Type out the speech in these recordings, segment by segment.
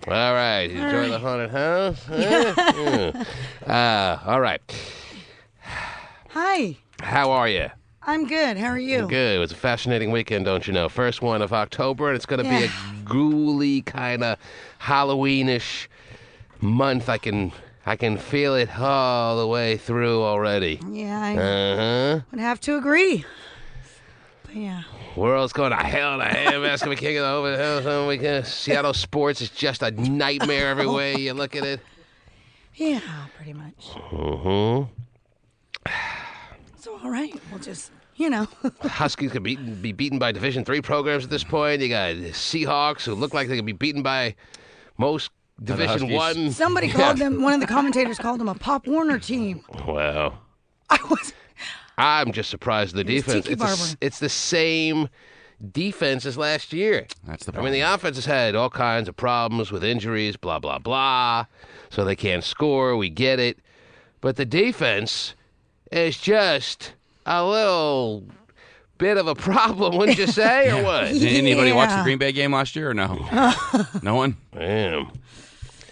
All right. You enjoy the haunted house? All right. Hi. How are you? I'm good. How are you? Good. It was a fascinating weekend, don't you know? First one of October, and it's going to be a ghouly kind of Halloweenish month. I can feel it all the way through already. Yeah, I would have to agree. But yeah. World's going to hell in a handbasket. We can't get over the weekend. Seattle sports is just a nightmare every way you look at it. Yeah, pretty much. Mm-hmm. So, all right. We'll just, Huskies could be beaten by Division III programs at this point. You got Seahawks who look like they could be beaten by most Division I. Somebody called them, one of the commentators called them a Pop Warner team. Well, I'm just surprised at the defense. It's the same defense as last year. That's the problem. I mean, the offense has had all kinds of problems with injuries, blah, blah, blah, so they can't score. We get it. But the defense is just a little bit of a problem, wouldn't you say, or what? Did anybody watch the Green Bay game last year or no? No one? Damn.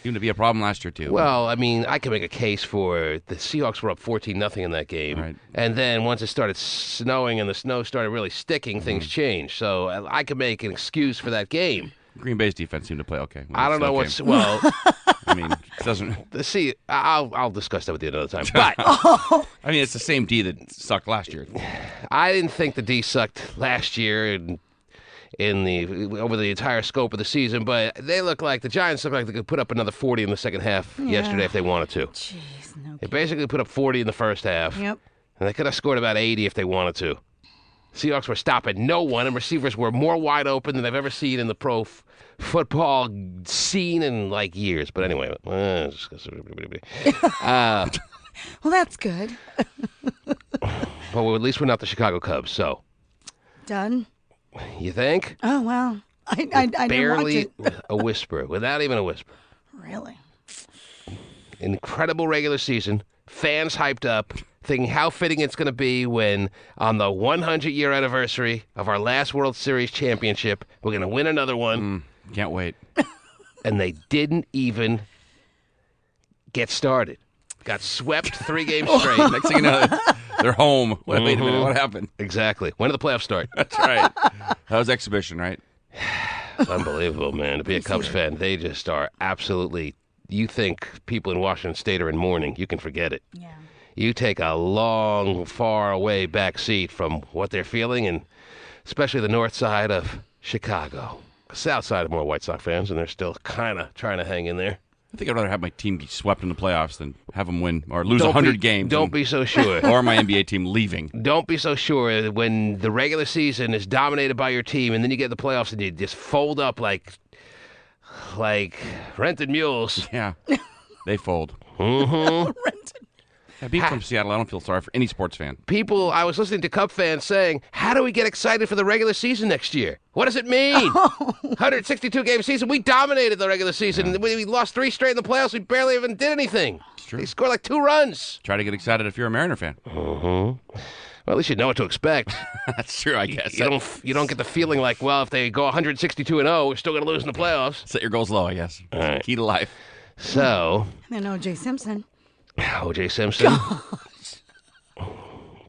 Seemed to be a problem last year, too. Well, I mean, I can make a case for the Seahawks were up 14-0 in that game. Right. And then once it started snowing and the snow started really sticking, things changed. So I can make an excuse for that game. Green Bay's defense seemed to play okay. I don't know what's... Well... I mean, it doesn't... See, I'll discuss that with you another time. But... I mean, it's the same D that sucked last year. I didn't think the D sucked last year over the entire scope of the season, but they look like the Giants look like they could put up another 40 in the second half yesterday if they wanted to. Jeez, no. They basically put up 40 in the first half. Yep. And they could have scored about 80 if they wanted to. Seahawks were stopping no one, and receivers were more wide open than I've ever seen in the pro football scene in like years. But anyway, well, that's good. Well, at least we're not the Chicago Cubs, so. Done. You think? Oh, well, I barely didn't watch it. a whisper, without even a whisper. Really? Incredible regular season. Fans hyped up, thinking how fitting it's going to be when, on the 100-year anniversary of our last World Series championship, we're going to win another one. Can't wait. And they didn't even get started. Got swept 3 games straight. Next thing you know, they're home. Wait a minute, what happened? Exactly. When did the playoffs start? That's right. That was exhibition, right? It's unbelievable, man. To be a Cubs fan, they just are absolutely... You think people in Washington State are in mourning. You can forget it. Yeah. You take a long, far away back seat from what they're feeling, and especially the north side of Chicago. The south side are more White Sox fans, and they're still kind of trying to hang in there. I think I'd rather have my team get swept in the playoffs than have them win or lose 100 games. Don't be so sure. Or my NBA team leaving. Don't be so sure when the regular season is dominated by your team, and then you get the playoffs and you just fold up like rented mules. Yeah, they fold. Mm-hmm. Yeah, being from Seattle, I don't feel sorry for any sports fan. I was listening to Cub fans saying, how do we get excited for the regular season next year? What does it mean? 162-game season. We dominated the regular season. Yeah. We lost 3 straight in the playoffs. We barely even did anything. It's true. They scored like 2 runs. Try to get excited if you're a Mariner fan. Mm-hmm. Well, at least you know what to expect. That's true, I guess. You don't get the feeling like, well, if they go 162-0, we're still going to lose in the playoffs. Set your goals low, I guess. All right. Key to life. So. And then O.J. Simpson. O.J. Simpson. Gosh.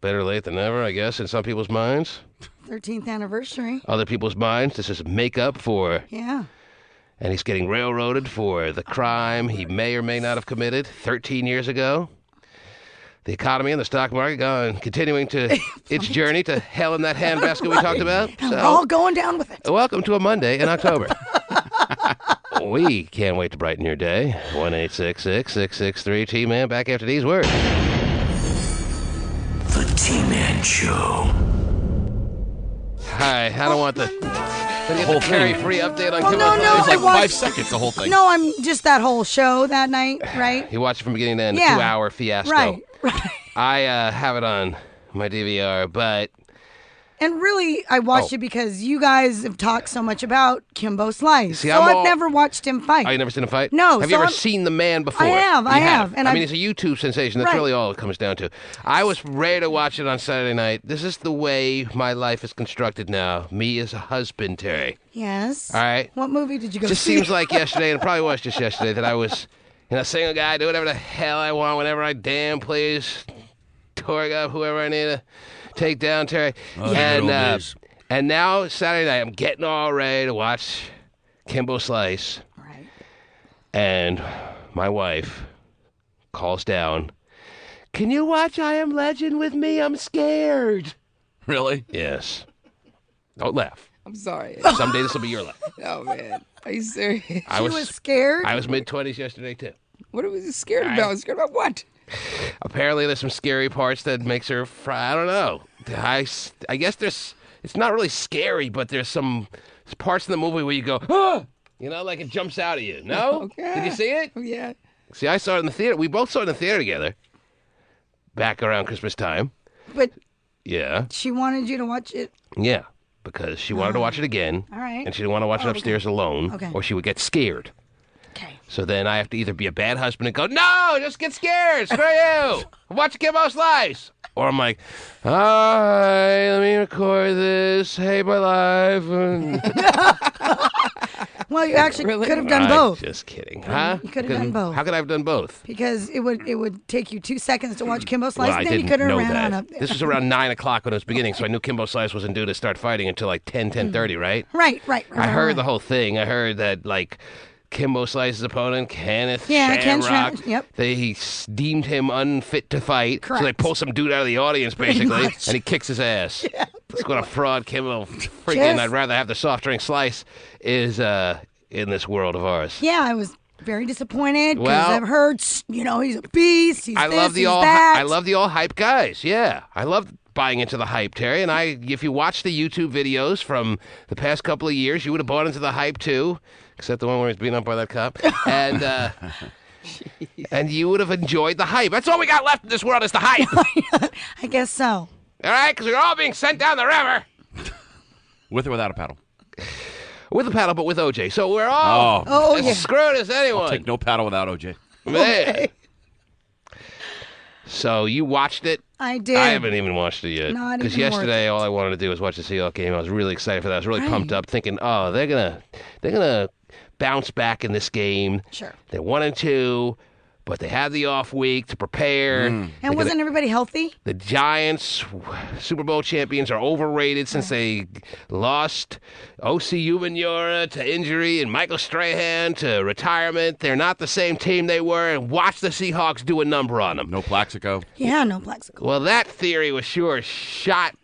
Better late than never, I guess, in some people's minds. 13th anniversary. Other people's minds, this is makeup for... Yeah. And he's getting railroaded for the crime he may or may not have committed 13 years ago. The economy and the stock market continuing to its journey to hell in that handbasket we talked about. So, we're all going down with it. Welcome to a Monday in October. We can't wait to brighten your day. 1-866-663-T-Man. Back after these words. The T-Man Show. Hi, I don't want the whole carry-free update on Kim. No, it's like 5 seconds, the whole thing. No, I'm just that whole show that night, right? You watched it from beginning to end, yeah. a 2-hour fiasco. Right. I have it on my DVR, but And really, I watched it because you guys have talked so much about Kimbo Slice. See, so I've never watched him fight. Oh, you never seen him fight? No. Have you ever seen the man before? I have. I have. And I mean, he's a YouTube sensation. That's really all it comes down to. I was ready to watch it on Saturday night. This is the way my life is constructed now. Me as a husband, Terry. Yes. All right. What movie did you go see? Just seems like yesterday, and it probably was just yesterday, that I was, single guy, do whatever the hell I want, whenever I damn please, torque up whoever I need to take down, Terry. And now, Saturday night, I'm getting all ready to watch Kimbo Slice. Right. And my wife calls down, "Can you watch I Am Legend with me? I'm scared." Really? Yes. Don't laugh. I'm sorry. Someday this will be your life. Oh, man. Are you serious? She was scared? I was mid-20s yesterday, too. What was you scared about? Scared about what? Apparently, there's some scary parts that makes her I don't know. I guess it's not really scary, but there's some parts in the movie where you go, "Ah!" Like it jumps out at you. No? Okay. Did you see it? Oh, yeah. See, I saw it in the theater. We both saw it in the theater together. Back around Christmas time. But yeah. She wanted you to watch it? Yeah, because she wanted to watch it again. All right. And she didn't want to watch it upstairs alone. Okay. Or she would get scared. Okay. So then I have to either be a bad husband and go, "No, just get scared. Screw you. Watch Kimbo Slice." Or I'm like, "All right, let me record this. Hate my life." Well, you actually could have done both. Just kidding. Huh? You could have done both. How could I have done both? Because it would take you 2 seconds to watch Kimbo Slice, Well, I and then you didn't could have know ran that. on up there. This was around 9 o'clock when it was beginning, so I knew Kimbo Slice wasn't due to start fighting until like 10:30, right? Right. I heard the whole thing. I heard that, like, Kimbo Slice's opponent, Kenneth Ken Shamrock, yep. They deemed him unfit to fight. Correct. So they pull some dude out of the audience, basically, much. and he kicks his ass. Yeah, That's what a fraud Kimbo freaking, Just- I'd rather have the soft drink Slice is in this world of ours. Yeah, I was very disappointed because Well- I've heard, he's a beast, he's I this, love the he's all that. I love the all hype guys. Yeah, I love buying into the hype, Terry. And if you watch the YouTube videos from the past couple of years, you would have bought into the hype too, except the one where he's beaten up by that cop. And and you would have enjoyed the hype. That's all we got left in this world is the hype. I guess so. All right, because we're all being sent down the river With or without a paddle? with a paddle, but with OJ. So we're all Oh, as yeah. screwed as anyone. Take no paddle without OJ. Man. So you watched it? I did. I haven't even watched it yet. Not Because even yesterday, all I wanted to do was watch the Seahawks game. I was really excited for that. I was really pumped up, thinking, "Oh, they're gonna bounce back in this game. Sure. They're 1-2, but they had the off week to prepare. And wasn't everybody healthy? The Giants, Super Bowl champions, are overrated since they lost O.C. Umenyiora to injury and Michael Strahan to retirement. They're not the same team they were, and watch the Seahawks do a number on them. No Plaxico. Yeah, no Plaxico. Well, that theory was sure shot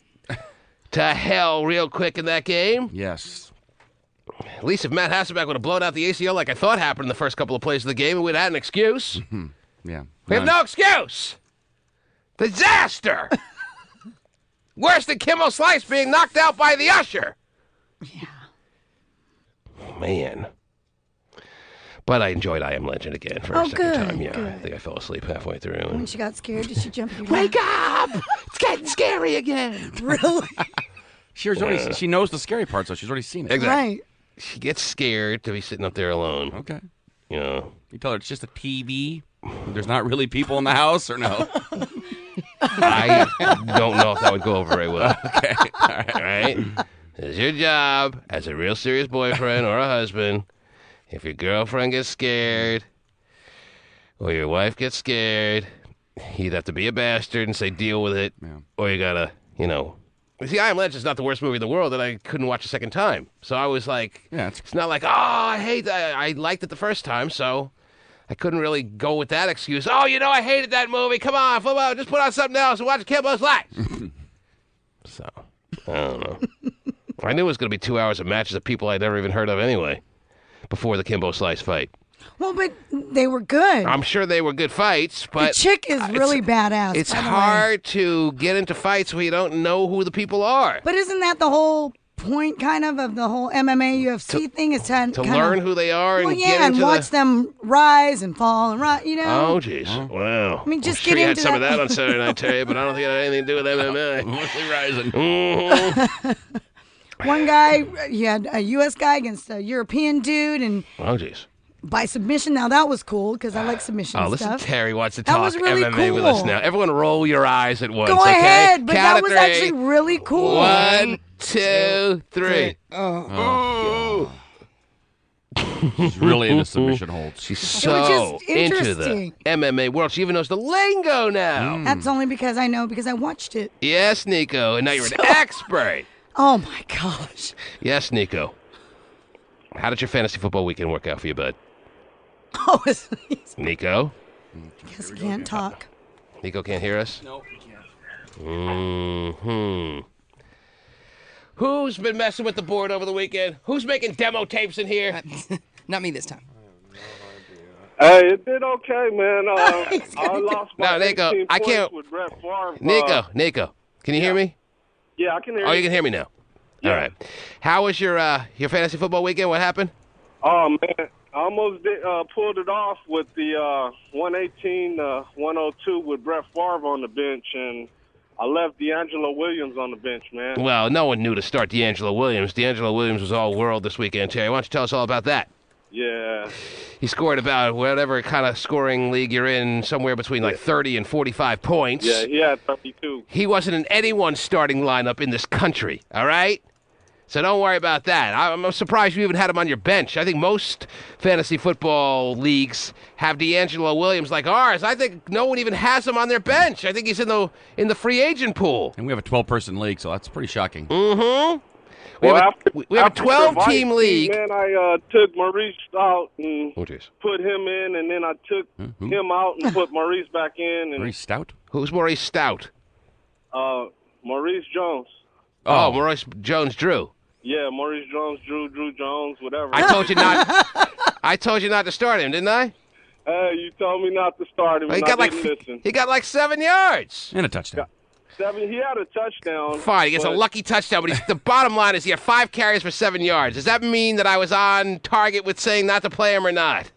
to hell real quick in that game. Yes. At least if Matt Hasselbeck would have blown out the ACL like I thought happened in the first couple of plays of the game, we'd have had an excuse. Yeah. We have no excuse. Disaster. Worse than Kimbo Slice being knocked out by the usher. Yeah. Man. But I enjoyed I Am Legend again for a second good, time. Yeah, good. I think I fell asleep halfway through. When she got scared, did she jump in your Wake up! It's getting scary again. Really? She knows the scary part, so she's already seen it. Exactly. Right. She gets scared to be sitting up there alone. Okay. You know. You tell her it's just a TV. There's not really people in the house, or no? I don't know if that would go over very well. Okay. All right. All right? It's your job as a real serious boyfriend or a husband. If your girlfriend gets scared or your wife gets scared, you'd have to be a bastard and say deal with it. Yeah. Or you gotta, See, I Am Legend is not the worst movie in the world, and I couldn't watch a second time. So I was like, Yeah, it's not like, I hate that. I liked it the first time, so I couldn't really go with that excuse. I hated that movie. Come on, flip out. Just put on something else and watch Kimbo Slice. So, I don't know. I knew it was going to be 2 hours of matches of people I'd never even heard of anyway before the Kimbo Slice fight. Well, but they were good. I'm sure they were good fights, but the chick is really badass. It's by the way. hard to get into fights where you don't know who the people are. But isn't that the whole point kind of the whole MMA UFC thing is to learn who they are and get into watch them rise and fall and rise, Oh, jeez. Wow. I mean, just sure get you into had some of that on Saturday Night, Terry, but I don't think it had anything to do with MMA. Mostly rising. One guy, you had a U.S. guy against a European dude, and Oh, jeez. by submission. Now, that was cool because I like submission Listen, stuff. Terry wants to That talk was really MMA with us cool. now. Everyone roll your eyes at once, Go okay? ahead, but Count that of was three. actually really cool. 1, 2, 3. She's really into submission holds. She's was so just into the interesting. MMA world. She even knows the lingo now. That's only because I know because I watched it. Yes, Nico. And now you're an expert. Oh, my gosh. Yes, Nico. How did your fantasy football weekend work out for you, bud? Oh, Nico? I guess I can't talk. Nico can't hear us? Nope, you can't. Mm-hmm. Who's been messing with the board over the weekend? Who's making demo tapes in here? Not me this time. Hey, it did okay, man. I lost by Nico, 18 I points can't. with Brett Favre. Nico, can you hear me? Yeah, I can hear Oh, you. you can hear me now. Yeah. All right. How was your fantasy football weekend? What happened? Oh, man. I almost pulled it off with the 118-102 with Brett Favre on the bench, and I left D'Angelo Williams on the bench, man. Well, no one knew to start D'Angelo Williams. D'Angelo Williams was all world this weekend, Terry. Why don't you tell us all about that? Yeah. He scored about whatever kind of scoring league you're in, somewhere between like 30 and 45 points. Yeah, he had 32. He wasn't in anyone's starting lineup in this country, all right? So don't worry about that. I'm surprised you even had him on your bench. I think most fantasy football leagues have D'Angelo Williams like ours. I think no one even has him on their bench. I think he's in the free agent pool. And we have a 12-person league, so that's pretty shocking. Mm-hmm. Well, We have a 12-team league. Man, I took Maurice out and Oh, jeez. put him in, and then I took Who? him out and put Maurice back in. And Very stout. Who's Maurice Stout? Maurice Jones. Oh, Maurice Jones-Drew. Yeah, Maurice Jones, Drew Jones, whatever. I told you not. I told you not to start him, didn't I? You told me not to start him, Well, and I didn't listen. he got like 7 yards. And a touchdown. 7, he had a touchdown. Fine, he gets a but- lucky touchdown, but the bottom line is he had 5 carries for 7 yards. Does that mean that I was on target with saying not to play him or not?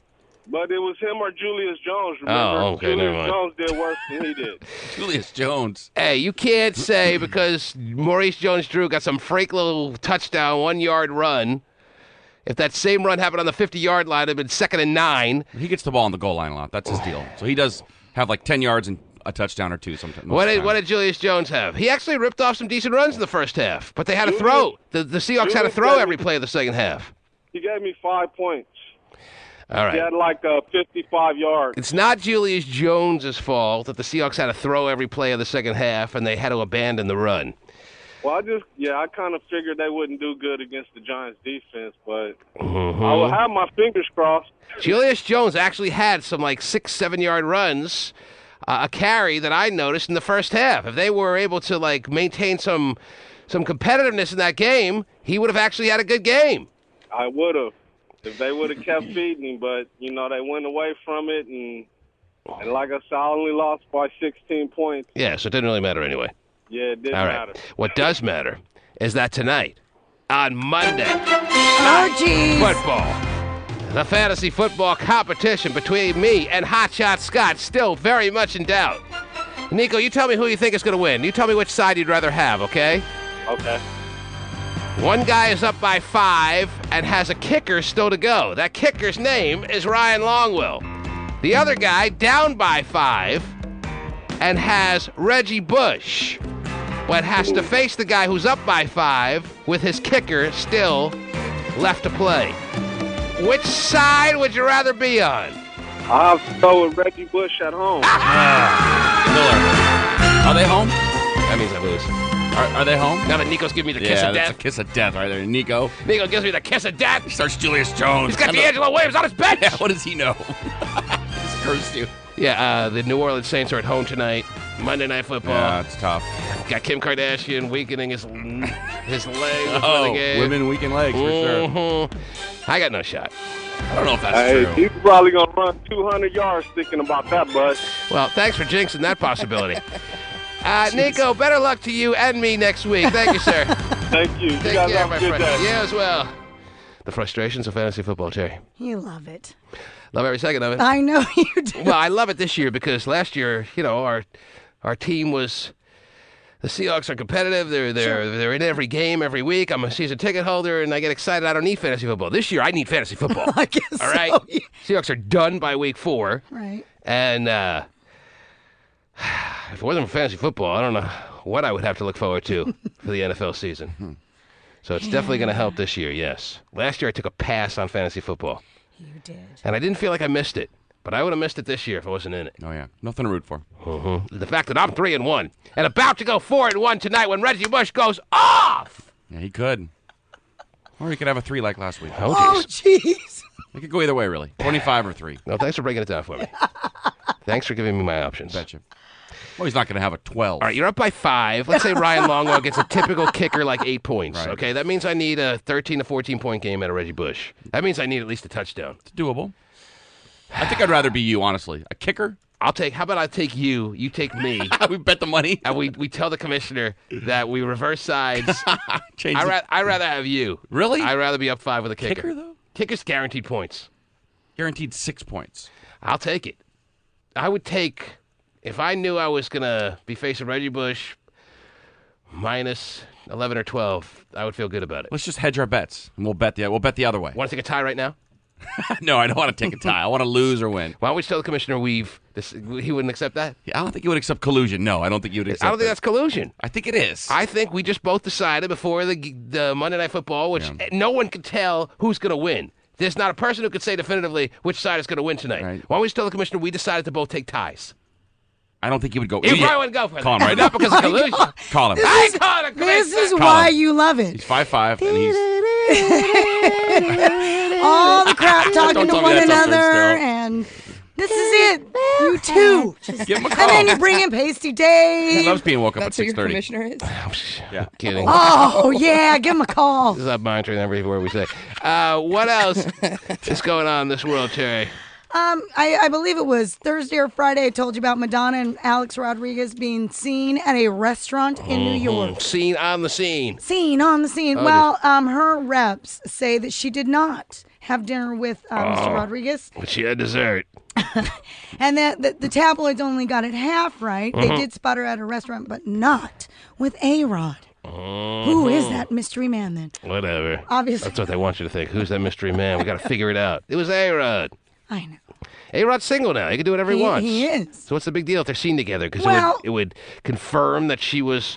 But it was him or Julius Jones. Remember? Oh, okay, never Julius mind. Jones did worse than he did. Julius Jones. Hey, you can't say because Maurice Jones-Drew got some freak little touchdown, 1-yard run. If that same run happened on the 50-yard line, it'd been 2nd and 9. He gets the ball on the goal line a lot. That's his deal. So he does have like 10 yards and a touchdown or two sometimes. What did Julius Jones have? He actually ripped off some decent runs in the first half, but they had to throw. The Seahawks had to throw every play of the second half. He gave me 5 points. All right. He had like 55 yards. It's not Julius Jones' fault that the Seahawks had to throw every play of the second half and they had to abandon the run. Well, I kind of figured they wouldn't do good against the Giants' defense, but I will have my fingers crossed. Julius Jones actually had some like 6-7 yard runs, a carry that I noticed in the first half. If they were able to like maintain some competitiveness in that game, he would have actually had a good game. I would have. If they would have kept feeding him, but, they went away from it, and like I said, I only lost by 16 points. Yeah, so it didn't really matter anyway. Yeah, it didn't All right. matter. What does matter is that tonight, on Monday, Oh, geez. football, the fantasy football competition between me and Hotshot Scott still very much in doubt. Nico, you tell me who you think is going to win. You tell me which side you'd rather have, okay? Okay. One guy is up by 5 and has a kicker still to go. That kicker's name is Ryan Longwell. The other guy down by 5 and has Reggie Bush, but has to face the guy who's up by 5 with his kicker still left to play. Which side would you rather be on? I'll have to go with Reggie Bush at home. Miller. Are they home? That means I lose. Are they home? Now that Nico's giving me the kiss of that's death. a kiss of death right there. Nico. Nico gives me the kiss of death. Starts Julius Jones. He's got D'Angelo Williams on his bench. Yeah, what does he know? He's cursed you. Yeah, the New Orleans Saints are at home tonight. Monday Night Football. Yeah, it's tough. Got Kim Kardashian weakening his leg before Oh, the game. women weakened legs for sure. Mhm. I got no shot. I don't know if that's Hey, true. he's probably going to run 200 yards thinking about that, bud. Well, thanks for jinxing that possibility. Nico, better luck to you and me next week. Thank you, sir. Thank you. You Take guys care, have my a good friend. day. Yeah, as well. The frustrations of fantasy football, Terry. You love it. Love every second of it. I know you do. Well, I love it this year because last year, our team was. The Seahawks are competitive. They're in every game every week. I'm a season ticket holder, and I get excited. I don't need fantasy football. This year, I need fantasy football. I guess All right? so, yeah. Seahawks are done by week 4. Right. And if it wasn't for fantasy football, I don't know what I would have to look forward to for the NFL season. So it's definitely going to help this year, yes. Last year, I took a pass on fantasy football. You did. And I didn't feel like I missed it. But I would have missed it this year if I wasn't in it. Oh, yeah. Nothing to root for. The fact that I'm 3-1 and about to go 4-1 tonight when Reggie Bush goes off. Yeah, he could. Or he could have a 3 like last week. Oh, jeez. It could go either way, really. 25 or 3. No, thanks for breaking it down for me. Thanks for giving me my options. Betcha. Well, he's not going to have a 12. All right, you're up by 5. Let's say Ryan Longwell gets a typical kicker like 8 points. Right. Okay, that means I need a 13 to 14-point game out of Reggie Bush. That means I need at least a touchdown. It's doable. I think I'd rather be you, honestly. A kicker? How about I take you, you take me, We bet the money. and we tell the commissioner that we reverse sides. Change I'd rather have you. Really? I'd rather be up 5 with a kicker. Kicker, though? Kicker's guaranteed points. Guaranteed 6 points. I'll take it. I would take, if I knew I was going to be facing Reggie Bush minus 11 or 12, I would feel good about it. Let's just hedge our bets, and we'll bet the other way. Want to take a tie right now? No, I don't want to take a tie. I want to lose or win. Why don't we tell the commissioner he wouldn't accept that? Yeah, I don't think he would accept collusion. No, I don't think he would accept I don't think that. that's collusion. I think it is. I think we just both decided before the Monday Night Football, which no one can tell who's going to win. There's not a person who could say definitively which side is going to win tonight. Right. Why don't we just tell the commissioner we decided to both take ties? I don't think he would go. He probably wouldn't go for Call him that. right Not now. because of collusion. Call him. I call it a This is commissioner. why him. you love it. He's 5'5", and he's All the crap talking Don't to tell me one that's up there another, still. and this is it. You too. give him a And call. then you bring in Pasty He Dave. loves being woke up That's at who your 6:30. commissioner is? Yeah. Kidding. Oh, yeah, give him a call. This is not monitoring every word we say. What else is going on in this world, Terry? I believe it was Thursday or Friday I told you about Madonna and Alex Rodriguez being seen at a restaurant in New York. Scene on the scene. Seen on the scene. Oh, Well, her reps say that she did not have dinner with Mr. Rodriguez, But she had dessert. and that the tabloids only got it half right. They did spot her at a restaurant, but not with A-Rod. Who is that mystery man then? Whatever. Obviously. That's what they want you to think. Who's that mystery man? We got to figure it out. It was A-Rod. I know. A-Rod's single now. He can do whatever he wants. He is. So what's the big deal if they're seen together? Because Well- it would confirm that she was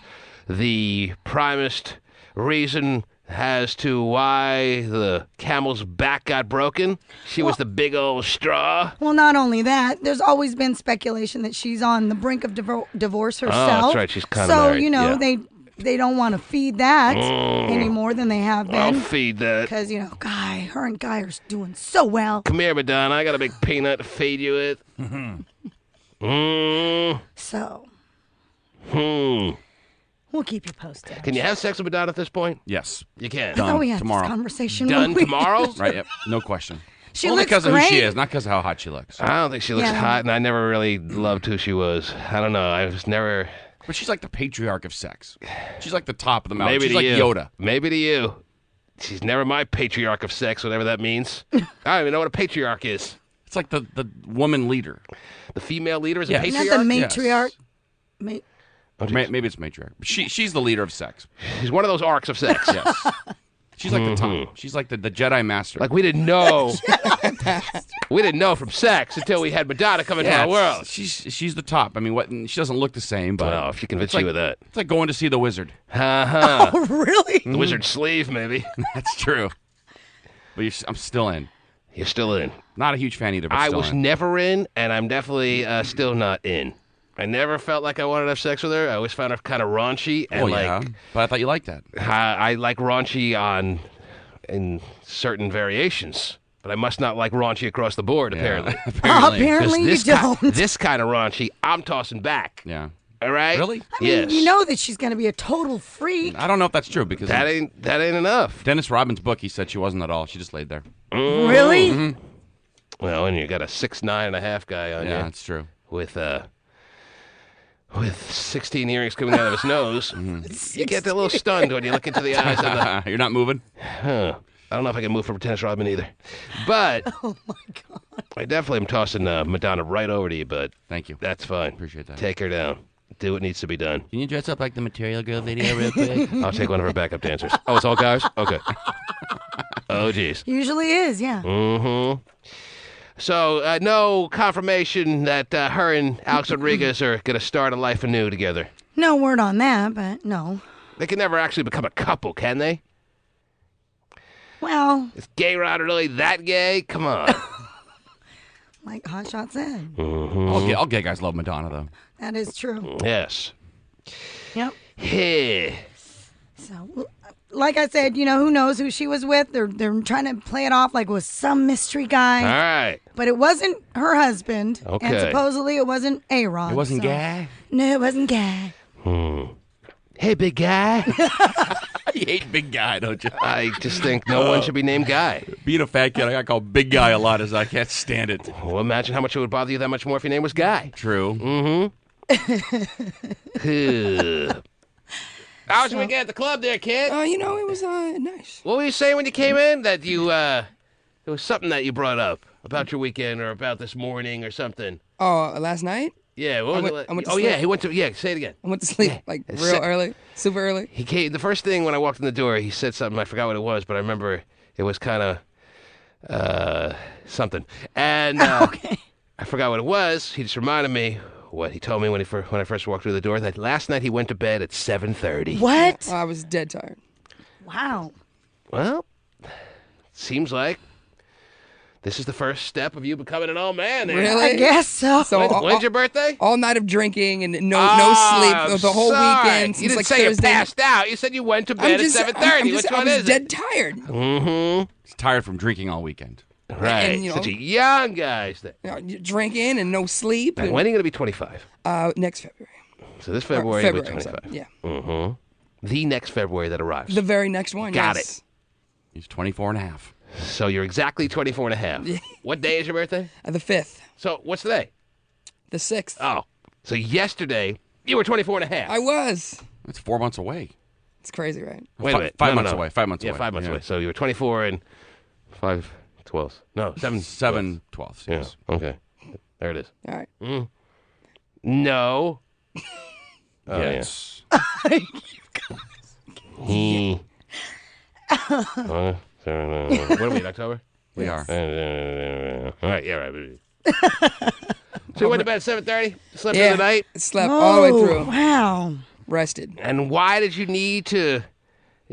the primest reason as to why the camel's back got broken. She was the big old straw. Well, not only that, there's always been speculation that she's on the brink of divorce herself. Oh, that's right. She's kind of So, married. you know, Yeah. they don't want to feed that any more than they have I'll been. feed that. Because, her and Guy are doing so well. Come here, Madonna. I got a big peanut to feed you with. So, Hmm. we'll keep you posted. Can you have sex with Madonna at this point? Yes. You can. I thought we had tomorrow. this conversation. Done when we- tomorrow? Right. Yep. No question. She Only looks because of who she great. is, not because of how hot she looks. I don't think she looks Yeah. hot, and I never really loved who she was. I don't know. I was never. But she's like the patriarch of sex. She's like the top of the mountain. Maybe She's to like you. Yoda. Maybe to you. She's never my patriarch of sex, whatever that means. I don't even know what a patriarch is. It's like the woman leader. The female leader is Yeah. a Not patriarch? the Yes. matriarch. Maybe it's matriarch. But she's the leader of sex. She's one of those arcs of sex. Yes. She's like the top. She's like the Jedi Master. Like we didn't know. We didn't know from sex until we had Madonna come into our world. She's the top. I mean, what? She doesn't look the same, but Well, if she convinced it's you with that. It's like going to see the wizard. Uh-huh. Oh, really? The wizard's sleeve, maybe. That's true. But I'm still in. You're still in. Not a huge fan either. But I still was in. never in, and I'm definitely still not in. I never felt like I wanted to have sex with her. I always found her kind of raunchy. And yeah, but I thought you liked that. I like raunchy in certain variations, but I must not like raunchy across the board, apparently. Apparently you this don't. This kind of raunchy, I'm tossing back. Yeah. All right? Really? I mean, Yes. you know that she's going to be a total freak. I don't know if that's true because That ain't enough. Dennis Rodman's book, he said she wasn't at all. She just laid there. Really? Mm-hmm. Well, and you got a 6'9.5" guy on Yeah, you that's true. with with 16 earrings coming out of his nose. You get a little stunned when you look into the eyes of the... You're not moving? Huh. I don't know if I can move from Dennis Rodman either. But Oh my God. I definitely am tossing Madonna right over to you, but Thank you. that's fine. Appreciate that. Take her down. Do what needs to be done. Can you dress up like the Material Girl video real quick? I'll take one of her backup dancers. Oh, it's all guys? Okay. Oh, jeez. Usually is, yeah. Mm-hmm. So, no confirmation that her and Alex Rodriguez are going to start a life anew together. No word on that, but no. They can never actually become a couple, can they? Well, Is Gay Rod really that gay? Come on. like Hotshot said, All gay guys love Madonna, though. that is true. Yes. Yep. Yeah. So, like I said, who knows who she was with? They're trying to play it off like it was some mystery guy. All right. But it wasn't her husband. Okay. And supposedly it wasn't A-Rod. It wasn't so- gay? No, it wasn't gay. Hey, big guy. You hate big guy, don't you? I just think no one should be named Guy. Being a fat kid, I got called big guy a lot as I can't stand it. Well, imagine how much it would bother you that much more if your name was Guy. True. How was your weekend at the club there, kid? It was nice. What were you saying when you came in? That you, there was something that you brought up about your weekend or about this morning or something. Oh, last night? Yeah, what was it? I went to Oh, sleep. yeah, he went to, say it again. I went to sleep real early, super early. He came, the first thing when I walked in the door, he said something, I forgot what it was, but I remember it was kind of, something. And, Okay. I forgot what it was. He just reminded me what he told me when I first walked through the door, that last night he went to bed at 7:30. What? I was dead tired. Wow. Well, seems like this is the first step of you becoming an old man. There. Really? I guess so. So When's your birthday? all night of drinking and no Oh, sleep the whole sorry. weekend You since didn't like say Thursday. you passed out. You said you went to bed at 7:30. Which I one was is dead it? tired. Mm-hmm. He's tired from drinking all weekend. Right. And, Such a young guy. Drinking and no sleep. Now, And, when are you going to be 25? next February. So this Or February, you'll be I'm 25. sorry. Yeah. Mm-hmm. The next February that arrives. The very next one. Got yes. He's 24 and a half. So you're exactly 24 and a half. What day is your birthday? The 5th. So what's today? The 6th. Oh, so yesterday you were 24 and a half. I was. That's 4 months away. It's crazy, right? Wait a minute. 5 No, months no. away. 5 months Yeah, away. 5 months away. So you were 24 and 5 12. No, 7. 7 12. Yeah. Yes. Okay. There it is. All right. No. Oh, Yes. He. What are we in October? We are. All right. Yeah. Right. So you went to bed at 7:30. Slept Yeah. through the night. Slept all the way Oh, through. wow. Rested. And why did you need to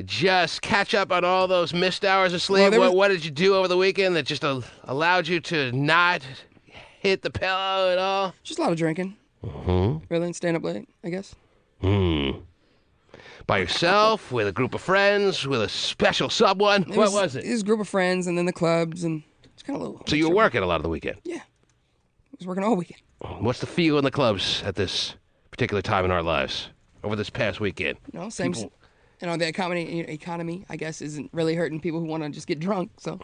just catch up on all those missed hours of sleep? Well, What did you do over the weekend that just allowed you to not hit the pillow at all? Just a lot of drinking. Really? And staying up late, I guess. By yourself, with a group of friends, with a special someone? What was it? It was a group of friends and then the clubs and it's kind of a little. So you were working a lot of the weekend. Yeah. I was working all weekend. What's the feel in the clubs at this particular time in our lives over this past weekend? Same. The economy, I guess, isn't really hurting people who want to just get drunk. So.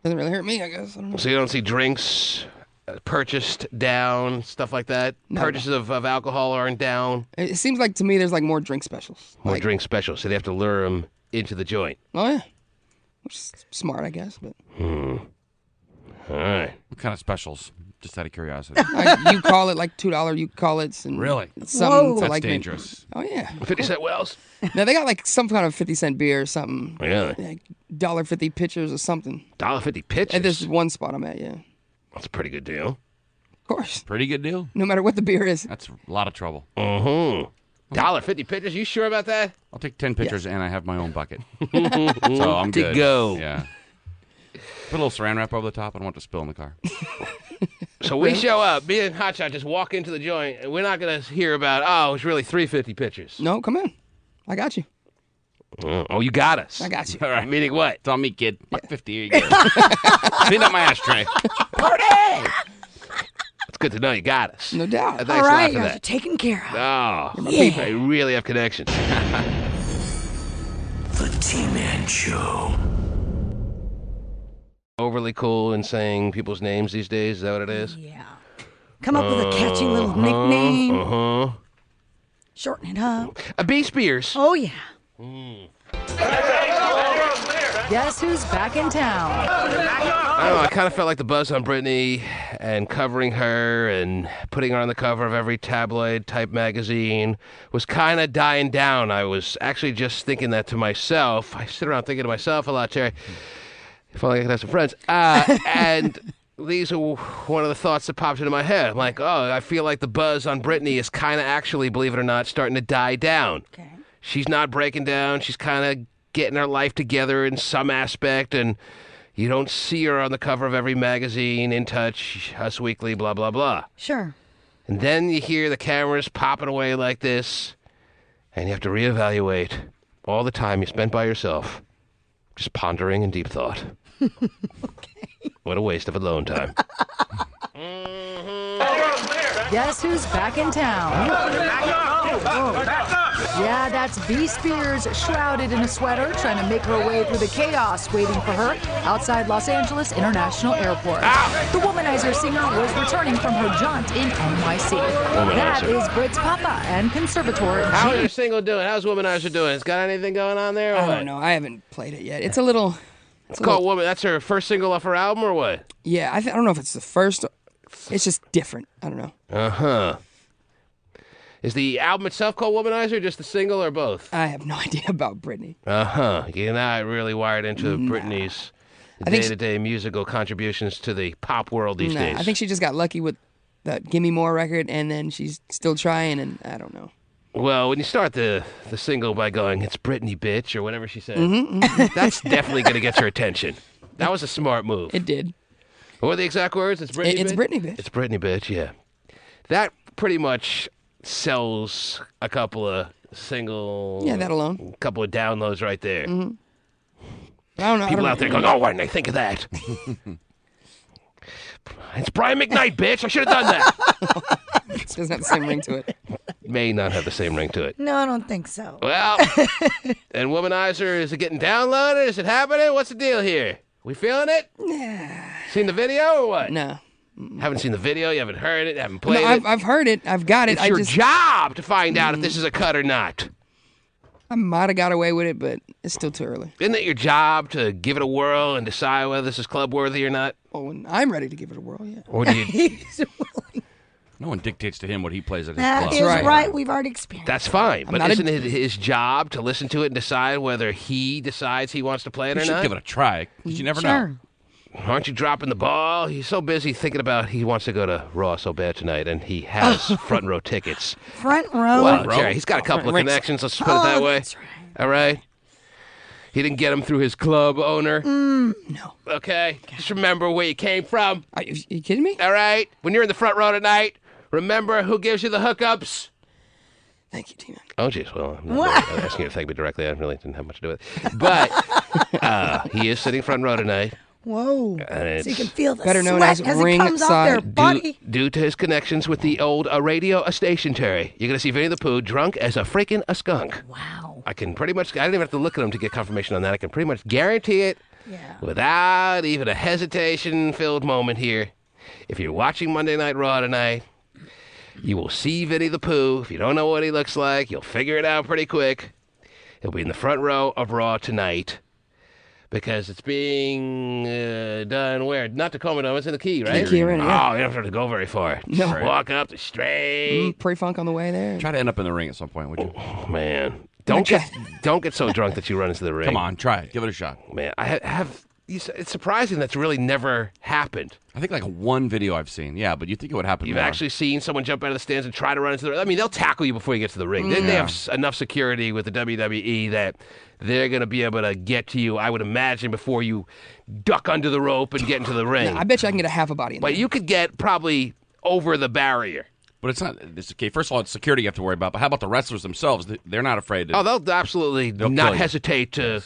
Doesn't really hurt me, I guess. I don't know. So you don't see drinks purchased down, stuff like that? Purchases of alcohol aren't down? It seems like to me there's like more drink specials. More Like, drink specials, so they have to lure them into the joint. Oh yeah. Which is smart, I guess, but All right. What kind of specials? Just out of curiosity. you call it like $2 you call it and Really? something Whoa. to That's like dangerous. Oh yeah. 50-cent wells? Now they got like some kind of 50-cent beer or something. Really? Like $1.50 pitchers or something. $1.50 pitches? At this one spot I'm at, yeah. That's a pretty good deal. Of course. Pretty good deal. No matter what the beer is. That's a lot of trouble. $1.50 pitches? You sure about that? I'll take 10 pitchers and I have my own bucket. So I'm To good. go. Yeah. Put a little saran wrap over the top. I don't want it to spill in the car. So we show up, me and Hotshot just walk into the joint, and we're not going to hear about, it was really $3.50 pitchers. No, come in. I got you. Oh, you got us. I got you. All right. Meaning what? It's on me, kid. $1.50. Here you go. Clean up my ashtray. It's good to know you got us. No doubt. Thanks All a lot right, for you guys are that. taken care of. Oh, Yeah. I really have connections. The T-Man Show. Overly cool in saying people's names these days. Is that what it is? Yeah. Come up with a catchy little nickname. Uh-huh. Shorten it up. B. Spears. Oh, yeah. Guess who's back in town? I don't know, I kind of felt like the buzz on Britney and covering her and putting her on the cover of every tabloid-type magazine was kind of dying down. I was actually just thinking that to myself. I sit around thinking to myself a lot, Terry. If only I could have some friends. And these are one of the thoughts that popped into my head. I'm like, oh, I feel like the buzz on Britney is kind of actually, believe it or not, starting to die down. Okay. She's not breaking down. She's kind of getting her life together in some aspect, and you don't see her on the cover of every magazine, In Touch, Us Weekly, blah, blah, blah. Sure. And then you hear the cameras popping away like this, and you have to reevaluate all the time you spent by yourself, just pondering in deep thought. Okay. What a waste of alone time. Guess who's back in town? Yeah, that's B. Spears, shrouded in a sweater, trying to make her way through the chaos waiting for her outside Los Angeles International Airport. The womanizer singer was returning from her jaunt in NYC. That is Brit's papa and conservator How's G. your single doing? How's Womanizer doing? It's got anything going on there? Or I what? don't know. I haven't played it yet. It's a little. It's called Woman. That's her first single off her album, or what? Yeah, I don't know if it's the first. It's just different. I don't know. Uh-huh. Is the album itself called Womanizer, or just the single, or both? I have no idea about Britney. Uh-huh. You're not really wired into Britney's I think day-to-day musical contributions to the pop world these days. I think she just got lucky with the Gimme More record, and then she's still trying, and I don't know. Well, when you start the single by going, "It's Britney, bitch," or whatever she said, Mm-hmm. that's definitely going to get your attention. That was a smart move. It did. What were the exact words? It's Britney, It's bitch? Britney, bitch. It's Britney, bitch, yeah. That pretty much sells a couple of single... Yeah, that alone. A couple of downloads right there. Mm-hmm. I don't know. People out there going, oh, why didn't I think of that? It's Brian McKnight, bitch. I should have done that. It doesn't have the same ring to it. May not have the same ring to it. No, I don't think so. Well, and Womanizer, is it getting downloaded? Is it happening? What's the deal here? We feeling it? Seen the video or what? No. Haven't seen the video. You haven't heard it. Haven't played No, it. I've heard it. I've got it. It's your job to find out if this is a cut or not. I might have got away with it, but it's still too early. Isn't it your job to give it a whirl and decide whether this is club worthy or not? Oh, and I'm ready to give it a whirl, yeah. Or do you? He's willing. No one dictates to him what he plays at his That club. is right. right. We've already experienced. That's fine, but not a- isn't it his job to listen to it and decide whether he decides he wants to play it You or should not? give it a try, because you never know. Sure. Aren't you dropping the ball? He's so busy thinking about he wants to go to Raw so bad tonight, and he has front row tickets. Front row. Well, row? Jerry, he's got a couple of Right. connections. Let's put it that way. That's right. All right. He didn't get him through his club owner. No. Okay. Just remember where you came from. Are you kidding me? All right. When you're in the front row tonight, remember who gives you the hookups. Thank you, Tina. Oh, geez. Well, I'm not really asking you to thank me directly. I really didn't have much to do with it. But he is sitting front row tonight. Whoa. And So you can it's feel the better known sweat as it ring comes off there, side. buddy. due to his connections with the old radio station, Terry. You're going to see Vinnie the Pooh drunk as a freaking a skunk. Wow. I can pretty much, I didn't even have to look at him to get confirmation on that. I can pretty much guarantee it Yeah. without even a hesitation-filled moment here. If you're watching Monday Night Raw tonight, you will see Vinnie the Pooh. If you don't know what he looks like, you'll figure it out pretty quick. He'll be in the front row of Raw tonight because it's being done where? Not Tacoma Dome, it's in the Key, right? Key Arena, yeah. Oh, you don't have to go very far. No. Just walk up the straight. Pre-funk on the way there. Try to end up in the ring at some point, would you? Oh, man. Don't get so drunk that you run into the ring. Come on, try it. Give it a shot. Man, I have. It's surprising that's really never happened. I think like one video I've seen. Yeah, but you think it would happen You've more. actually seen someone jump out of the stands and try to run into the ring. I mean, they'll tackle you before you get to the ring. They have enough security with the WWE that they're going to be able to get to you, I would imagine, before you duck under the rope and get into the ring. I bet you I can get a half a body in there. But you could get probably over the barrier. But it's not. It's okay. First of all, it's security you have to worry about. But how about the wrestlers themselves? They're not afraid to. Oh, they'll absolutely They'll not kill you. hesitate to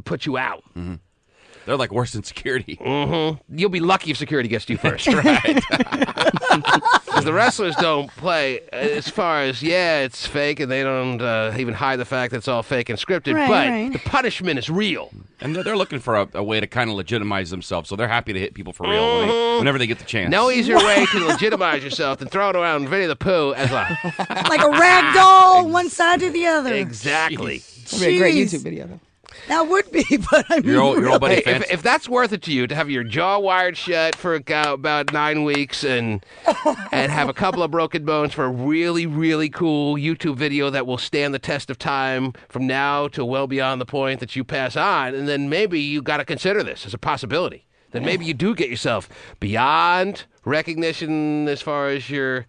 put you out. They're like worse than security. You'll be lucky if security gets to you first. Right. Because the wrestlers don't play as far as, it's fake, and they don't even hide the fact that it's all fake and scripted, Right, but right. the punishment is real. And they're looking for a way to kind of legitimize themselves, so they're happy to hit people for real whenever they get the chance. No easier way to legitimize yourself than throwing around Vinnie the Pooh as a... Like a rag doll, one side to the other. Exactly. That'd be a great Jeez. YouTube video, though. That would be, but I mean, Your old buddy Hey, Fancy. if that's worth it to you to have your jaw wired shut for about 9 weeks and have a couple of broken bones for a really, really cool YouTube video that will stand the test of time from now to well beyond the point that you pass on, and then maybe you got to consider this as a possibility. Then maybe you do get yourself beyond recognition as far as your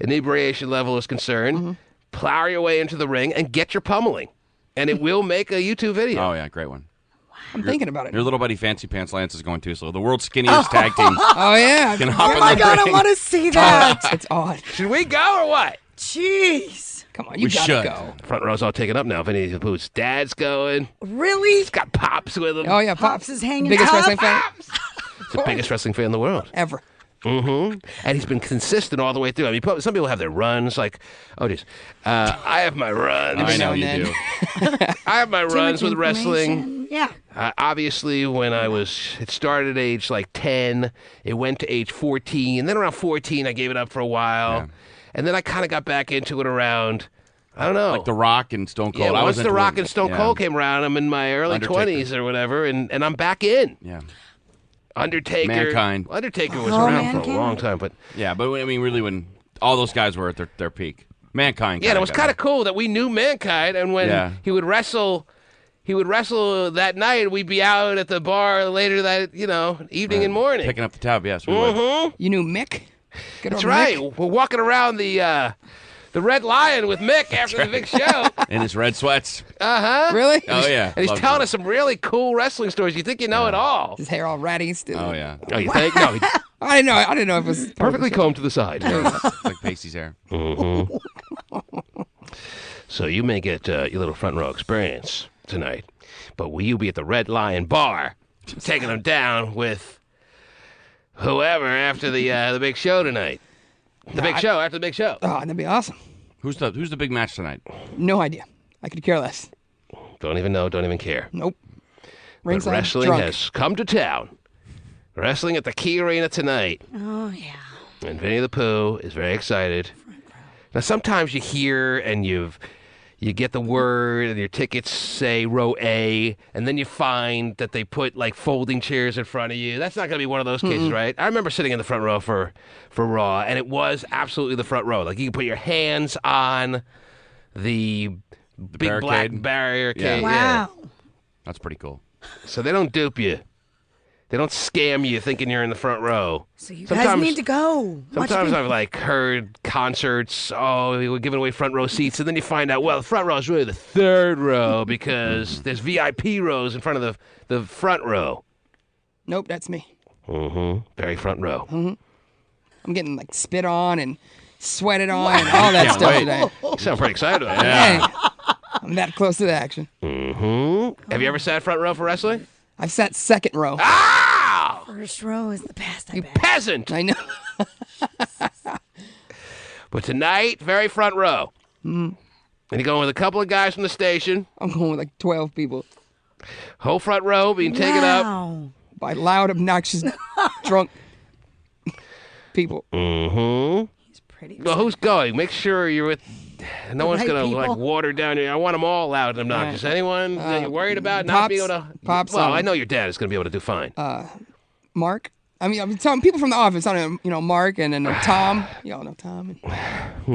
inebriation level is concerned, plow your way into the ring, and get your pummeling. And it will make a YouTube video. Oh, yeah, great one. I'm thinking about it. Your little buddy Fancy Pants Lance is going too, so the world's skinniest tag team. Oh, yeah. Can hop oh in my the God, I ring. want to see that. It's odd. Should we go or what? Jeez. Come on, you We gotta should. go. Front row's all taken up now. Vinnie the Pooh's dad's going. Really? He's got Pops with him. Oh, yeah, Pops is hanging Biggest up. wrestling fan He's the biggest wrestling fan in the world. ever. And he's been consistent all the way through. I mean, some people have their runs, like, oh, geez. I have my runs. I know and you then. do. I have my Too runs much with wrestling. information. Yeah. Obviously, when it started at age like 10, it went to age 14. And then around 14, I gave it up for a while. Yeah. And then I kind of got back into it around, I don't know. Like The Rock and Stone Cold. Yeah, I was once The into Rock it. and Stone Yeah. Cold came around, I'm in my early Undertaker. 20s or whatever, and I'm back in. Yeah. Undertaker. Mankind. Undertaker was Oh, around for a Mankind. long time, but Yeah, but I mean, really, when all those guys were at their peak. Mankind. yeah, and it was kind of cool that we knew Mankind, and when Yeah. he would wrestle that night, we'd be out at the bar later that evening and morning. Picking up the tab, yes. We would. You knew Mick? Good That's old right. Mick. We're walking around the Red Lion with Mick after the big show. In his red sweats. Really? Oh, yeah. And he's Loves telling it. us some really cool wrestling stories. You think you know it all. His hair all ratty still. Oh, yeah. Oh, you think? No, he's I didn't know if it was perfectly combed to the side. Like Pacey's hair. So you may get your little front row experience tonight, but will you be at the Red Lion Bar, taking them down with whoever after the big show tonight? The big show after the big show. Oh, that'd be awesome. Who's the big match tonight? No idea. I could care less. Don't even know. Don't even care. Nope. But Ringside, wrestling drunk. has come to town. Wrestling at the Key Arena tonight. Oh, yeah. And Vinnie the Pooh is very excited. Now, sometimes you hear and you get the word and your tickets say row A, and then you find that they put like folding chairs in front of you. That's not going to be one of those cases, right? I remember sitting in the front row for Raw, and it was absolutely the front row. Like you can put your hands on the big barricade? black barrier. Yeah. Wow. That's pretty cool. So they don't dupe you. They don't scam you thinking you're in the front row. So you guys need to go. Watch Sometimes it. I've like heard concerts, we were giving away front row seats, and then you find out, well, the front row is really the third row because there's VIP rows in front of the front row. Nope, that's me. Very front row. I'm getting like spit on and sweated on and all that Can't stuff wait. today. You sound pretty excited about it. Hey, I'm that close to the action. Have you ever sat front row for wrestling? I've sat second row. Ow! First row is the best, I You bet. peasant! I know. But tonight, very front row. And you're going with a couple of guys from the station. I'm going with like 12 people Whole front row being taken up. Wow. by loud, obnoxious, drunk people. He's pretty. Well, who's going? Make sure you're with. No one's right going to like people. water down your. I want them all loud and obnoxious. Anyone that you're worried about not Pops- being able to? Pops, Well, I know your dad is going to be able to do fine. Mark. I'm telling people from the office. I know, Mark and then Tom. Y'all know Tom.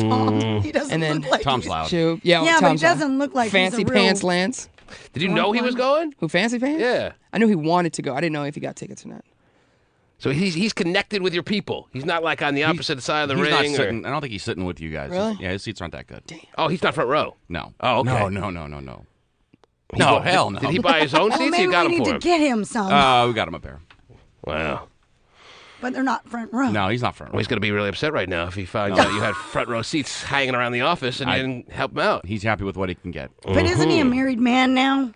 Tom. He doesn't And then look like Tom's he's- loud. Shoot. Yeah, Yeah, but he Tom's doesn't look like Fancy he's a real... Pants Lance. Did you know he was going? Who, Fancy Pants? Yeah. I knew he wanted to go. I didn't know if he got tickets or not. So he's connected with your people. He's not like on the opposite side of the He's not ring. sitting. I don't think he's sitting with you guys. Really? Yeah, his seats aren't that good. Oh, he's not front row. No. Oh, okay. No. He No, bought- hell no. Did he buy his own Well, seats? maybe You got we them need for to him. get him some, We got him up there. Wow. but they're not front row. No, he's not front Well, row. he's going to be really upset right now if he finds out you had front row seats hanging around the office and you didn't help him out. He's happy with what he can get. But isn't he a married man now?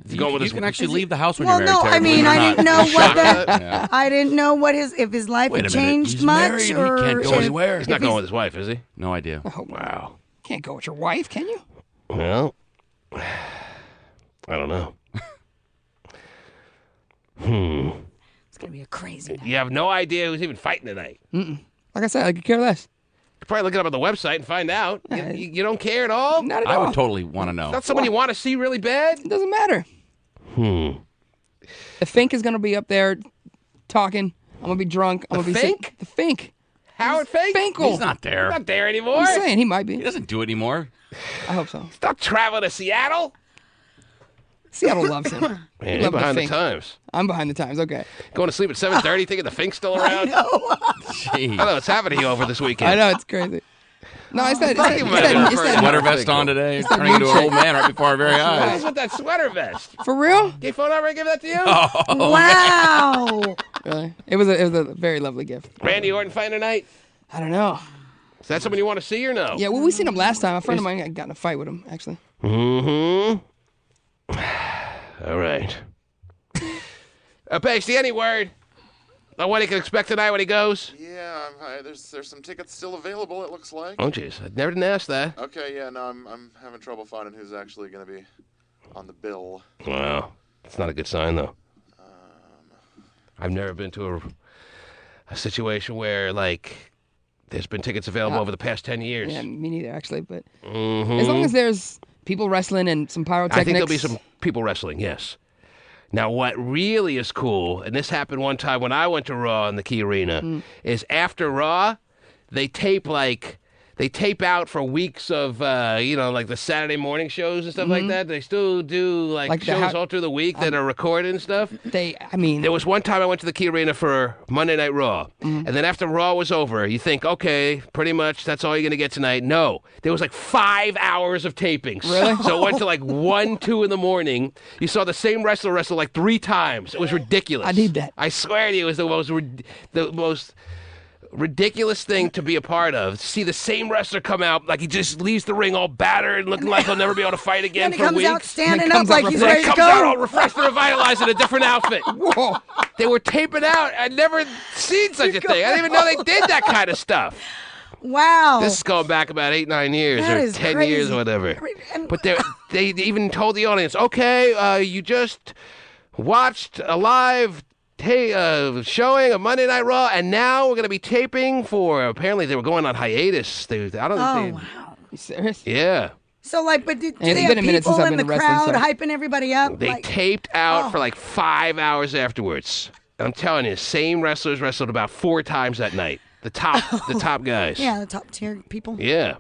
He's going with You his can actually leave the house when Well, you're married. no, Terry, I mean, believe it or I not. didn't know what the, Yeah. I didn't know what if his life Wait had a minute. changed He's much, married. He or can't go if- anywhere. He's not going with his wife, is he? No idea. Wow. Can't go with your wife, can you? Well, I don't know. It's going to be a crazy night. You have no idea who's even fighting tonight. Like I said, I could care less. You could probably look it up on the website and find out. You don't care at all? Not at I all. would totally want to know. Not someone you want to see really bad? It doesn't matter. The Fink is going to be up there talking. I'm going to be drunk. I'm The gonna be Fink? The Fink. Howard Fink? Finkel. He's not there. He's not there anymore. I'm saying he might He be. doesn't do it anymore. I hope so. Stop traveling to Seattle. Seattle loves him. Man, you're Love the behind the Fink. times. I'm behind the times. Okay. Going to sleep at 7:30, thinking the Fink's still around? I Jeez. don't know what's happening to you over this weekend. I know, it's crazy. No, it's that. Fuck you, man. Sweater vest on today. Turning into an old man right before our very What's eyes. with that sweater vest? For real? Gay phone number, give that to you? Wow. Really? It was a very lovely gift. Randy Orton fighting tonight? I don't know. Is that someone you want to see or no? Yeah, well, we seen him last time. A friend of mine got in a fight with him, actually. Mm-hmm. All right. Pasty, any word on what he can expect tonight when he goes? Yeah, there's some tickets still available, it looks like. Oh, jeez. I never didn't ask that. Okay, yeah, no, I'm having trouble finding who's actually going to be on the bill. Wow. That's not a good sign, though. I've never been to a situation where, like, there's been tickets available over the past 10 years. Yeah, me neither, actually. But as long as there's people wrestling and some pyrotechnics. I think there'll be some people wrestling, yes. Now, what really is cool, and this happened one time when I went to Raw in the Key Arena, is after Raw, they tape out for weeks of, like the Saturday morning shows and stuff like that. They still do like shows all through the week that are recorded and stuff. There was one time I went to the Key Arena for Monday Night Raw, and then after Raw was over, you think, okay, pretty much that's all you're going to get tonight. No, there was like 5 hours of tapings. Really? So it went to like 1, 2 in the morning. You saw the same wrestler wrestle like 3 times. It was ridiculous. I need that. I swear to you, it was the most ridiculous thing to be a part of. See the same wrestler come out like he just leaves the ring all battered and looking like he'll never be able to fight again Then he for comes weeks. out standing comes up out like he's Then ready he to comes out go. all refreshed and revitalized in a different outfit. Whoa. They were taping out. I'd never seen such a thing. I didn't even know they did that kind of stuff. Wow. This is going back about 8, 9 years That or is 10 crazy. years or whatever. And- But they even told the audience, okay, you just watched a live showing of Monday Night Raw, and now we're going to be taping for, apparently they were going on hiatus. wow. You serious? Yeah. So, but did And it's they have been a minute since people I've in been the to wrestling, crowd so- hyping everybody up? They taped out for like 5 hours afterwards. I'm telling you, same wrestlers wrestled about 4 times that night. The top guys. Yeah, the top tier people. Yeah.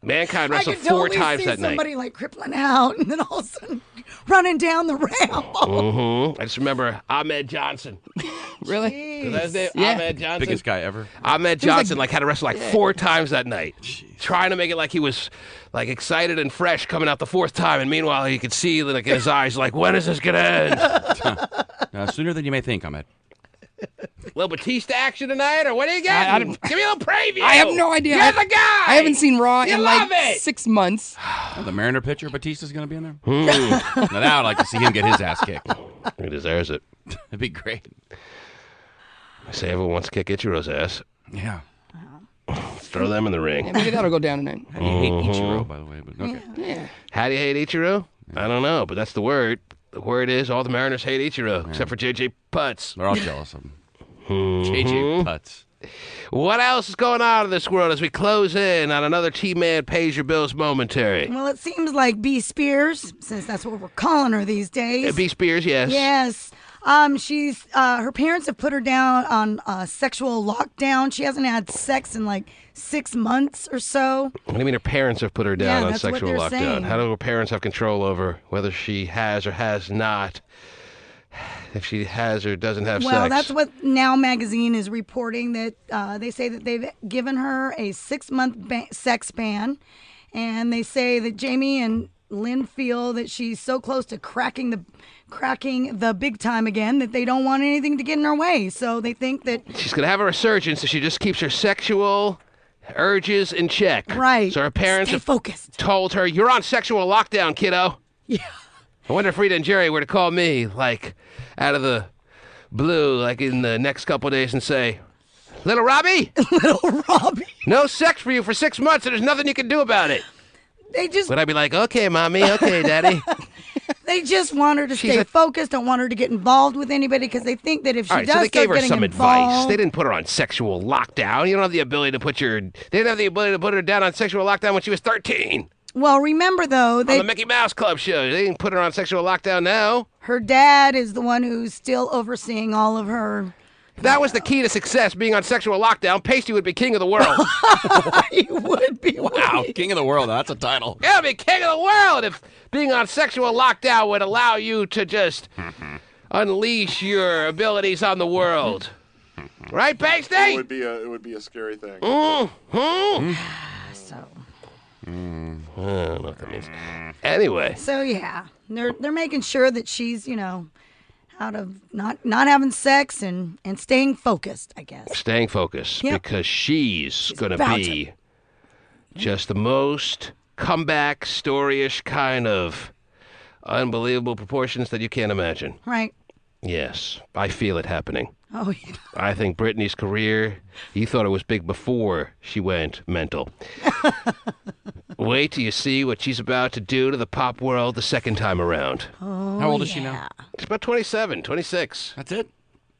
Mankind I wrestled could 4 totally times see that night. somebody like crippling out and then all of a sudden running down the ramp. I just remember Ahmed Johnson. Really? Is that his name? Yeah. Ahmed Johnson. Biggest guy ever. Ahmed Johnson had to wrestle like 4 times that night, trying to make it like he was like excited and fresh coming out the 4th time, and meanwhile you could see like in his eyes like, when is this gonna end? Sooner than you may think, Ahmed. Little Batista action tonight, or what do you got? Give me a little preview. I have no idea. You're the guy. I haven't seen Raw You in love like it. 6 months. The Mariner pitcher, Batista's going to be in there? Now I'd like to see him get his ass kicked. He deserves it. That'd be great. I say everyone wants to kick Ichiro's ass. Yeah. Let's throw them in the ring. Yeah, maybe that'll go down tonight. How do you hate Ichiro, by the way? But okay. Yeah. How do you hate Ichiro? I don't know, but that's the word. The word is all the Mariners hate Ichiro, except for JJ Putz. They're all jealous of him. JJ Putz. What else is going on in this world as we close in on another T-Man Pays Your Bills momentary? Well, it seems like B. Spears, since that's what we're calling her these days. B. Spears, yes. Yes. She's her parents have put her down on sexual lockdown. She hasn't had sex in like 6 months or so. What do you mean her parents have put her down Yeah, on that's what sexual they're lockdown? saying. How do her parents have control over whether she has or has not? If she has or doesn't have Well, sex? that's what Now Magazine is reporting, that they say that they've given her a 6-month sex ban, and they say that Jamie and Lynn feel that she's so close to cracking the big time again that they don't want anything to get in her way. So they think that She's going to have a resurgence if she just keeps her sexual urges in check. right. So her parents stay have focused. told her, you're on sexual lockdown, kiddo. Yeah. I wonder if Rita and Jerry were to call me, like, out of the blue, like in the next couple of days and say, Little Robbie, Little Robbie. no sex for you for 6 months and there's nothing you can do about it. They just Would I be like, okay, mommy, okay, daddy? They just want her to stay focused, don't want her to get involved with anybody because they think that if she does so they start gave her getting some involved, advice. They didn't put her on sexual lockdown. You don't have the ability to put they didn't have the ability to put her down on sexual lockdown when she was 13. Well, remember though, On the Mickey Mouse Club show, they didn't put her on sexual lockdown now. Her dad is the one who's still overseeing all of her. That was the key to success, being on sexual lockdown. Pasty would be king of the world. He would be. Wow, king of the world. That's a title. Yeah, be king of the world if being on sexual lockdown would allow you to just unleash your abilities on the world. Right, Pasty? It would be a scary thing. So. I don't know what that means. Anyway. So yeah, they're making sure that she's out of not having sex and staying focused, I guess. Staying focused because she's going to be just the most comeback story-ish kind of unbelievable proportions that you can't imagine. Right. Yes, I feel it happening. Oh, yeah. I think Britney's career, you thought it was big before she went mental. Wait till you see what she's about to do to the pop world the second time around. Oh, how old is she now? She's about 27, 26. That's it?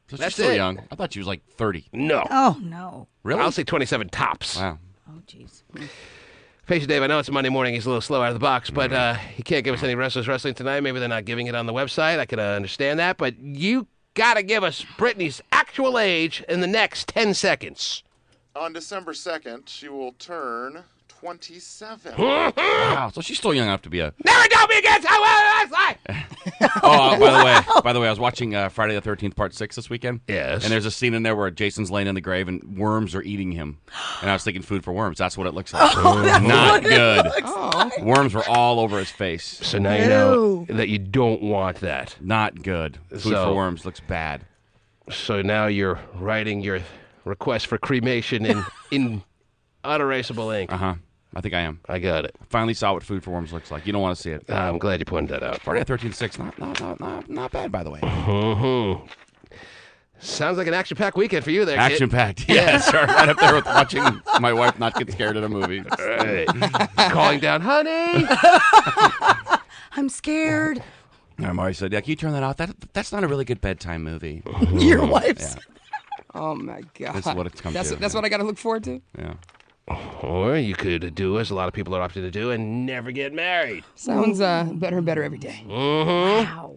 So That's she's still it. young. I thought she was like 30. No. Oh, no. Really? I'll say 27 tops. Wow. Oh, jeez. Face it, Dave, I know it's a Monday morning. He's a little slow out of the box, but he can't give us any Wrestlers Wrestling tonight. Maybe they're not giving it on the website. I can understand that, but you got to give us Britney's actual age in the next 10 seconds. On December 2nd, she will turn 27. Wow. So she's still young enough to be a... Never doubt me against I Oh, by the way, I was watching Friday the 13th Part 6 this weekend. Yes. And there's a scene in there where Jason's laying in the grave and worms are eating him. And I was thinking food for worms. That's what it looks like. Not good. Worms were all over his face. So now you know that you don't want that. Not good. Food for worms looks bad. So now you're writing your request for cremation in unerasable ink. Uh-huh. I think I am. I got it. Finally saw what food for worms looks like. You don't want to see it. I'm glad you pointed that out. Friday the 13th 6. Not bad, by the way. Mm-hmm. Sounds like an action-packed weekend for you there, kid. Action-packed. Yes. Right up there with watching my wife not get scared at a movie. Right. Calling down, honey. I'm scared. And Mari said, yeah, can you turn that off? That's not a really good bedtime movie. Your wife's. Yeah. Oh, my God. That's what it's come to. That's what I got to look forward to? Yeah. Or you could do as a lot of people are opting to do and never get married. Sounds better and better every day. Mm-hmm. Wow.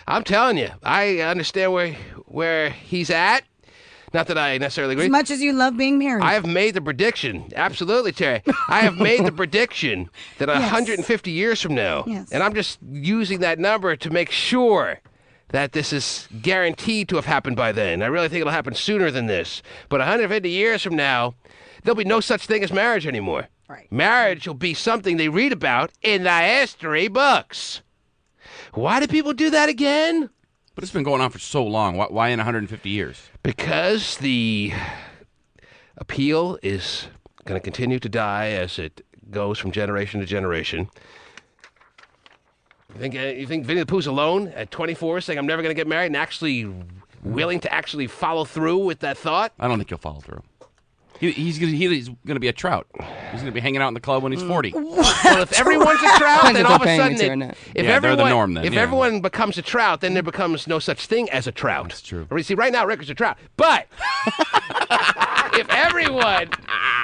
I'm telling you, I understand where he's at. Not that I necessarily agree. As much as you love being married. I have made the prediction. Absolutely, Terry. I have made the prediction that 150 years from now, and I'm just using that number to make sure that this is guaranteed to have happened by then. I really think it'll happen sooner than this. But 150 years from now, there'll be no such thing as marriage anymore. Right. Marriage will be something they read about in the history books. Why do people do that again? But it's been going on for so long. Why in 150 years? Because the appeal is going to continue to die as it goes from generation to generation. You think Vinnie the Pooh's alone at 24 saying, I'm never going to get married, and actually willing to actually follow through with that thought? I don't think he'll follow through. He's going to be a trout. He's going to be hanging out in the club when he's 40. Well, if everyone's a trout, then all of a sudden, they're the norm then. If everyone becomes a trout, then there becomes no such thing as a trout. That's true. See, right now, Rickard's a trout. But if everyone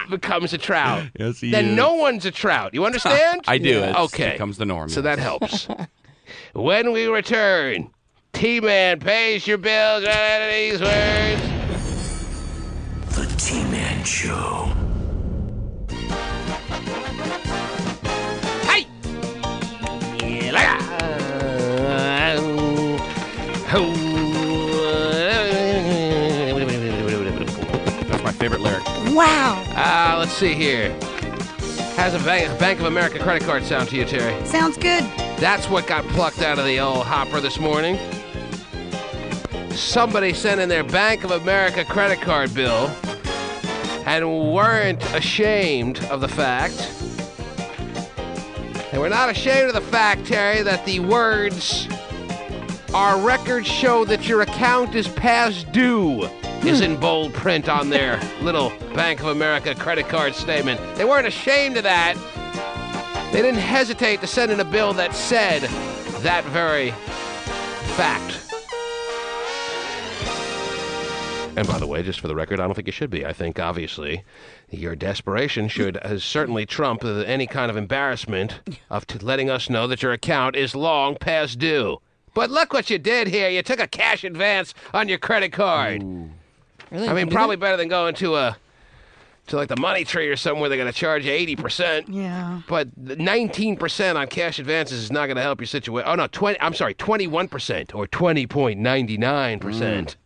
becomes a trout, then no one's a trout. You understand? I do. Okay. It becomes the norm. So that helps. When we return, T-Man pays your bills out of these words. The T-Man Show. Hey! That's my favorite lyric. Wow. Let's see here. How's a Bank of America credit card sound to you, Terry? Sounds good. That's what got plucked out of the old hopper this morning. Somebody sent in their Bank of America credit card bill and weren't ashamed of the fact. And we're not ashamed of the fact, Terry, that the words, "Our records show that your account is past due," is in bold print on their little Bank of America credit card statement. They weren't ashamed of that. They didn't hesitate to send in a bill that said that very fact. And by the way, just for the record, I don't think you should be. I think, obviously, your desperation should certainly trump any kind of embarrassment of letting us know that your account is long past due. But look what you did here. You took a cash advance on your credit card. Ooh. Really? I mean, probably better than going to like the Money Tree or somewhere. They're going to charge you 80%. Yeah. But 19% on cash advances is not going to help your situation. Oh, no, 21% or 20.99%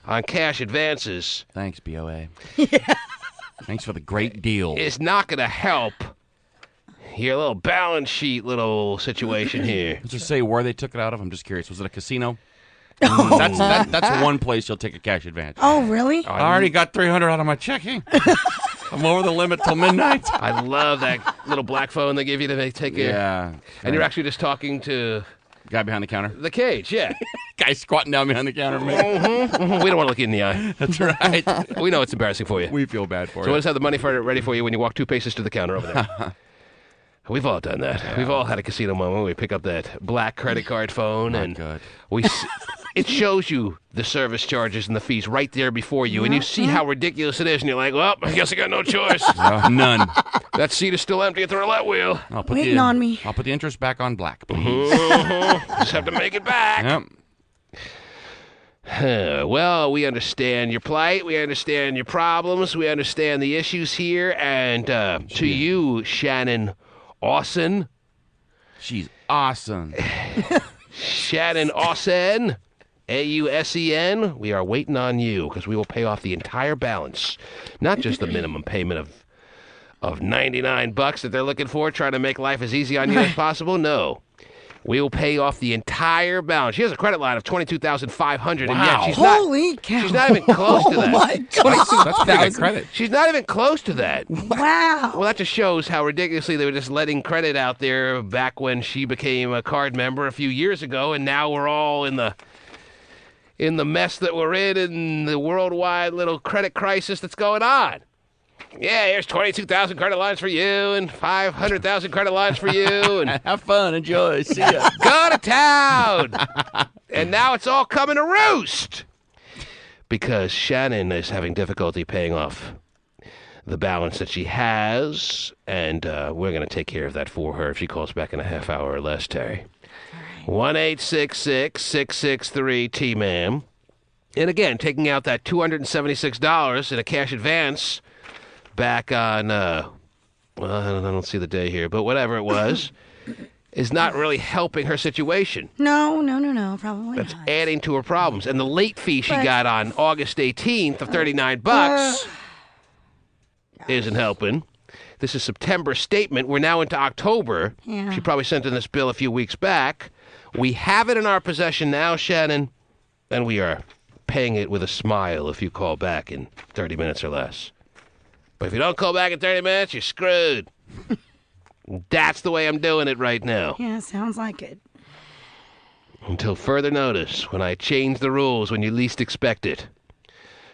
on cash advances. Thanks, BOA. Yeah. Thanks for the great deal. It's not going to help your little balance sheet little situation here. Let's just say where they took it out of. I'm just curious. Was it a casino? That's one place you'll take a cash advance. Oh, really? I already got $300 out of my checking. I'm over the limit till midnight. I love that little black phone they give you to take it. Yeah. And you're actually just talking to guy behind the counter. The cage, yeah. Guy squatting down behind the counter. We don't want to look you in the eye. That's right. We know it's embarrassing for you. We feel bad for you. So we'll just have the money ready for you when you walk 2 paces to the counter over there. We've all done that. Yeah. We've all had a casino moment where we pick up that black credit card phone and it shows you the service charges and the fees right there before you, and you see how ridiculous it is, and you're like, well, I guess I got no choice. None. That seat is still empty at the roulette wheel. Waiting on me. I'll put the interest back on black, please. Just have to make it back. Yep. Well, we understand your plight. We understand your problems. We understand the issues here. And to you, Shannon Austin. She's awesome. Shannon Ausen, AUSEN. We are waiting on you because we will pay off the entire balance. Not just the minimum payment of $99 that they're looking for, trying to make life as easy on you as possible. No. We will pay off the entire balance. She has a credit line of $22,500, and yet she's not even close to that. Oh my God. That's pretty good credit. She's not even close to that. Wow. Well, that just shows how ridiculously they were just letting credit out there back when she became a card member a few years ago, and now we're all in the mess that we're in the worldwide little credit crisis that's going on. Yeah, here's 22,000 credit lines for you and 500,000 credit lines for you. And have fun, enjoy, see ya. Go to town. And now it's all coming to roost because Shannon is having difficulty paying off the balance that she has, and we're going to take care of that for her if she calls back in a half hour or less, Terry. 1-866-663-T-MAM. And again, taking out that $276 in a cash advance back on, I don't see the day here, but whatever it was, is not really helping her situation. No, probably That's not. adding to her problems. And the late fee she got on August 18th of $39 isn't helping. This is September's statement. We're now into October. Yeah. She probably sent in this bill a few weeks back. We have it in our possession now, Shannon, and we are paying it with a smile if you call back in 30 minutes or less. But if you don't call back in 30 minutes, you're screwed. That's the way I'm doing it right now. Yeah, sounds like it. Until further notice, when I change the rules when you least expect it.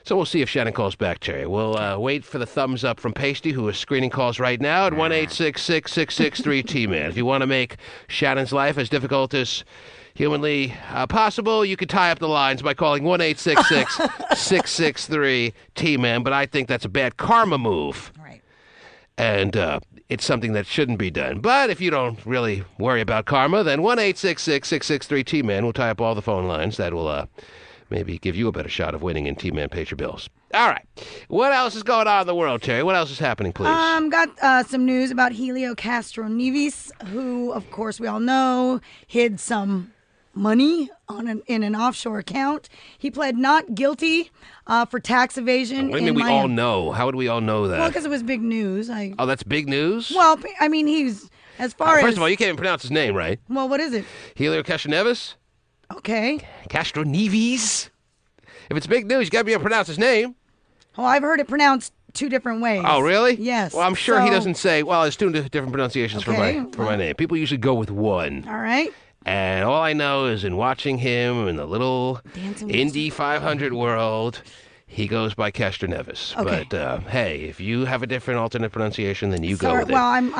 So we'll see if Shannon calls back, Terry. We'll wait for the thumbs up from Pasty, who is screening calls right now at 1-866-663-T-MAN. If you want to make Shannon's life as difficult as humanly possible, you can tie up the lines by calling 1-866-663-T-MAN, but I think that's a bad karma move. Right. And it's something that shouldn't be done. But if you don't really worry about karma, then 1-866-663-T-MAN will tie up all the phone lines. That will maybe give you a better shot of winning and T-Man pays your bills. All right. What else is going on in the world, Terry? What else is happening, please? Got some news about Helio Castroneves, who, of course, we all know, hid some money in an offshore account. He pled not guilty for tax evasion. What do you mean we all know? How would we all know that? Well, because it was big news. Oh, that's big news? Well, I mean, he's, as far as... First of all, you can't even pronounce his name, right? Well, what is it? Helio Castroneves? Okay. Castroneves? If it's big news, you got to be able to pronounce his name. Well, I've heard it pronounced two different ways. Oh, really? Yes. Well, I'm sure he doesn't say, well, there's two different pronunciations for my name. People usually go with one. All right. And all I know is in watching him in the little Indy 500 world, he goes by Castroneves. Okay. But, hey, if you have a different alternate pronunciation, then you go with it. Well, I'm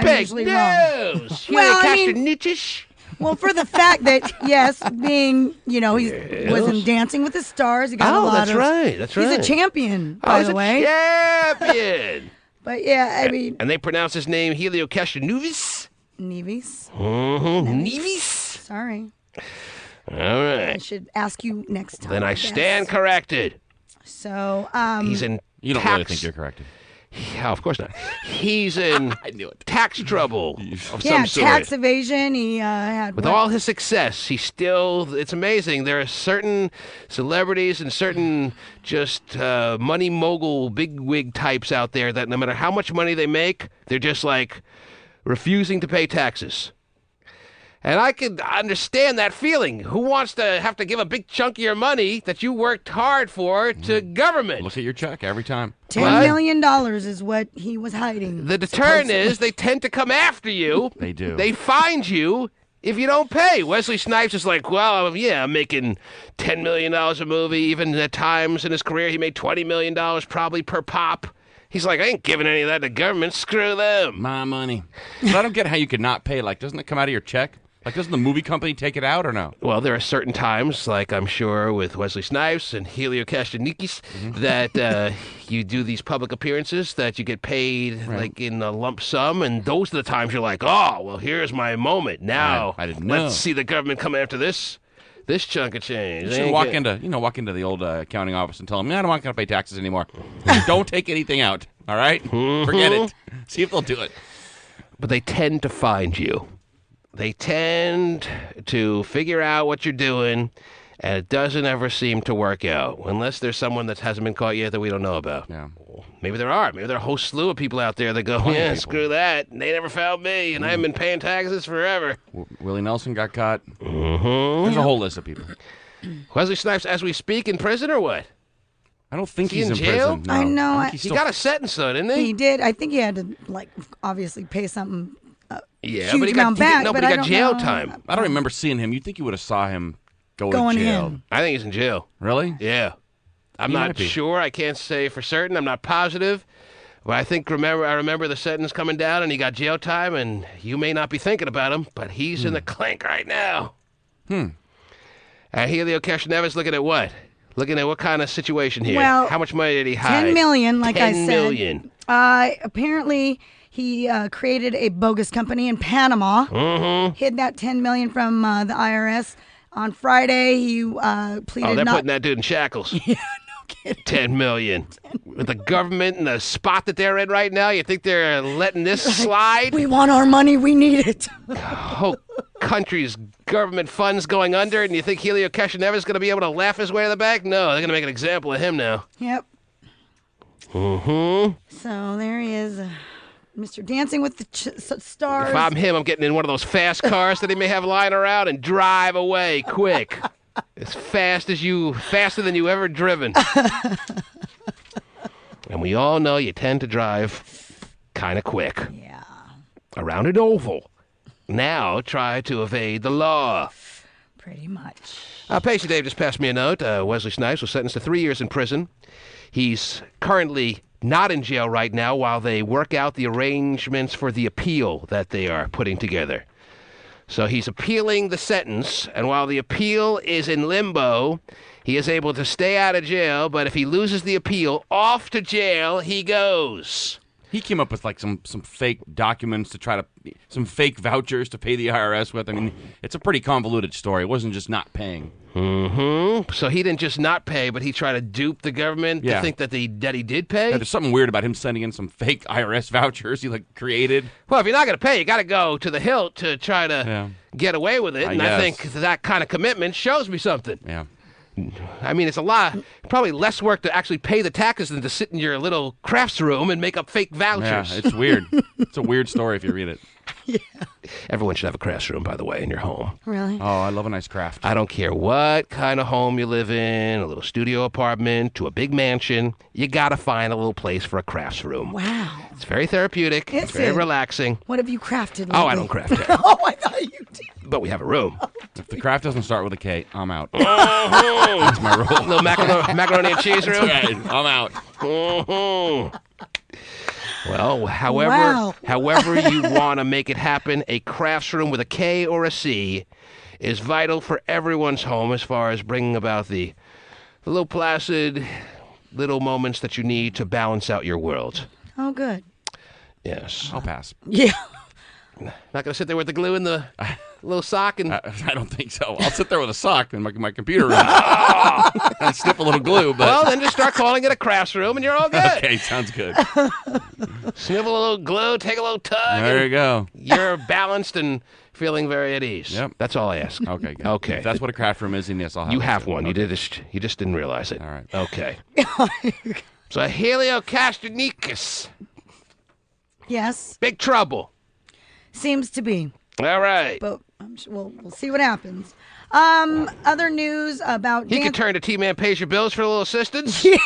big usually wrong. news! Well, I Castroneves? Well, for the fact that, yes, being, he was in Dancing with the Stars. He got a lot that's of... right. That's right. He's a champion, by the way. Champion. But, yeah, I mean... And they pronounce his name Heliocashtanuvis? Nevis. Nevis? Sorry. All right. I should ask you next time. Then I guess. stand corrected. So, He's in You don't tax... really think you're corrected. Yeah, of course not. He's in I knew it. tax trouble of yeah, some sort. tax evasion. He had... With all his success, he's still... It's amazing. There are certain celebrities and certain just money mogul bigwig types out there that no matter how much money they make, they're just like refusing to pay taxes. And I can understand that feeling. Who wants to have to give a big chunk of your money that you worked hard for to government? Look at your check every time. $10 million is what he was hiding. The deterrent is they tend to come after you. They do. They find you if you don't pay. Wesley Snipes is like, well, yeah, I'm making $10 million a movie. Even at times in his career, he made $20 million probably per pop. He's like, I ain't giving any of that to government. Screw them. My money. But I don't get how you could not pay. Like, doesn't it come out of your check? Like, doesn't the movie company take it out or no? Well, there are certain times, like I'm sure with Wesley Snipes and Helio Kastanikis, that you do these public appearances that you get paid like in a lump sum, and those are the times you're like, oh, well, here's my moment. Now, I didn't know. Let's see the government come after this chunk of change. You should walk into the old accounting office and tell them, I'm not going to pay taxes anymore. Don't take anything out, all right? Forget it. See if they'll do it. But they tend to find you. They tend to figure out what you're doing, and it doesn't ever seem to work out, unless there's someone that hasn't been caught yet that we don't know about. Yeah. Maybe there are. Maybe there are a whole slew of people out there that go, yeah, screw that. They never found me, and I haven't been paying taxes forever. Willie Nelson got caught. There's a whole list of people. Wesley Snipes, as we speak, in prison or what? I don't think Is he he's in in jail? prison. No. I know. I think He got a sentence, though, didn't he? He did. I think he had to, obviously pay something. Yeah, huge but he got, amount back, no, but but he I got don't jail know. time. I don't remember seeing him. You'd think you would have saw him going Going to jail. in. I think he's in jail. Really? Yeah. I'm He might not be. sure. I can't say for certain. I'm not positive. But I remember the sentence coming down, and he got jail time, and you may not be thinking about him, but he's in the clink right now. Helio Castroneves looking at what? Looking at what kind of situation here? Well, how much money did he hide? $10 million, like I said. $10 million. Apparently, he created a bogus company in Panama. Hid that $10 million from the IRS. On Friday, he pleaded Oh, they're not. putting that dude in shackles. Yeah, no kidding. $10 million. With the government and the spot that they're in right now, you think they're letting this slide? We want our money. We need it. Whole country's government funds going under, and you think Helio Castroneves is going to be able to laugh his way to the bank? No, they're going to make an example of him now. Yep. So there he is, Mr. Dancing with the Stars. If I'm him, I'm getting in one of those fast cars that he may have lying around and drive away quick. As faster than you ever driven. And we all know you tend to drive kind of quick. Yeah. Around an oval. Now try to evade the law. Pretty much. Pacey Dave just passed me a note. Wesley Snipes was sentenced to 3 years in prison. He's currently not in jail right now while they work out the arrangements for the appeal that they are putting together. So he's appealing the sentence, and while the appeal is in limbo, he is able to stay out of jail, but if he loses the appeal, off to jail he goes. He came up with some fake documents to some fake vouchers to pay the IRS with. I mean, it's a pretty convoluted story. It wasn't just not paying. So he didn't just not pay, but he tried to dupe the government to think that he did pay? Yeah, there's something weird about him sending in some fake IRS vouchers he created. Well, if you're not going to pay, you got to go to the hilt to try to get away with it. I think that kind of commitment shows me something. Yeah. I mean, it's a lot, probably less work to actually pay the taxes than to sit in your little crafts room and make up fake vouchers. Yeah, it's weird. It's a weird story if you read it. Yeah. Everyone should have a crafts room, by the way, in your home. Really? Oh, I love a nice craft. I don't care what kind of home you live in, a little studio apartment to a big mansion, you got to find a little place for a crafts room. Wow. It's very therapeutic. It's very relaxing. What have you crafted lately? Oh, I don't craft it. Oh, I thought you did. But we have a room. If the craft doesn't start with a K, I'm out. That's my rule. Little macaroni and cheese room. Right, I'm out. Well, Wow. however you want to make it happen, a crafts room with a K or a C is vital for everyone's home as far as bringing about the little placid little moments that you need to balance out your world. Oh, good. Yes. I'll pass. Yeah. Not going to sit there with the glue in the little sock and... I don't think so. I'll sit there with a sock in my computer room and snip a little glue. But Well, then just start calling it a crafts room and you're all good. okay, sounds good. Snivel a little glue, take a little tug. There and you go. You're balanced and feeling very at ease. Yep. That's all I ask. Okay, good. Okay. If that's what a craft room is, then yes, I'll have You it. have one. Okay. You just didn't realize it. All right. Okay. So Heliocastranicus. Yes. Big trouble. Seems to be. All right. But I'm sure we'll see what happens. Other news about He could turn to T-Man Pays Your Bills for a little assistance. Yeah.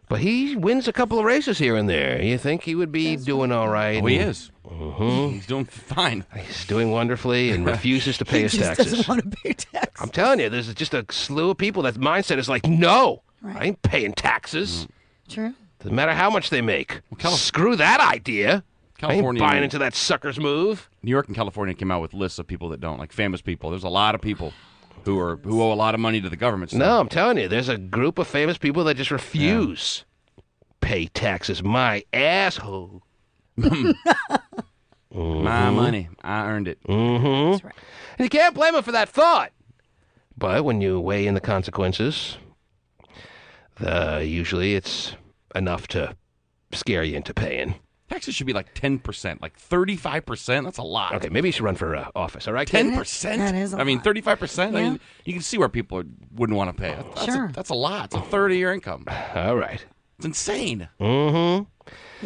But he wins a couple of races here and there. You think he would be doing all right? Oh, he is. He's doing fine. He's doing wonderfully and refuses to pay his He just taxes. doesn't want to pay taxes. I'm telling you, there's just a slew of people that mindset is like, no, Right. I ain't paying taxes. True. Doesn't matter how much they make. Well, Screw that idea. California- I ain't buying into that sucker's move. New York and California came out with lists of people that don't, like famous people. There's a lot of people who owe a lot of money to the government. So. No, I'm telling you, there's a group of famous people that just refuse pay taxes. My asshole. My money. I earned it. Mm-hmm. That's right. And you can't blame him for that thought. But when you weigh in the consequences, usually it's enough to scare you into paying. Taxes should be like 10%, like 35%. That's a lot. Okay, maybe you should run for office, all right? 10%? That is a I mean, lot. 35%? I Yeah. mean, you can see where people wouldn't want to pay. Sure. That's a lot. It's a third of your income. All right. It's insane. Mm-hmm.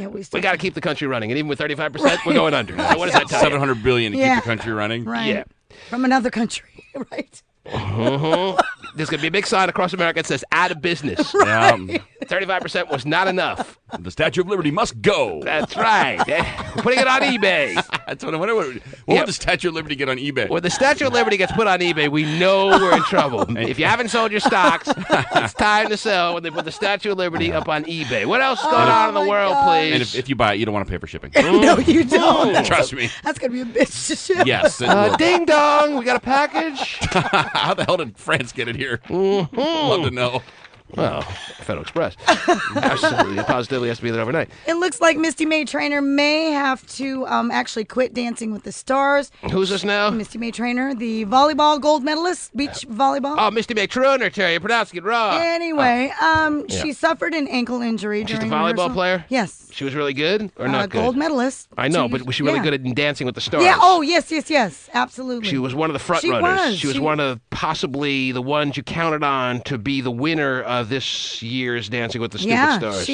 Yeah, we We got to keep the country running, and even with 35%, we're going under. So what does that tell you? $700 billion to Yeah. keep the country running. Right. Yeah. From another country, right? Mm-hmm. There's going to be a big sign across America that says out of business. Yeah. 35% was not enough. The Statue of Liberty must go. That's right. We're putting it on eBay. That's what I wonder. What Yep. would the Statue of Liberty get on eBay? When the Statue of Liberty gets put on eBay, we know we're in trouble. If you haven't sold your stocks, it's time to sell when they put the Statue of Liberty up on eBay. What else is going on in the my world, gosh. please? And if you buy it, you don't want to pay for shipping. No, you don't. Trust me. That's going to be a bitch to ship. Yes. It will. ding dong, we got a package. How the hell did France get it here? Love to know. Well, Federal Express. Absolutely, positively has to be there overnight. It looks like Misty May Trainer may have to actually quit Dancing with the Stars. Who's this now? Misty May Trainer, the volleyball gold medalist, beach volleyball. Oh, Misty McTruner, Terry. You're pronouncing it wrong. Anyway, she suffered an ankle injury She's during the volleyball rehearsal. player? Yes. She was really good or not good? Gold medalist. I know, She- but was she really yeah. good at Dancing with the Stars? Yeah. Oh, yes, absolutely. She was one of the front She runners. was. She was one of possibly the ones you counted on to be the winner of this year's Dancing with the Stupid Stars.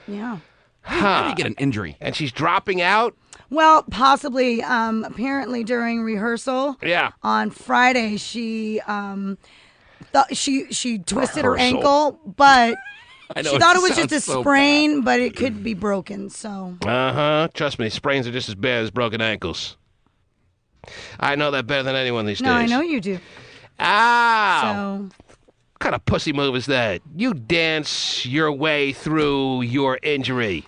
Yeah. How do you get an injury? And she's dropping out. Well, possibly. Apparently during rehearsal. Yeah. On Friday, she she twisted her Rehearsal. ankle, but I know, she thought it was sounds just a so sprain, but it could be broken. So Uh-huh. Trust me, sprains are just as bad as broken ankles. I know that better than anyone these no, days. I know you do. Ow! So What kind of pussy move is that? You dance your way through your injury.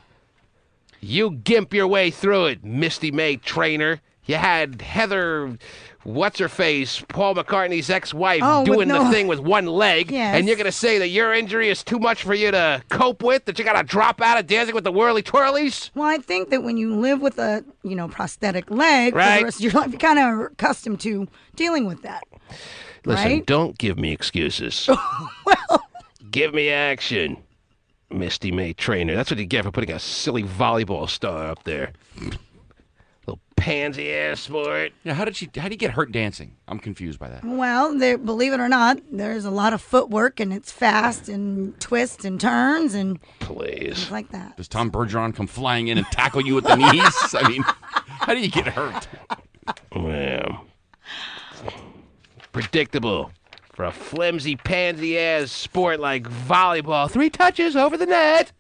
You gimp your way through it, Misty May Trainer. You had Heather, what's-her-face, Paul McCartney's ex-wife, Oh, doing no. the thing with one leg, Yes. and you're going to say that your injury is too much for you to cope with, that you got to drop out of Dancing with the Whirly-Twirlies? well, I think that when you live with a prosthetic leg for Right. the rest of your life, you're kind of accustomed to dealing with that. Listen, Right? don't give me excuses. Give me action, Misty May Trainer. That's what you get for putting a silly volleyball star up there. Little pansy-ass sport. Yeah, how do you get hurt dancing? I'm confused by that. Well, believe it or not, there's a lot of footwork, and it's fast and twists and turns and Please. things like that. Does Tom Bergeron come flying in and tackle you at the knees? I mean, how do you get hurt? Well, predictable for a flimsy, pansy-ass sport like volleyball. 3 touches over the net.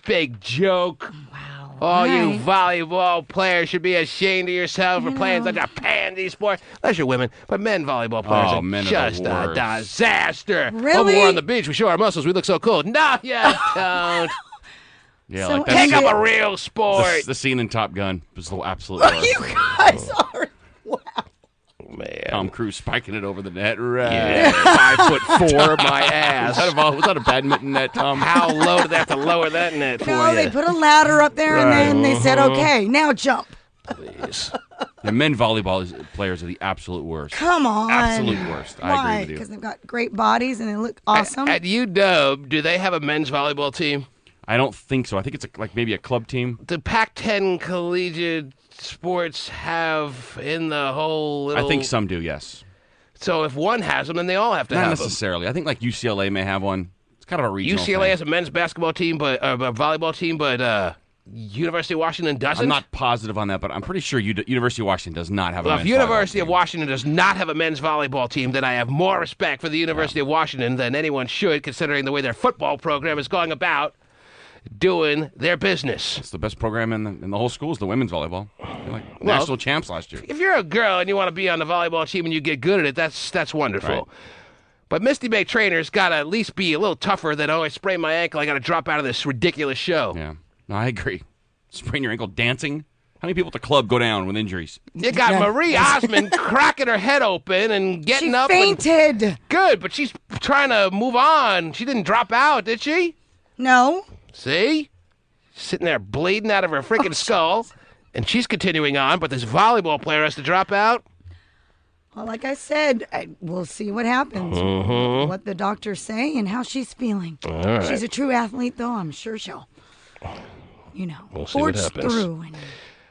Big joke. Wow. All you Right. volleyball players should be ashamed of yourself for playing such a pansy sport. Unless you're women, but men volleyball players Oh, are men are the just a worst. disaster. Really? Over we're on the beach, we show our muscles, we look so cool. No, you don't. Yeah, So like Pick that's up a real sport. the scene in Top Gun was the absolute worst. You guys are. Wow. Man. Tom Cruise spiking it over the net. Right. Yeah, 5'4", my ass. Was that a badminton net, Tom? How low did they have to lower that net for No, you? they put a ladder up there, and then they said, "Okay, now jump." Please. The men volleyball players are the absolute worst. Come on. Absolute worst. I agree Why? with you. Because they've got great bodies and they look awesome. At UW, do they have a men's volleyball team? I don't think so. I think it's like maybe a club team. The Pac-10 collegiate sports have in the whole little... I think some do, yes. So if one has them, then they all have to Not have them. necessarily. I think like UCLA may have one. It's kind of a regional UCLA thing. has a men's basketball team, but a volleyball team, but University of Washington doesn't? I'm not positive on that, but I'm pretty sure University of Washington does not have a Well, men's if University volleyball of team. Washington does not have a men's volleyball team, then I have more respect for the University of Washington than anyone should, considering the way their football program is going about doing their business. It's the best program in the whole school is the women's volleyball. They're like Well, national champs last year. If you're a girl and you want to be on the volleyball team and you get good at it, that's wonderful. Right. But Misty Bay trainers got to at least be a little tougher than, oh, I sprained my ankle, I got to drop out of this ridiculous show. Yeah, no, I agree. Sprain your ankle dancing. How many people at the club go down with injuries? You got Marie Osmond cracking her head open and getting She up. fainted. Good, but she's trying to move on. She didn't drop out, did she? No. See? Sitting there bleeding out of her freaking skull. And she's continuing on, but this volleyball player has to drop out. Well, like I said, we'll see what happens, what the doctors say, and how she's feeling. All right. She's a true athlete, though. I'm sure she'll, We'll see what forge happens. through.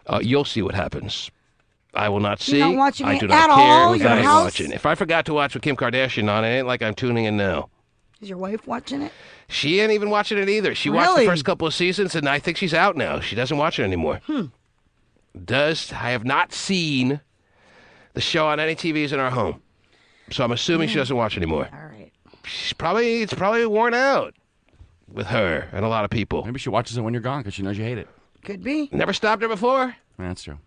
And You'll see what happens. I will not see. not watching I it do not at care all? what Your I'm house? watching. If I forgot to watch with Kim Kardashian on, it ain't like I'm tuning in now. is your wife watching it? She ain't even watching it either. She watched the Really? first couple of seasons, and I think she's out now. She doesn't watch it anymore. I have not seen the show on any TVs in our home. So I'm assuming she doesn't watch anymore. All right. It's probably worn out with her and a lot of people. Maybe she watches it when you're gone because she knows you hate it. Could be. Never stopped her before. That's true.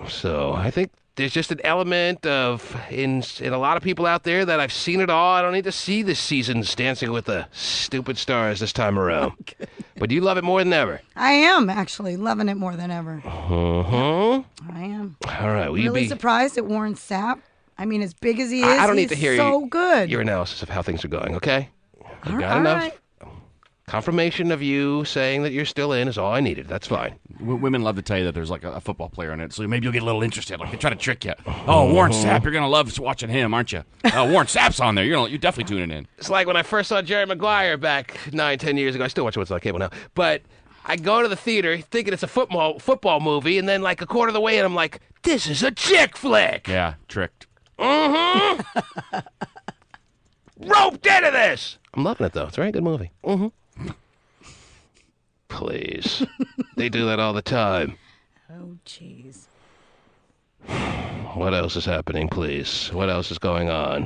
So I think there's just an element of in a lot of people out there that I've seen it all. I don't need to see this season's Dancing with the Stupid Stars this time around. But you love it more than ever. I am actually loving it more than ever. I am. All right. Will you Really be? surprised at Warren Sapp. I mean, as big as he is, I don't need he's to hear so good. your analysis of how things are going. Okay. I got all enough right. confirmation of you saying that you're still in is all I needed. That's fine. Women love to tell you that there's like a football player in it, so maybe you'll get a little interested. Like they try to trick you. Oh, Warren Sapp, you're gonna love watching him, aren't you? Oh, Warren Sapp's on there. You're definitely tuning in. It's like when I first saw Jerry Maguire back 9-10 years ago. I still watch what's on cable now, but I go to the theater thinking it's a football movie, and then like a quarter of the way in, I'm like, this is a chick flick. Yeah, tricked. Roped into this. I'm loving it though. It's a very good movie. Please, they do that all the time. Oh, jeez. What else is happening, please? What else is going on?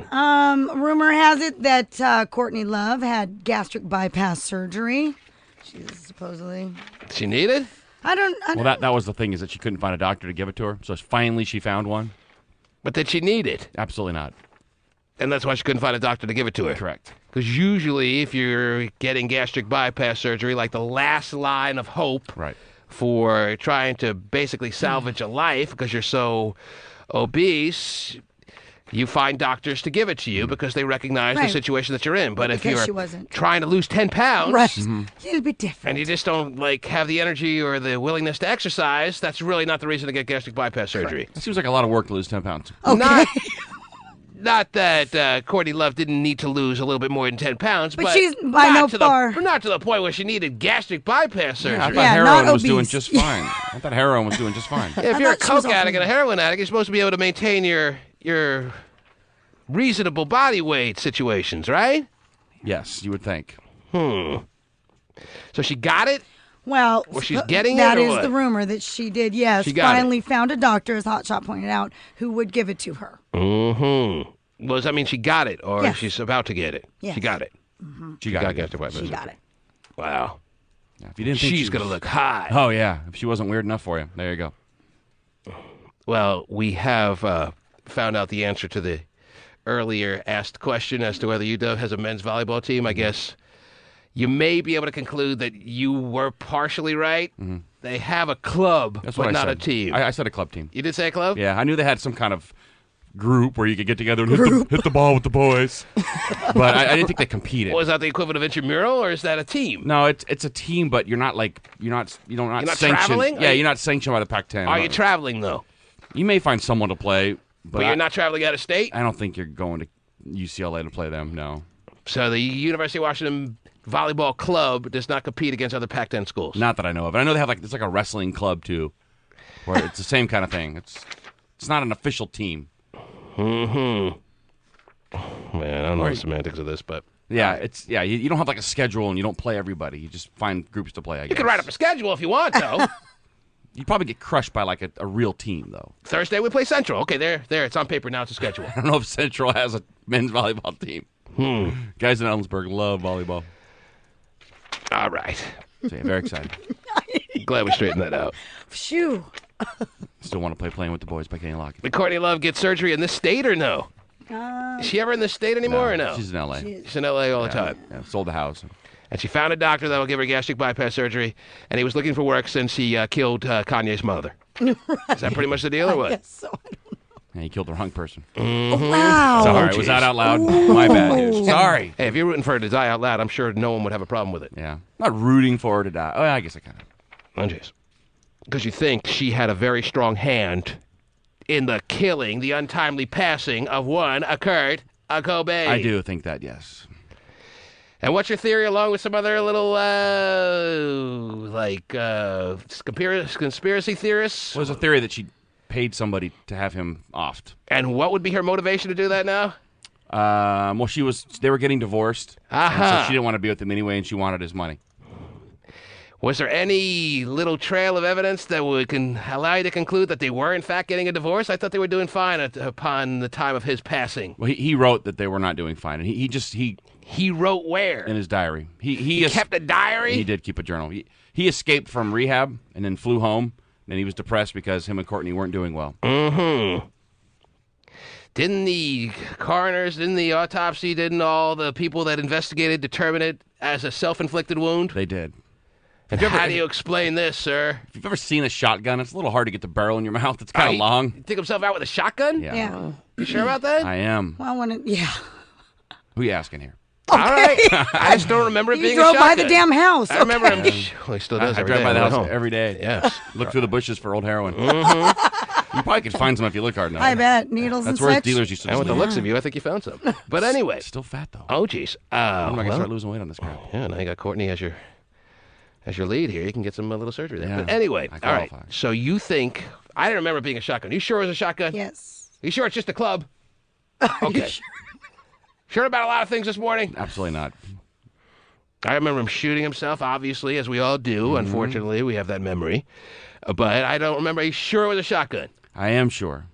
Rumor has it that Courtney Love had gastric bypass surgery. She's supposedly. She need it? I don't. Well, that was the thing is that she couldn't find a doctor to give it to her, so finally she found one. But did she need it? Absolutely not. And that's why she couldn't find a doctor to give it to her. Correct. Because usually, if you're getting gastric bypass surgery, like the last line of hope Right. for trying to basically salvage a life because you're so obese, you find doctors to give it to you because they recognize the Right. situation that you're in. But if because she you're wasn't. trying to lose 10 pounds, Right. A little bit different. and you just don't like have the energy or the willingness to exercise, that's really not the reason to get gastric bypass surgery. That seems like a lot of work to lose 10 pounds. Okay. Not that Courtney Love didn't need to lose a little bit more than 10 pounds, But she's by no far. Not to the point where she needed gastric bypass surgery. I thought Yeah, heroin not was doing obese. just fine. I thought heroin was doing just fine. If I you're a thought she was coke addict also- and a heroin addict, you're supposed to be able to maintain your reasonable body weight situations, right? Yes, you would think. So she got it? Well, Or she's getting it, that or is what? the rumor that she did. Yes, She got it. finally found a doctor, as Hotshot pointed out, who would give it to her. Mm-hmm. Well, does that mean she got it, or Yes. she's about to get it? Yes. She got it. She got it. gastric bypass She surgery. got it. Wow. Yeah, if you didn't think She's she going to was- look hot. Oh, yeah. If she wasn't weird enough for you. There you go. Well, we have found out the answer to the earlier asked question as to whether UW has a men's volleyball team. I guess you may be able to conclude that you were partially right. They have a club, That's but what I not said. a team. I said a club team. You did say a club? Yeah, I knew they had some kind of group where you could get together and hit the ball with the boys. But I didn't think they competed. Was that the equivalent of intramural, or is that a team? No, it's a team, but you're not sanctioned. traveling? Yeah, you're not sanctioned by the Pac-10. Are you traveling, though? You may find someone to play, But you're not traveling out of state? I don't think you're going to UCLA to play them. No, So the University of Washington Volleyball Club does not compete against other Pac-10 schools? not that I know of. I know they have it's like a wrestling club too, where it's the same kind of thing. It's not an official team. Man, I don't know the semantics of this, but... Yeah, you don't have like a schedule and you don't play everybody. You just find groups to play, I guess. You can write up a schedule if you want, though. You'd probably get crushed by like a real team, though. Thursday we play Central. Okay, there. It's on paper now. It's a schedule. I don't know if Central has a men's volleyball team. Guys in Ellensburg love volleyball. All right. So, yeah, very excited. Glad we straightened that out. Phew. Still want to play Playing with the Boys by Kenny Lockett. Did Courtney Love get surgery in this state or no? Is she ever in this state anymore or no? She's in L.A. She's in L.A. all the time. Yeah, sold the house. And she found a doctor that will give her gastric bypass surgery, and he was looking for work since he killed Kanye's mother. Right. Is that pretty much the deal or what? Yes, so I don't know. Yeah, he killed the wrong person. Wow. Sorry, was that out loud? My bad, dude. Sorry. Hey, if you're rooting for her to die out loud, I'm sure no one would have a problem with it. Yeah. Not rooting for her to die. Oh, I guess I kind of. Oh, jeez. Because you think she had a very strong hand in the killing, the untimely passing of one Kurt Cobain. I do think that, yes. And what's your theory, along with some other little, conspiracy theorists? Well, there's a theory that she paid somebody to have him offed. And what would be her motivation to do that now? Well, they were getting divorced. And Aha. so she didn't want to be with him anyway, and she wanted his money. Was there any little trail of evidence that can allow you to conclude that they were, in fact, getting a divorce? I thought they were doing fine upon the time of his passing. Well, he wrote that they were not doing fine, and He wrote where? in his diary. He kept a diary? He did keep a journal. He escaped from rehab and then flew home, and he was depressed because him and Courtney weren't doing well. Mm-hmm. Didn't the coroners, didn't the autopsy, didn't all the people that investigated determine it as a self-inflicted wound? They did. And how do you explain this, sir? If you've ever seen a shotgun, it's a little hard to get the barrel in your mouth. It's kind of He long. took himself out with a shotgun? Yeah. You sure about that? I am. Well, yeah. Who you asking here? All right. I just don't remember it You being a drove shotgun. by the damn house. I remember him. Okay. Well, he still does I every drive day by the on the way house home. every day. Yes. Look through the bushes for old heroin. Mm-hmm. You probably could find some if you look hard enough. I bet. Needles That's and where such. dealers used to And with the sleep. looks of you, I think you found some. But anyway. Still fat, though. Oh, jeez. I'm not going to Well, start losing weight on this crap. yeah, now you got Courtney as your lead here. You can get some little surgery there. Yeah, But anyway, I all right. qualify. So you think... I didn't remember it being a shotgun. You sure it was a shotgun? Yes. You sure it's just a club? Okay. Sure about a lot of things this morning? Absolutely not. I remember him shooting himself, obviously, as we all do. Mm-hmm. Unfortunately, we have that memory. But I don't remember. Are you sure it was a shotgun? I am sure.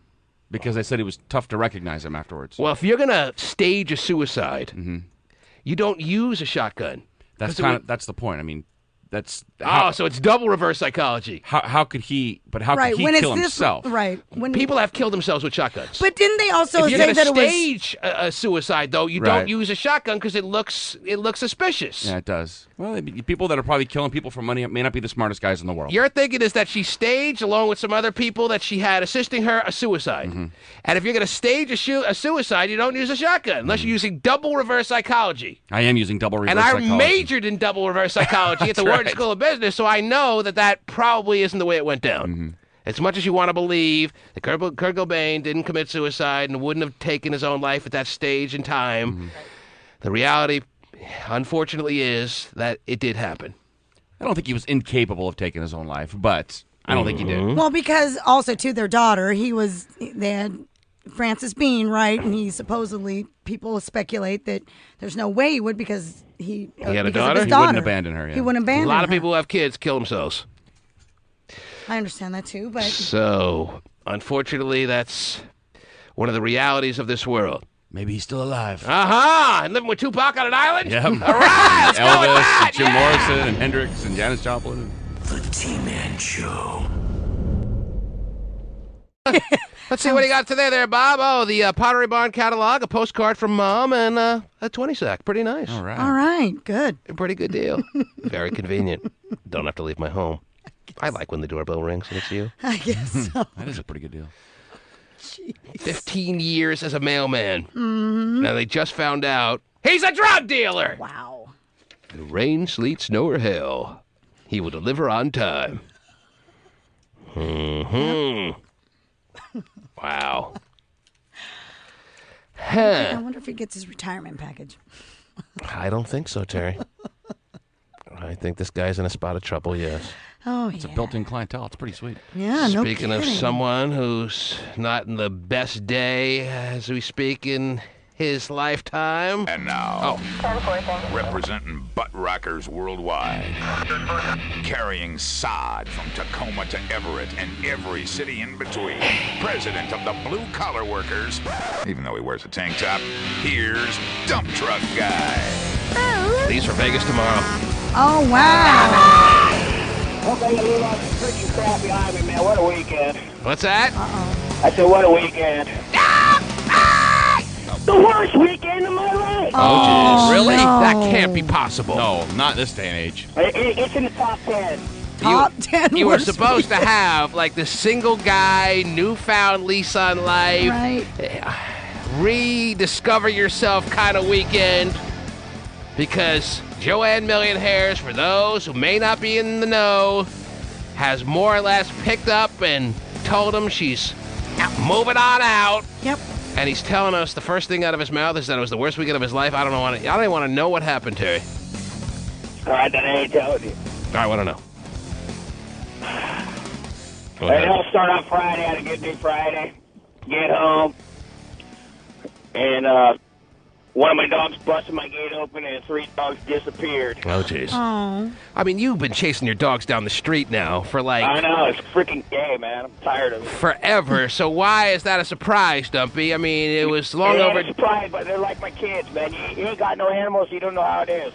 Because they said it was tough to recognize him afterwards. Well, if you're going to stage a suicide, Mm-hmm. you don't use a shotgun. That's 'Cause that's the point. I mean, that's so it's double reverse psychology. how could he? But how Right. could he When kill it's this. himself? Right. When People have killed themselves with shotguns. But didn't they also if you're say going to that it was? stage a suicide, though, you Right. don't use a shotgun because it looks suspicious. Yeah, it does. Well, people that are probably killing people for money may not be the smartest guys in the world. Your thinking is that she staged, along with some other people that she had assisting her, a suicide. Mm-hmm. And if you're going to stage a suicide, you don't use a shotgun unless you're using double reverse psychology. I am using double reverse And I psychology. majored in double reverse psychology at the Wharton School of Business, so I know that probably isn't the way it went down. Mm-hmm. As much as you want to believe that Kurt Cobain didn't commit suicide and wouldn't have taken his own life at that stage in time, Mm-hmm. the reality, unfortunately, is that it did happen. I don't think he was incapable of taking his own life, but I don't think he did. Well, because also to their daughter, they had Francis Bean, right? And he supposedly, people speculate that there's no way he would because he had a because of daughter? his He wouldn't abandon her, yeah. He wouldn't A abandon lot of her. people who have kids kill themselves. I understand that too, but So, unfortunately, that's one of the realities of this world. Maybe he's still alive. Aha! And living with Tupac on an island? Yep. All right, let's go with Elvis, that! and Jim Yeah! Morrison, and Hendrix, and Janis Joplin. The T-Man Show. Let's see what you got today there, Bob. Oh, the Pottery Barn catalog, a postcard from Mom, and a 20-sack. Pretty nice. All right. All right, good. A pretty good deal. Very convenient. Don't have to leave my home. I like when the doorbell rings and it's you. I guess so. That is a pretty good deal. 15 years as a mailman. Now they just found out he's a drug dealer. Wow. Rain, sleet, snow, or hail, he will deliver on time. Wow. I wonder if he gets his retirement package. I don't think so, Terry. I think this guy's in a spot of trouble, yes. Oh, It's a built-in clientele. It's pretty sweet. Yeah, no Speaking of kidding. someone who's not in the best day as we speak in his lifetime. And now, representing butt rockers worldwide, carrying sod from Tacoma to Everett and every city in between, president of the blue collar workers, even though he wears a tank top, here's Dump Truck Guy. Leaves for Vegas tomorrow. Oh, wow. Okay, you leave all this freaking crap behind me, man. What a weekend. What's that? I said, what a weekend. The worst weekend of my life. Oh, geez. Really? no. That can't be possible. No, not this day and age. It's in the top 10. Top 10 You were worst supposed to weekend. have, like, the single guy, newfound lease on life, Right. rediscover yourself kind of weekend. Because Joanne Million Hairs, for those who may not be in the know, has more or less picked up and told him she's moving on out. Yep. And he's telling us the first thing out of his mouth is that it was the worst weekend of his life. I don't even want to know what happened, Terry. All right, then I ain't telling you. All right, I want to know. Go Hey, ahead. I'll start on Friday. I had a good day Friday. Get home. And one of my dogs busted my gate open and 3 dogs disappeared. Oh, jeez. Oh. I mean, you've been chasing your dogs down the street now for, I like, know, it's freaking gay, man. I'm tired of it. forever. So why is that a surprise, Dumpy? I mean, it was long Yeah, over. I'm surprised, but they're like my kids, man. You ain't got no animals, you don't know how it is.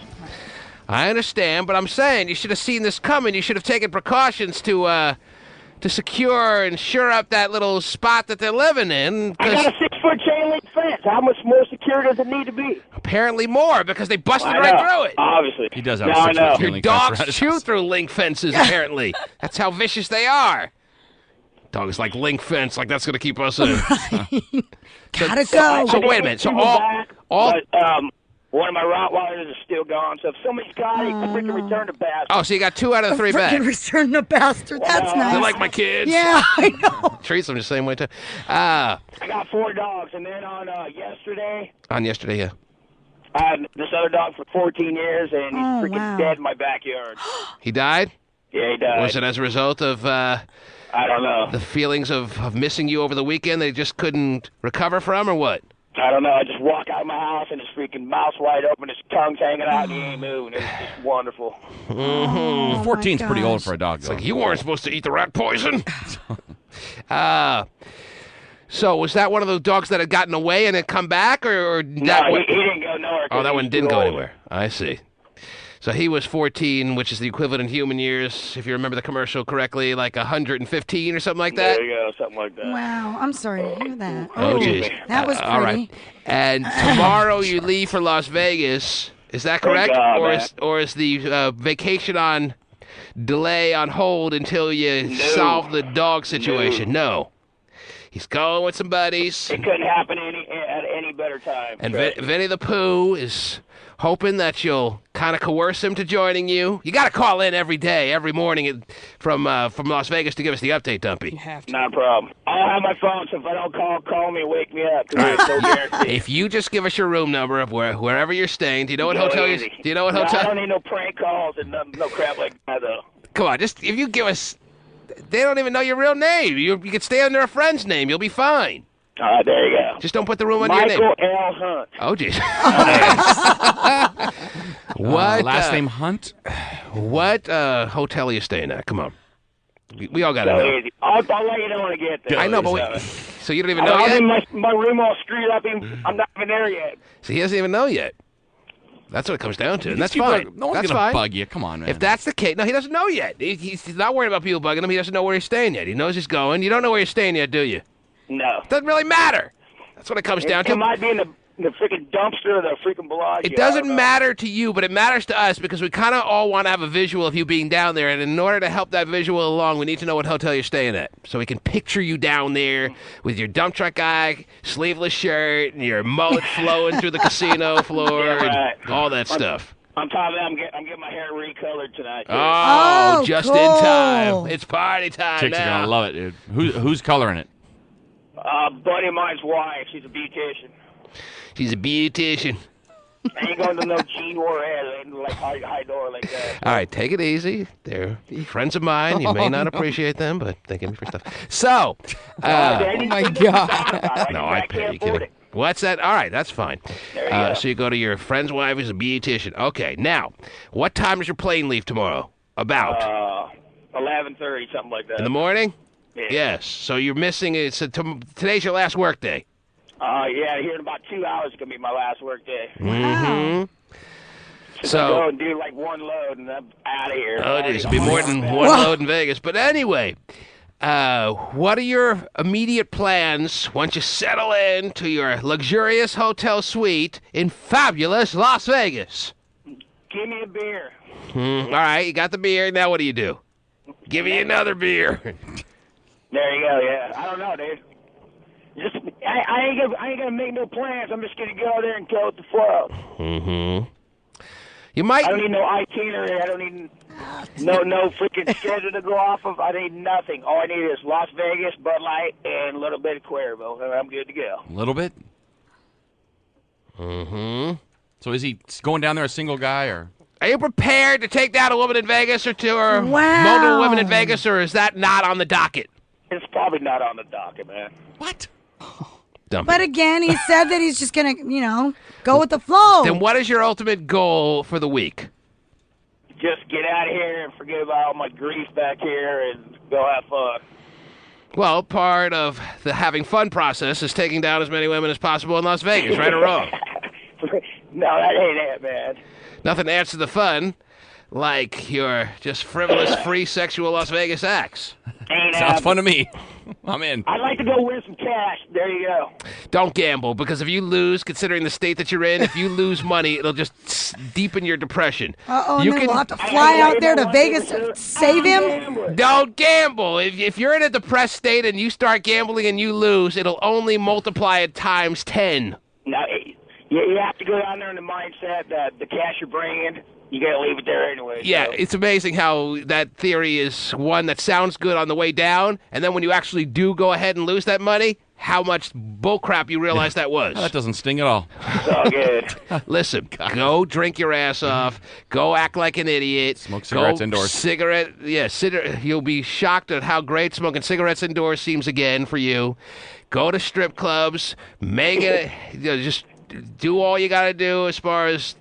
I understand, but I'm saying you should have seen this coming. You should have taken precautions to secure and shore up that little spot that they're living in. I got a 6-foot chain link fence. How much more secure does it need to be? Apparently more, because they busted I right know. through it. Obviously. He does have Now a I know. 6-foot chain Your link fence dogs around his chew house. through link fences, apparently. That's how vicious they are. Dogs like link fence, like that's going to keep us in. Gotta go. So wait a minute. So all. But, one of my Rottweilers is still gone, so if somebody's got it, freaking return the bastard. Oh, so you got 2 out of the 3 back. Freaking return the bastard. That's Well, nice. They're like my kids. Yeah, I know. Treats them the same way too. I got 4 dogs, and then on yesterday, On yesterday, yeah. I had this other dog for 14 years, and he's Oh, freaking wow. dead in my backyard. He died? Yeah, he died. Was it as a result of I don't know. the feelings of missing you over the weekend they just couldn't recover from, or what? I don't know. I just walk out of my house, and his freaking mouth's wide open, his tongue's hanging out, and he ain't moving. It's just wonderful. Oh, 14's my pretty old gosh. for a dog, though. Like, you weren't supposed to eat the rat poison. So was that one of those dogs that had gotten away and had come back, or No, that he one? didn't go nowhere. Oh, that he's one too didn't go old. anywhere. I see. So he was 14, which is the equivalent in human years, if you remember the commercial correctly, like 115 or something like that. There you go, something like that. Wow, I'm sorry to hear that. Oh, geez. That was pretty. All right. And tomorrow you leave for Las Vegas. Is that correct? God, or man. is the vacation on delay on hold until you solve the dog situation? No. He's going with some buddies. It couldn't happen at any better time. And Trust me. Vinnie the Pooh is hoping that you'll kind of coerce him to joining you. You got to call in every day, every morning from Las Vegas to give us the update, Dumpy. Have to. Not a problem. I'll have my phone, so if I don't call me and wake me up. 'Cause there's no guarantee. If you just give us your room number of wherever you're staying, do you know what Go hotel easy. Do you know what No, I hotel? don't need no prank calls and no crap like that, though. Come on, just if you give us, they don't even know your real name. You could stay under a friend's name. You'll be fine. All right, there you go. Just don't put the room under your name. Michael L. Hunt. Oh, jeez. What Last name Hunt? What hotel are you staying at? Come on. We all got to So know. easy. I'll let you know when I get there. I know, but so you don't even know I'm yet? in my room all screwed up. I'm not even there yet. So he doesn't even know yet. That's what it comes down to, and that's These people fine. are- no one's That's gonna fine. bug you. Come on, man. If that's the case, no, he doesn't know yet. He's not worried about people bugging him. He doesn't know where he's staying yet. He knows he's going. You don't know where you're staying yet, do you? No. Doesn't really matter. That's what it comes down to. It might be in the freaking dumpster or the freaking Bellagio. It doesn't matter to you, but it matters to us because we kind of all want to have a visual of you being down there. And in order to help that visual along, we need to know what hotel you're staying at. So we can picture you down there with your dump truck guy, sleeveless shirt, and your mullet flowing through the casino floor, right. and all that stuff. On top of that, I'm getting my hair recolored tonight. Too. Oh, just cool. in time. It's party time Chicks now. are gonna love it, dude. Who's coloring it? Buddy of mine's wife. She's a beautician. She's a beautician. I ain't going to no Gene Juarez like high door like that. All right, take it easy. They're friends of mine. You may not appreciate them, but they give me free stuff. So, Oh my God. no, I pay. You kidding? What's that? All right, that's fine. So you go to your friend's wife who's a beautician. Okay, now, what time does your plane leave tomorrow? About 11:30, something like that. in the morning? Yeah. Yes. So you're missing it. So today's your last work day. Yeah, here in about 2 hours is gonna be my last work day. Mm-hmm. So I go and do like one load and I'm out of here. Oh, there's be more than one load in Vegas. But anyway, what are your immediate plans once you settle into your luxurious hotel suite in fabulous Las Vegas? Give me a beer. All right, you got the beer. Now what do you do? Give me another beer. There you go. Yeah, I don't know, dude. Just I ain't gonna make no plans. I'm just gonna go there and go with the flow. Mm-hmm. You might. I don't need no itinerary. I don't need no freaking schedule to go off of. I need nothing. All I need is Las Vegas, Bud Light, and a little bit of Cuervo, and I'm good to go. A little bit. Mm-hmm. So is he going down there a single guy or? Are you prepared to take down a woman in Vegas or two, or Wow. multiple women in Vegas, or is that not on the docket? It's probably not on the docket, man. What? Dump But it. again, he said that he's just going to, go with the flow. Then what is your ultimate goal for the week? Just get out of here and forget about all my grief back here and go have fun. Well, part of the having fun process is taking down as many women as possible in Las Vegas, right or wrong? No, that ain't it, man. Nothing adds to the fun like your just frivolous, free sexual Las Vegas acts. Ain't Sounds fun to me. I'm in. I'd like to go win some cash. There you go. Don't gamble, because if you lose, considering the state that you're in, if you lose money, it'll just deepen your depression. Uh-oh, You and then can- we'll have to fly out there to Vegas to save him. Don't gamble. If you're in a depressed state and you start gambling and you lose, it'll only multiply it times 10. Now, you have to go down there in the mindset that the cash you're bringing, you got to leave it there anyway. Yeah, so. it's amazing how that theory is one that sounds good on the way down, and then when you actually do go ahead and lose that money, how much bullcrap you realize that was. Oh, that doesn't sting at all. It's all good. Listen, go drink your ass off. Go act like an idiot. Smoke cigarettes indoors. You'll be shocked at how great smoking cigarettes indoors seems again for you. Go to strip clubs. Make it. Just do all you got to do as far as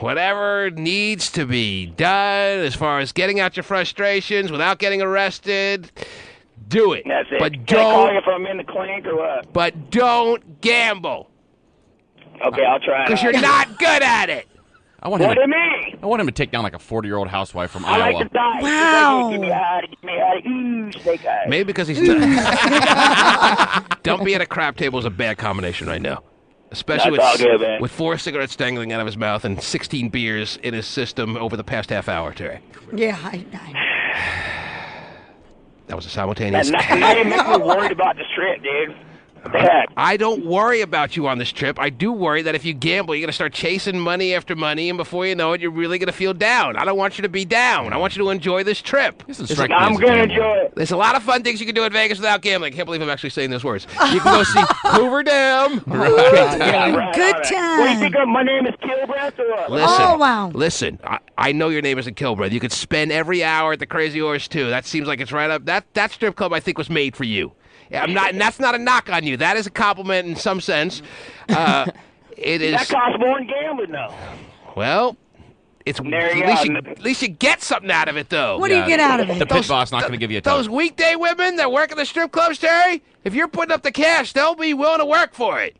whatever needs to be done as far as getting out your frustrations without getting arrested. Do it. That's it. But Can I call you don't. if I'm in the clink or what? But don't gamble, Okay, I'll try it. because you're not good at it. I want him. What do To, you mean? I want him to take down like a 40-year-old housewife from I Iowa. like to die. Wow. Give me howdy. Ooh, snake eyes. Maybe because he's dumpy at a crap table is a bad combination right now. Especially That's all good, man. with 4 cigarettes dangling out of his mouth and 16 beers in his system over the past half hour, Terry. Yeah, That was a simultaneous. Now you make me worried about the trip, dude. What the heck? I don't worry about you on this trip. I do worry that if you gamble, you're going to start chasing money after money, and before you know it, you're really going to feel down. I don't want you to be down. I want you to enjoy this trip. I'm going to enjoy it. There's a lot of fun things you can do in Vegas without gambling. I can't believe I'm actually saying those words. You can go see Hoover Dam. Right, good all right. time. What do you think of my name is Kilbreath or what? Listen, Oh, wow. Listen, I know your name isn't Kilbreth. You could spend every hour at the Crazy Horse, too. That seems like it's right up. That strip club, I think, was made for you. Yeah, I'm not, and that's not a knock on you. That is a compliment in some sense. It is. That costs more than gambling, though. Well, it's There you at least you get something out of it, though. What do you get out of it? The pit boss not going to give you a Those ton. weekday women that work at the strip clubs, Terry, if you're putting up the cash, they'll be willing to work for it.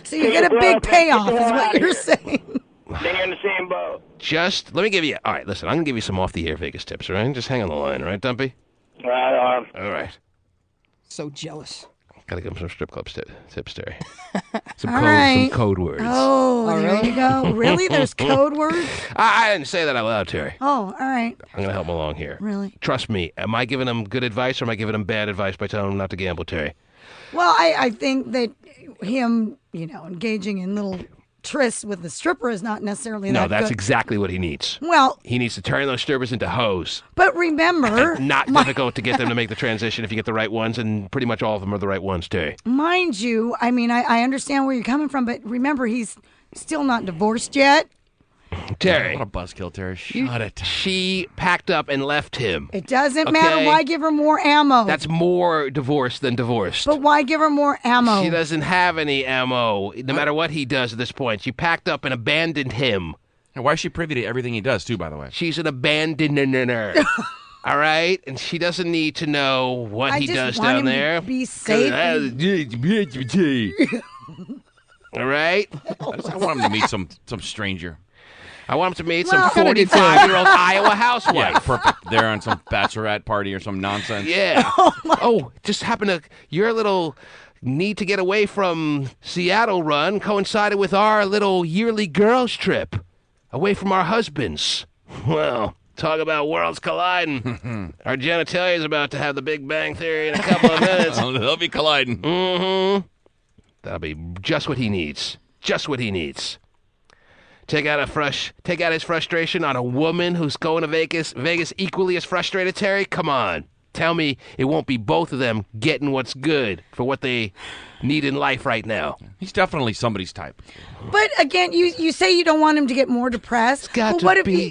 So you get a big payoff, is what you're saying. Then you're in the same boat. Just let me give you. All right, listen. I'm gonna give you some off the air Vegas tips. All right, just hang on the line, all right, Dumpy? Right on. All right. So jealous. Gotta give him some strip club tips, Terry. Some All right. code words. Oh, there really? you go. Really? There's code words? I didn't say that out loud, Terry. Oh, all right. I'm gonna help him along here. Really? Trust me. Am I giving him good advice or am I giving him bad advice by telling him not to gamble, Terry? Well, I think that him, engaging in little trysts with the stripper is not necessarily No, that that's good. exactly what he needs. Well, He needs to turn those strippers into hoes. but remember, Not difficult to get them to make the transition if you get the right ones, and pretty much all of them are the right ones, Terry. mind you, I mean, I understand where you're coming from, but remember, he's still not divorced yet. Terry. What a buzzkill, Terry. Shut it. She packed up and left him. It doesn't matter. Okay. Why give her more ammo? That's more divorced than divorced. But why give her more ammo? She doesn't have any ammo, no matter what he does at this point. She packed up and abandoned him. And why is she privy to everything he does, too, by the way? She's an abandoner. All right? And she doesn't need to know what I he just does want down him to there. be safe. All right? I want him to meet some stranger. I want him to meet Well, some 45-year-old Iowa housewife. Yeah, perfect. They're on some bachelorette party or some nonsense. Yeah. Just happened to your little need to get away from Seattle run coincided with our little yearly girls trip away from our husbands. Well, talk about worlds colliding. Our genitalia is about to have the Big Bang Theory in a couple of minutes. They'll be colliding. Mm-hmm. That'll be just what he needs. Just what he needs. Take out his frustration on a woman who's going to Vegas equally as frustrated, Terry? Come on. Tell me it won't be both of them getting what's good for what they need in life right now. He's definitely somebody's type. But again, you say you don't want him to get more depressed. got But to what if be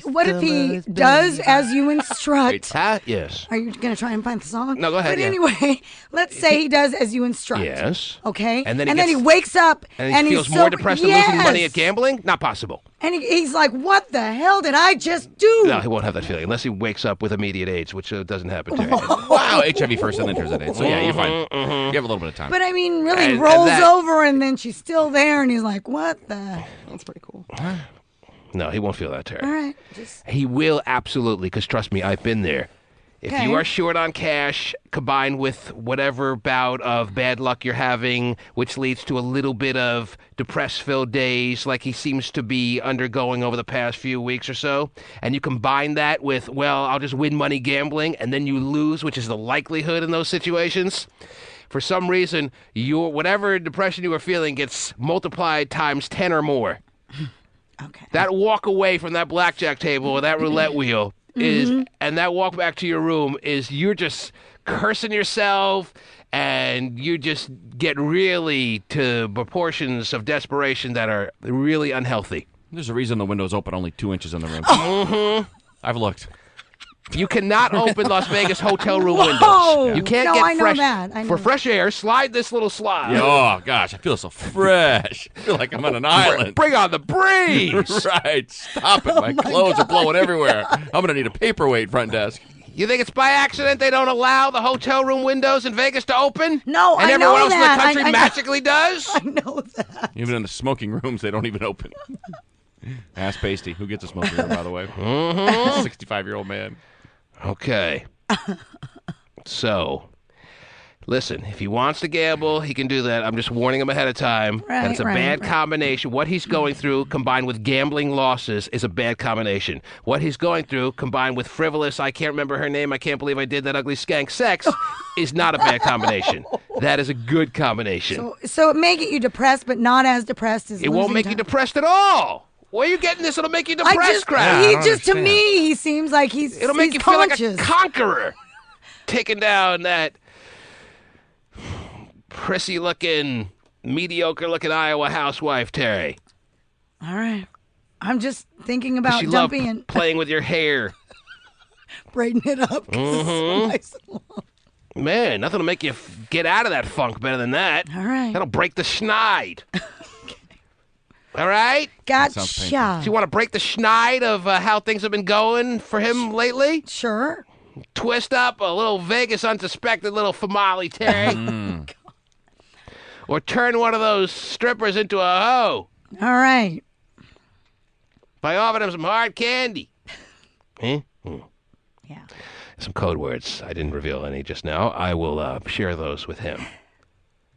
he does as you instruct? Huh? Yes. Are you going to try and find the song? No, go ahead, But yeah. anyway, let's say he does as you instruct. Yes. Okay. And then he wakes up And he feels he's more so, depressed than losing money at gambling? Not possible. And he's like, "What the hell did I just do?" No, he won't have that feeling unless he wakes up with immediate AIDS, which doesn't happen, Terry. Wow, HIV first and then turns it. So yeah, you're fine. You have a little bit of time. But I mean, really And rolls that- over, and then she's still there, and he's like, "What the?" That's pretty cool. No, he won't feel that, Terry. All right, just He will absolutely, because trust me, I've been there. If Okay. you are short on cash, combined with whatever bout of bad luck you're having, which leads to a little bit of depressed-filled days like he seems to be undergoing over the past few weeks or so, and you combine that with, well, I'll just win money gambling, and then you lose, which is the likelihood in those situations, for some reason, your whatever depression you are feeling gets multiplied times 10 or more. okay. That walk away from that blackjack table or that roulette wheel and that walk back to your room is you're just cursing yourself and you just get really to proportions of desperation that are really unhealthy. There's a reason the window's open only 2 inches in the room. I've looked. You cannot open Las Vegas hotel room Whoa! windows. You can't No, get I know fresh that. I know for that. fresh air. Slide this little slide. Oh, gosh, I feel so fresh. I feel like I'm on an island. Bring on the breeze. Right. Stop it. My clothes are blowing everywhere. I'm going to need a paperweight front desk. You think it's by accident they don't allow the hotel room windows in Vegas to open? No, and I everyone know else that. in the country I know. magically does? I know that. Even in the smoking rooms, they don't even open. Ask Pasty. Who gets a smoking room, by the way? 65-year-old man. Okay. So, listen, if he wants to gamble, he can do that. I'm just warning him ahead of time that it's a bad combination. What he's going through combined with gambling losses is a bad combination. What he's going through combined with frivolous, I can't remember her name, I can't believe I did that ugly skank sex, is not a bad combination. That is a good combination. So it may get you depressed, but not as depressed as It won't losing make you time. depressed at all. Where are you getting this? It'll make you depressed, crap. He just, to me, he seems like he's It'll make he's you feel like a conscious. conqueror. Taking down that prissy-looking, mediocre-looking Iowa housewife, Terry. All right. I'm just thinking Does about she love dumping and playing with your hair. braiding it up. 'cause it's so nice and long. Man, nothing will make you get out of that funk better than that. All right. That'll break the schneid. All right? sounds Gotcha. Do you want to break the schneid of how things have been going for him lately? Sure. Twist up a little Vegas unsuspected little famale, Terry. Or turn one of those strippers into a hoe All right. by offering him some hard candy. Huh? Yeah. some code words. I didn't reveal any just now. I will share those with him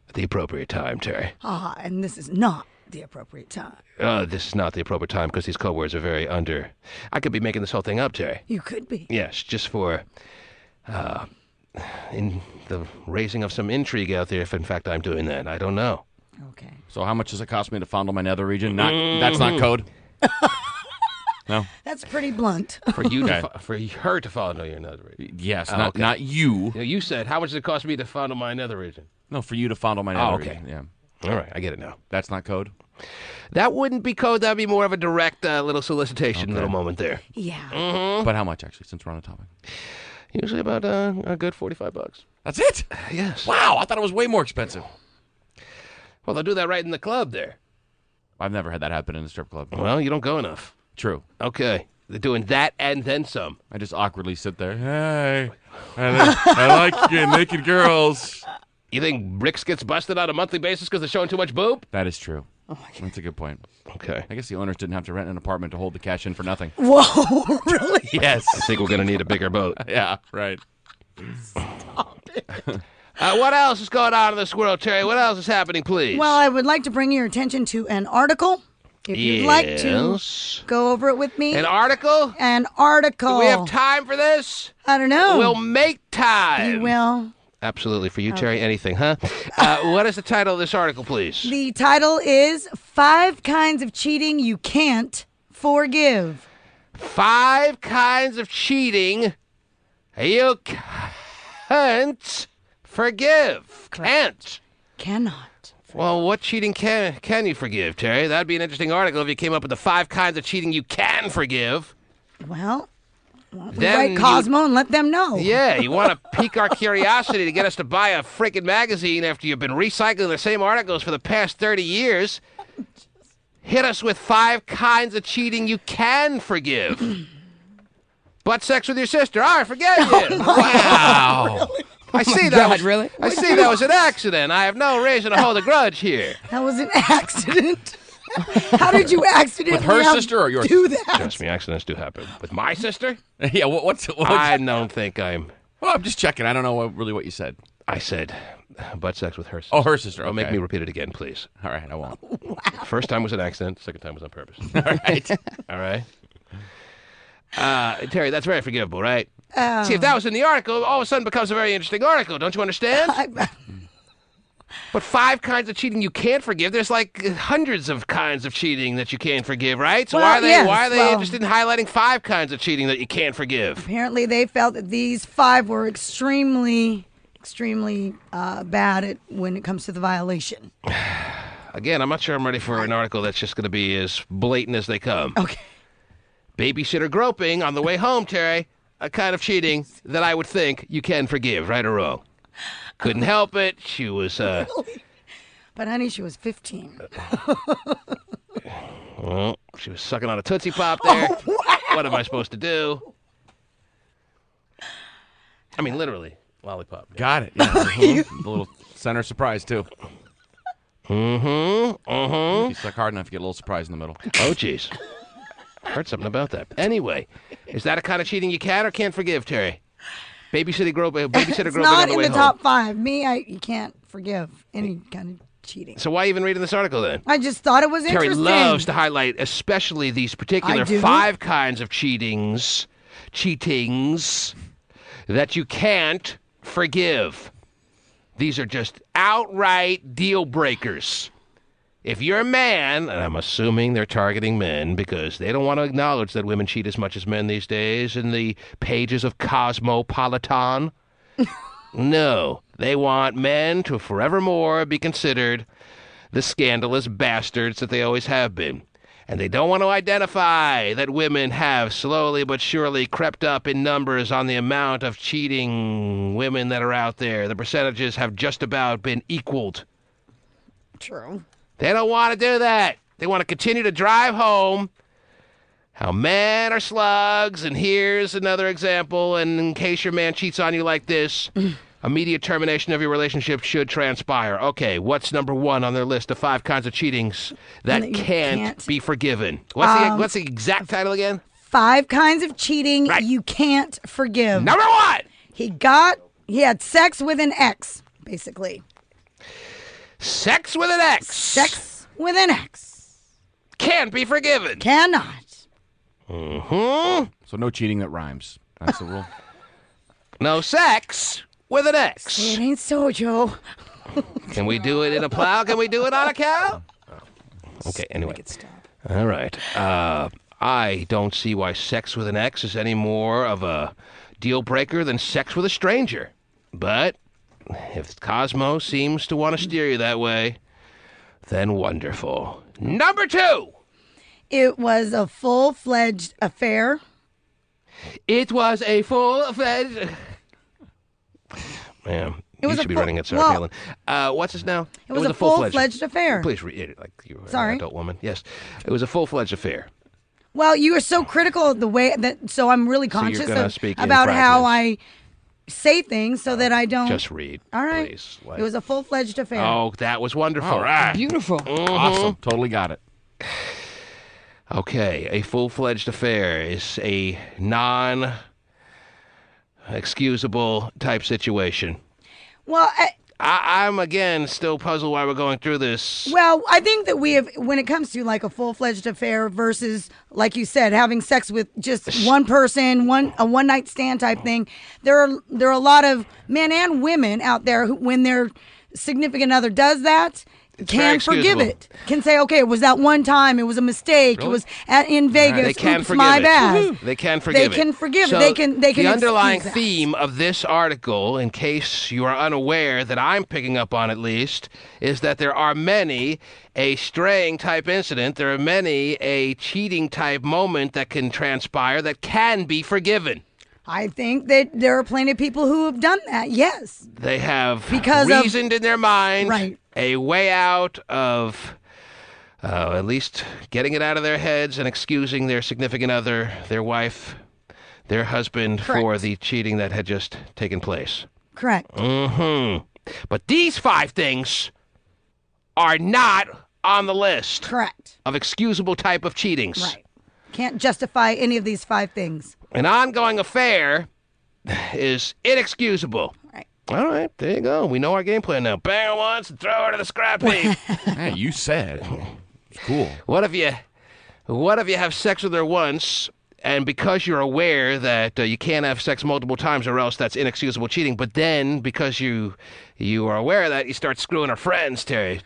at the appropriate time, Terry. And this is not the appropriate time. This is not the appropriate time because these code words are very under. I could be making this whole thing up, Terry. You could be. Yes, just for in the raising of some intrigue out there, if in fact I'm doing that. I don't know. Okay. So how much does it cost me to fondle my nether region? That's not code. No. That's pretty blunt. For you, for her to fondle your nether region. Yes, not you. You said, how much does it cost me to fondle my nether region? No, for you to fondle my nether region. Yeah. All right, I get it now. That's not code? That wouldn't be code. That would be more of a direct little solicitation little moment there. Yeah. But how much, actually, since we're on the topic? Usually about a good $45. That's it? Yes. Wow, I thought it was way more expensive. Well, they'll do that right in the club there. I've never had that happen in a strip club. Well, you don't go enough. True. Okay. They're doing that and then some. I just awkwardly sit there. Hey, I like naked girls. You think Rick's gets busted on a monthly basis because they're showing too much boob? That is true. Oh my God. That's a good point. Okay. I guess the owners didn't have to rent an apartment to hold the cash in for nothing. Whoa, really? Yes. I think we're going to need a bigger boat. Yeah, right. Stop it. What else is going on in this world, Terry? What else is happening, please? Well, I would like to bring your attention to an article. If you'd like to go over it with me. An article? An article. Do we have time for this? I don't know. We'll make time. You will. Absolutely. For you, Terry, anything, huh? What is the title of this article, please? The title is 5 Kinds of Cheating You Can't Forgive. 5 kinds of cheating you can't forgive. Can't. Cannot. Well, what cheating can you forgive, Terry? That'd be an interesting article if you came up with the 5 kinds of cheating you can forgive. Well, write Cosmo and let them know. Yeah, you want to pique our curiosity to get us to buy a freaking magazine after you've been recycling the same articles for the past 30 years. Hit us with 5 kinds of cheating you can forgive. Butt sex with your sister. I forget you. Wow. Really? I see that. Really? I see that was an accident. I have no reason to hold a grudge here. That was an accident. How did you accidentally with her sister or yours? do that? Trust me, accidents do happen. With my sister? Yeah. What's I don't think I'm. Well, I'm just checking. I don't know really what you said. I said butt sex with her sister. Oh, her sister. Okay. Don't make me repeat it again, please. All right, I won't. Wow. First time was an accident. Second time was on purpose. All right. All right. Terry, that's very forgivable, right? See, if that was in the article, all of a sudden becomes a very interesting article. Don't you understand? But 5 kinds of cheating you can't forgive. There's like hundreds of kinds of cheating that you can't forgive, right? So Well, why are they yes, interested in highlighting 5 kinds of cheating that you can't forgive? Apparently, they felt that these 5 were extremely bad at when it comes to the violation. Again, I'm not sure I'm ready for an article that's just going to be as blatant as they come. Okay. Babysitter groping on the way home, Terry. A kind of cheating that I would think you can forgive, right or wrong. Couldn't help it. She was, Really? But, honey, she was 15. Well, she was sucking on a Tootsie Pop there. Oh, wow. What am I supposed to do? I mean, literally, lollipop. Yeah. Got it. Yeah. The little center surprise, too. Mm-hmm. You suck hard enough, you get a little surprise in the middle. Oh, jeez. I heard something about that. Anyway, is that a kind of cheating you can or can't forgive, Terry? Babysitter groping on the way home. It's not in the top 5. You can't forgive any kind of cheating. So why even reading this article then? I just thought it was Terry interesting. loves to highlight especially these particular I do. 5 kinds of cheatings that you can't forgive. These are just outright deal breakers. If you're a man, and I'm assuming they're targeting men because they don't want to acknowledge that women cheat as much as men these days in the pages of Cosmopolitan. No, they want men to forevermore be considered the scandalous bastards that they always have been. And they don't want to identify that women have slowly but surely crept up in numbers on the amount of cheating women that are out there. The percentages have just about been equaled. True. They don't want to do that. They want to continue to drive home how men are slugs, and here's another example, and in case your man cheats on you like this, immediate termination of your relationship should transpire. Okay, what's number 1 on their list of 5 kinds of cheatings that can't be forgiven? What's the exact title again? 5 kinds of cheating you can't forgive. Number 1. He had sex with an ex, basically. Sex with an ex. Sex with an ex. Can't be forgiven. Cannot. So no cheating that rhymes. That's the rule. No sex with an ex. It ain't so, Joe. Can we do it in a plow? Can we do it on a cow? Okay, anyway. All right. I don't see why sex with an ex is any more of a deal breaker than sex with a stranger. But if Cosmo seems to want to steer you that way, then wonderful. Number 2. It was a full-fledged affair. It was a full-fledged... Man, you should be running it, Sarah Palin. What's this now? It was a full-fledged affair. Please read it like you were Sorry. an adult woman. Yes, it was a full-fledged affair. Well, you are so critical of the way that, so I'm really conscious about how I say things so that I don't. Just read. All right. Please. It was a full-fledged affair. Oh, that was wonderful. All right. Beautiful. Awesome. Totally got it. Okay, a full-fledged affair is a non-excusable type situation. Well, I'm, again, still puzzled why we're going through this. Well, I think that we have, when it comes to like a full-fledged affair versus, like you said, having sex with just one person, a one-night stand type thing, there are a lot of men and women out there who, when their significant other does that, can forgive it. Can say, okay, it was that one time. It was a mistake. Really? It was in Vegas. They can Oops, forgive my it. bad. They can forgive it. They can forgive So it. They can the underlying excuse that. theme of this article, in case you are unaware that I'm picking up on at least, is that there are many a straying type incident. There are many a cheating type moment that can transpire that can be forgiven. I think that there are plenty of people who have done that. Yes. They have Because reasoned in their mind Right. a way out of at least getting it out of their heads and excusing their significant other, their wife, their husband for Correct. the cheating that had just taken place. Correct. But these 5 things are not on the list Correct. of excusable type of cheatings. Right. Can't justify any of these 5 things. An ongoing affair is inexcusable. Right. All right, there you go. We know our game plan now. Bang her once and throw her to the scrap heap. Hey, you said. It's cool. What if you have sex with her once, and because you're aware that you can't have sex multiple times or else that's inexcusable cheating, but then because you are aware of that, you start screwing her friends, Terry.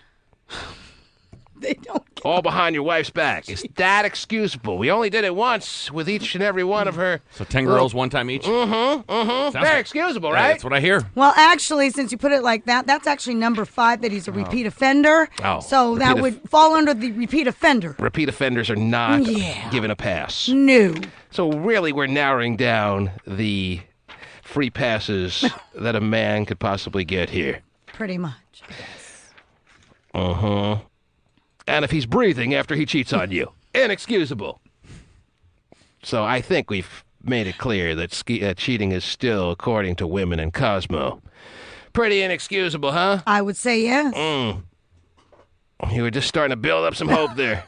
They don't get All behind your wife's back. Is that excusable? We only did it once with each and every one of her. So 10 girls, one time each? Very excusable, Yeah, right? that's what I hear. Well, actually, since you put it like that, that's actually number 5, that he's a repeat offender. Oh, So that would fall under the repeat offender. Repeat offenders are not Yeah. given a pass. No. So really, we're narrowing down the free passes that a man could possibly get here. Pretty much. And if he's breathing after he cheats on you, inexcusable. So I think we've made it clear that cheating is still, according to women and Cosmo, pretty inexcusable, huh? I would say yes. You were just starting to build up some hope there.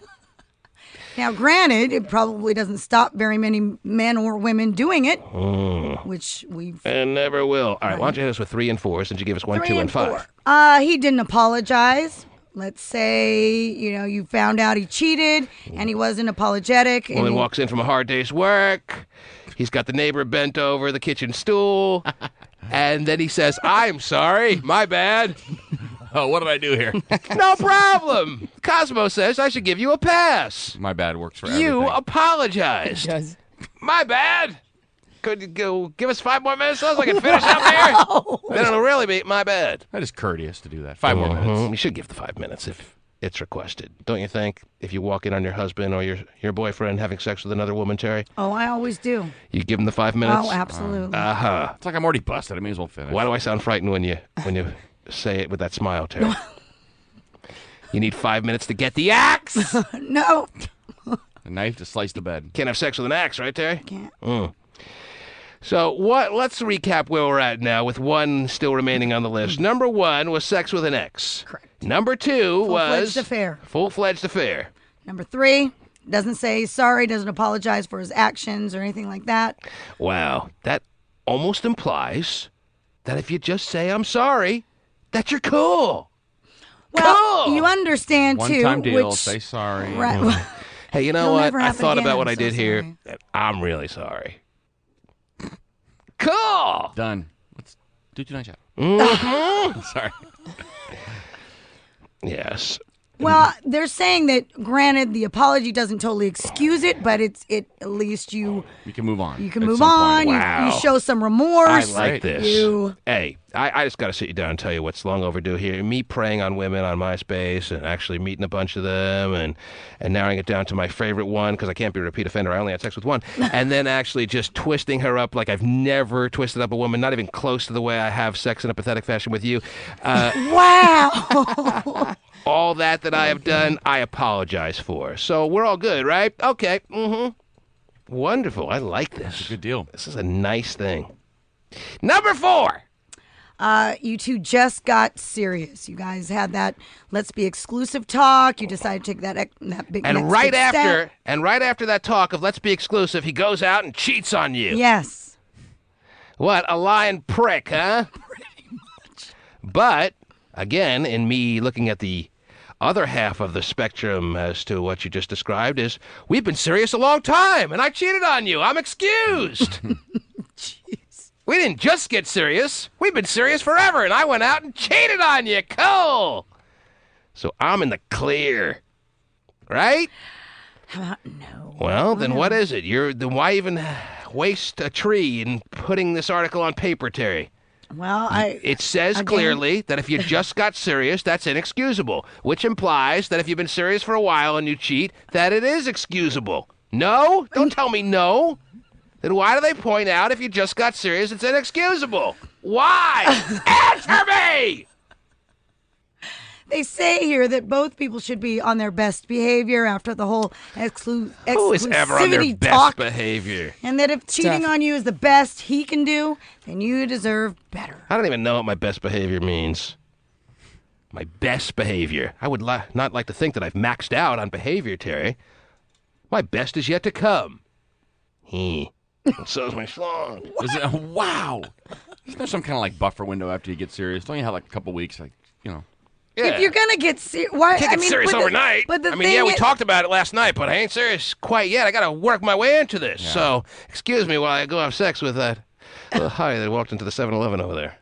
Now, granted, it probably doesn't stop very many men or women doing it, which we've... And never will. All right, why don't you hit us with 3 and 4 since you gave us 1, 3 2, and and 5. 4. He didn't apologize. Let's say, you found out he cheated and he wasn't apologetic. And Woman walks in from a hard day's work. He's got the neighbor bent over the kitchen stool. And then he says, I'm sorry, my bad. Oh, what did I do here? No problem. Cosmo says I should give you a pass. My bad works for You everything. apologized. Does. My bad. Could you go give us 5 more minutes so I can finish up here? Then it'll really be my bad. That is courteous to do that. 5 more minutes. You should give the 5 minutes if it's requested. Don't you think? If you walk in on your husband or your boyfriend having sex with another woman, Terry, Oh, I always do. you give him the 5 minutes? Oh, absolutely. Uh-huh. It's like I'm already busted. I may as well finish. Why do I sound frightened when you say it with that smile, Terry? You need 5 minutes to get the axe? No. A knife to slice the bed. Can't have sex with an axe, right, Terry? Can't. So let's recap where we're at now with 1 still remaining on the list. Number 1 was sex with an ex. Correct. Number 2 was... Full-fledged affair. Full-fledged affair. Number 3, Doesn't say sorry, doesn't apologize for his actions or anything like that. Wow, that almost implies that if you just say I'm sorry, that you're cool. Well, cool. you understand, too. One-time deal, which, say sorry. Right. Hey, you know It'll what? never I happen thought again. about what I'm I so did here. sorry. And I'm really sorry. Cool. Done. Let's do tonight, chat. Mhm. Sorry. Yes. Well, they're saying that, granted, the apology doesn't totally excuse it, but at least you can move on. You can at move some on. point. You show some remorse. I like this. You, Hey, I just got to sit you down and tell you what's long overdue here. Me preying on women on MySpace and actually meeting a bunch of them and narrowing it down to my favorite one because I can't be a repeat offender. I only had sex with one. And then actually just twisting her up like I've never twisted up a woman, not even close to the way I have sex in a pathetic fashion with you. wow. All that I have done, I apologize for. So we're all good, right? Okay. Mm-hmm. Wonderful. I like this. It's a good deal. This is a nice thing. Number 4. You two just got serious. You guys had that let's be exclusive talk. You decided to take that big And next right big step. after that talk of let's be exclusive, he goes out and cheats on you. Yes. What, a lying prick, huh? Pretty much. But, again, in me looking at the other half of the spectrum as to what you just described is, we've been serious a long time, and I cheated on you. I'm excused. Jeez. We didn't just get serious. We've been serious forever, and I went out and cheated on you. Cool. So I'm in the clear. Right? No. Well, then what is it? Then why even waste a tree in putting this article on paper, Terry? Well, It says clearly that if you just got serious, that's inexcusable, which implies that if you've been serious for a while and you cheat, that it is excusable. No? Don't tell me no. Then why do they point out if you just got serious, it's inexcusable? Why? Answer me! They say here that both people should be on their best behavior after the whole Who is ever on their exclusivity best talk, behavior? and that if cheating tough. on you is the best he can do, then you deserve better. I don't even know what my best behavior means. My best behavior. I would not like to think that I've maxed out on behavior, Terry. My best is yet to come. So's my schlong. Wow. Isn't there some kind of like buffer window after you get serious? Don't you have like a couple weeks, like, you know? Yeah. If you're gonna get serious, why? Can't get serious overnight. But the I mean, thing yeah, we is, talked about it last night, but I ain't serious quite yet. I got to work my way into this. Yeah. So, excuse me while I go have sex with that little hottie that walked into the 7-Eleven over there.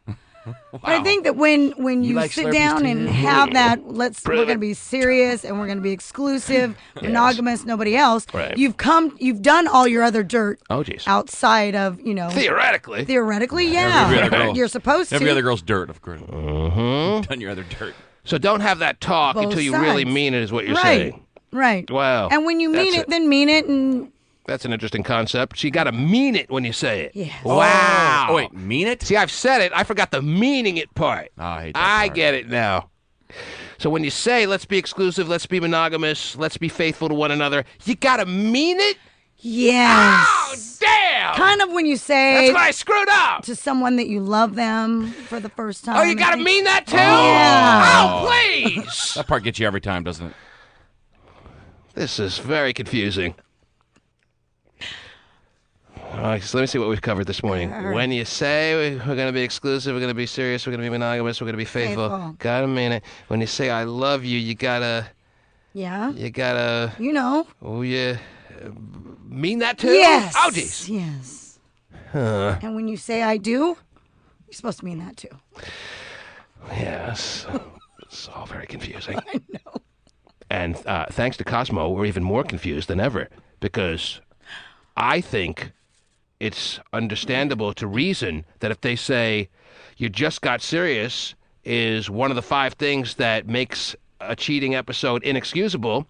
I think that when you like sit Slurpees down too? and have that, we're Prove going to it. be serious and we're going to be exclusive, monogamous, nobody else. Right. You've done all your other dirt Oh, jeez. outside of, Theoretically. Theoretically, yeah. Every other girl. You're supposed to. Every other girl's dirt, of course. Mm-hmm. Done your other dirt. So don't have that talk Both until you really sides. mean it, is what you're Right. saying. Right. Wow. And when you mean That's it, then mean it. And That's an interesting concept. So you got to mean it when you say it. Yes. Wow. Oh, wait, mean it? See, I've said it. I forgot the meaning it part. Oh, I hate that I part. get it now. So when you say, let's be exclusive, let's be monogamous, let's be faithful to one another, you got to mean it? yes. Oh, damn. Kind of when you say That's when I screwed up. to someone that you love them for the first time. Oh, you got to mean that too? Yeah. Oh, please. That part gets you every time, doesn't it? This is very confusing. All right, so let me see what we've covered this morning. When you say we're going to be exclusive, we're going to be serious, we're going to be monogamous, we're going to be faithful. Gotta mean it. When you say I love you, you gotta, Yeah. oh yeah, mean that too? Yes. Oh, jeez. Yes. Huh. And when you say I do, you're supposed to mean that too. Yes. It's all very confusing. I know. And thanks to Cosmo, we're even more confused than ever because I think it's understandable to reason that if they say you just got serious is one of the 5 things that makes a cheating episode inexcusable,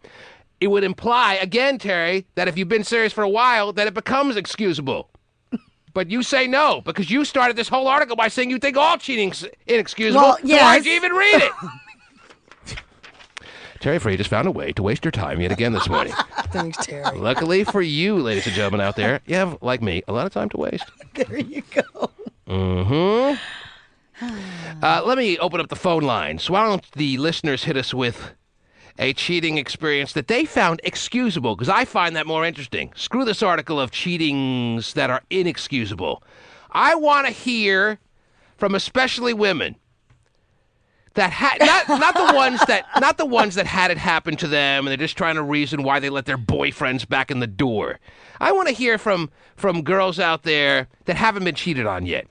it would imply, again, Terry, that if you've been serious for a while, that it becomes excusable. But you say no, because you started this whole article by saying you think all cheating's inexcusable. Well, So why'd yes. you even read it? Terry Free just found a way to waste your time yet again this morning. Thanks, Terry. Luckily for you, ladies and gentlemen out there, you have, like me, a lot of time to waste. There you go. Mm-hmm. Let me open up the phone lines. Why don't the listeners hit us with a cheating experience that they found excusable, because I find that more interesting. Screw this article of cheatings that are inexcusable. I want to hear from especially women that not the ones that had it happen to them and they're just trying to reason why they let their boyfriends back in the door. I want to hear from girls out there that haven't been cheated on yet,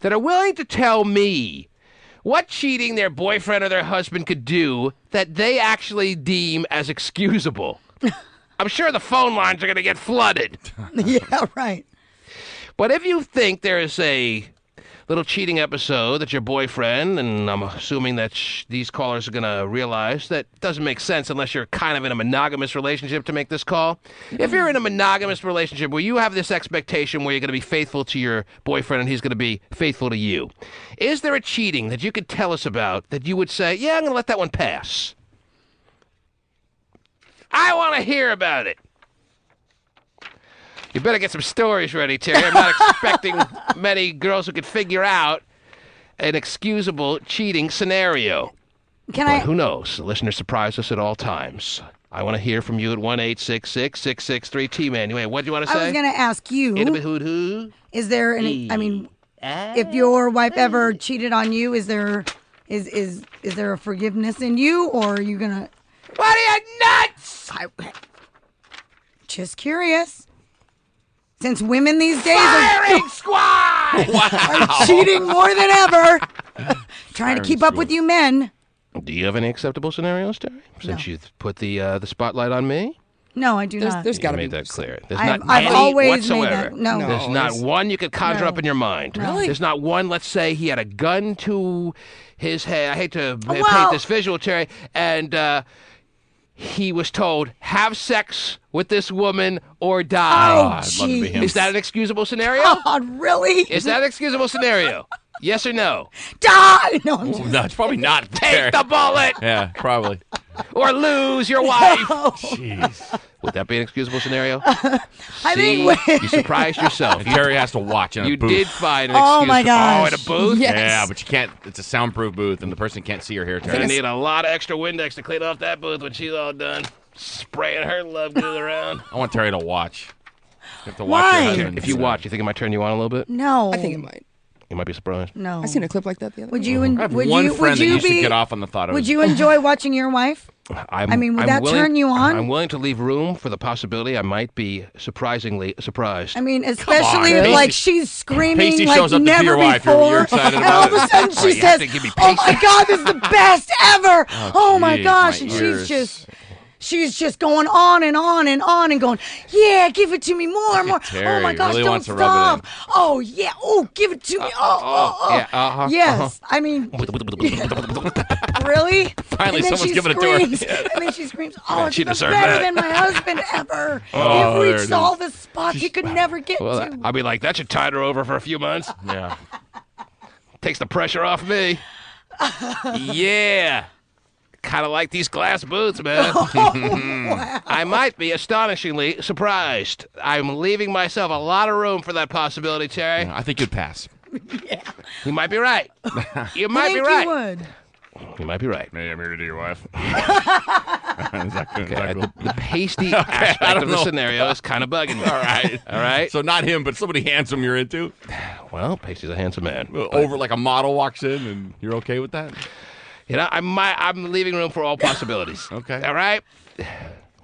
that are willing to tell me what cheating their boyfriend or their husband could do that they actually deem as excusable. I'm sure the phone lines are going to get flooded. Yeah, right. But if you think there is a little cheating episode that your boyfriend, and I'm assuming that these callers are going to realize that doesn't make sense unless you're kind of in a monogamous relationship to make this call. If you're in a monogamous relationship where you have this expectation where you're going to be faithful to your boyfriend and he's going to be faithful to you, is there a cheating that you could tell us about that you would say, yeah, I'm going to let that one pass? I want to hear about it. You better get some stories ready, Terry. I'm not expecting many girls who could figure out an excusable cheating scenario. But who knows? The listeners surprise us at all times. I want to hear from you at 1-866-663-T-Man. Anyway, what do you want to say? I was going to ask you, is there any, I mean, if your wife ever cheated on you, is there a forgiveness in you, or are you going to... What are you, nuts? Just curious. Since women these days Firing squad! are cheating more than ever, trying to keep up with you men. Do you have any acceptable scenarios, Terry? Since you've put the spotlight on me? No, I do not. There's got to be that clear. There's I've not any always whatsoever. made that. No. There's not one you could conjure up in your mind. Really? There's not one, let's say he had a gun to his head. I hate to paint this visual, Terry. And he was told, have sex with this woman or die. Oh, I'd love to be him. Is that an excusable scenario? God, really? Is that an excusable scenario? Yes or no? Die! No, I'm just... No, it's probably not. Take the bullet! Yeah, probably. Or lose your wife. Jeez. Would that be an excusable scenario? I See, think... you surprised yourself. Terry has to watch in a booth. You did find an excuse. Oh, my gosh. Oh, in a booth? Yes. Yeah, but you can't. It's a soundproof booth, and the person can't see your hair, You're Terry. going to need a lot of extra Windex to clean off that booth when she's all done. Spraying her love good around. I want Terry to watch. You have to watch Why? your husband. If you watch, you think it might turn you on a little bit? No. I think it might. You might be surprised. No. I seen a clip like that the other Would day. you? I have one friend that used to get off on the thought of Would you enjoy watching your wife? I'm would that turn you on? I'm willing to leave room for the possibility I might be surprisingly surprised. I mean, especially if, Pasty. like, she's screaming Pasty like shows up to never your wife. before. You're excited and about all of a sudden she you have says, to give me "Oh my Pasty." God, this is the best ever! Oh my geez, gosh!" my And ears. she's just going on and on and on and going, "Yeah, give it to me more and more. Terry Oh my gosh, really don't wants to rub it stop. Oh yeah, oh give it to me. Oh. Yeah, uh-huh, Yes, I mean, really? Finally, And then someone's she giving it to her. screams, And then she screams, "Oh, it's she better deserved that. than my husband ever. Oh, You've there reached it all is. the spots he could never get Well, to." I'll be like, that should tide her over for a few months. Yeah. Takes the pressure off me. Yeah. Kind of like these glass boots, man. I might be astonishingly surprised. I'm leaving myself a lot of room for that possibility, Terry. I think you'd pass. You might be right. You might I be think right. you would. You might be right. Hey, I'm here to do your wife. The pasty aspect of the scenario is kind of bugging me. All right. All right. So not him, but somebody handsome you're into. Well, Pasty's a handsome man. Over like a model walks in, and you're okay with that? You know, I'm leaving room for all possibilities. Okay. All right.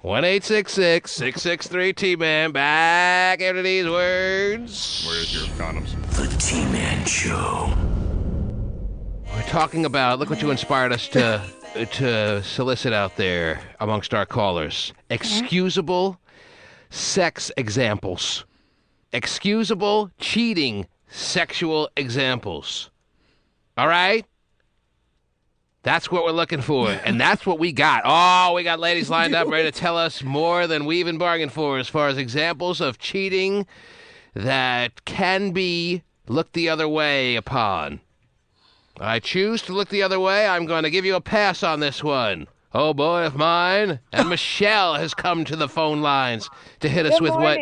1-866-663-T-Man. Back after these words. Where's your condoms? The T-Man Show. We're talking about, look what you inspired us to solicit out there amongst our callers. Excusable sex examples. Excusable cheating sexual examples. All right? That's what we're looking for, and that's what we got. Oh, we got ladies lined up ready to tell us more than we even bargained for as far as examples of cheating that can be looked the other way upon. I choose to look the other way. I'm going to give you a pass on this one. Oh, boy of mine. And Michelle has come to the phone lines to hit us with what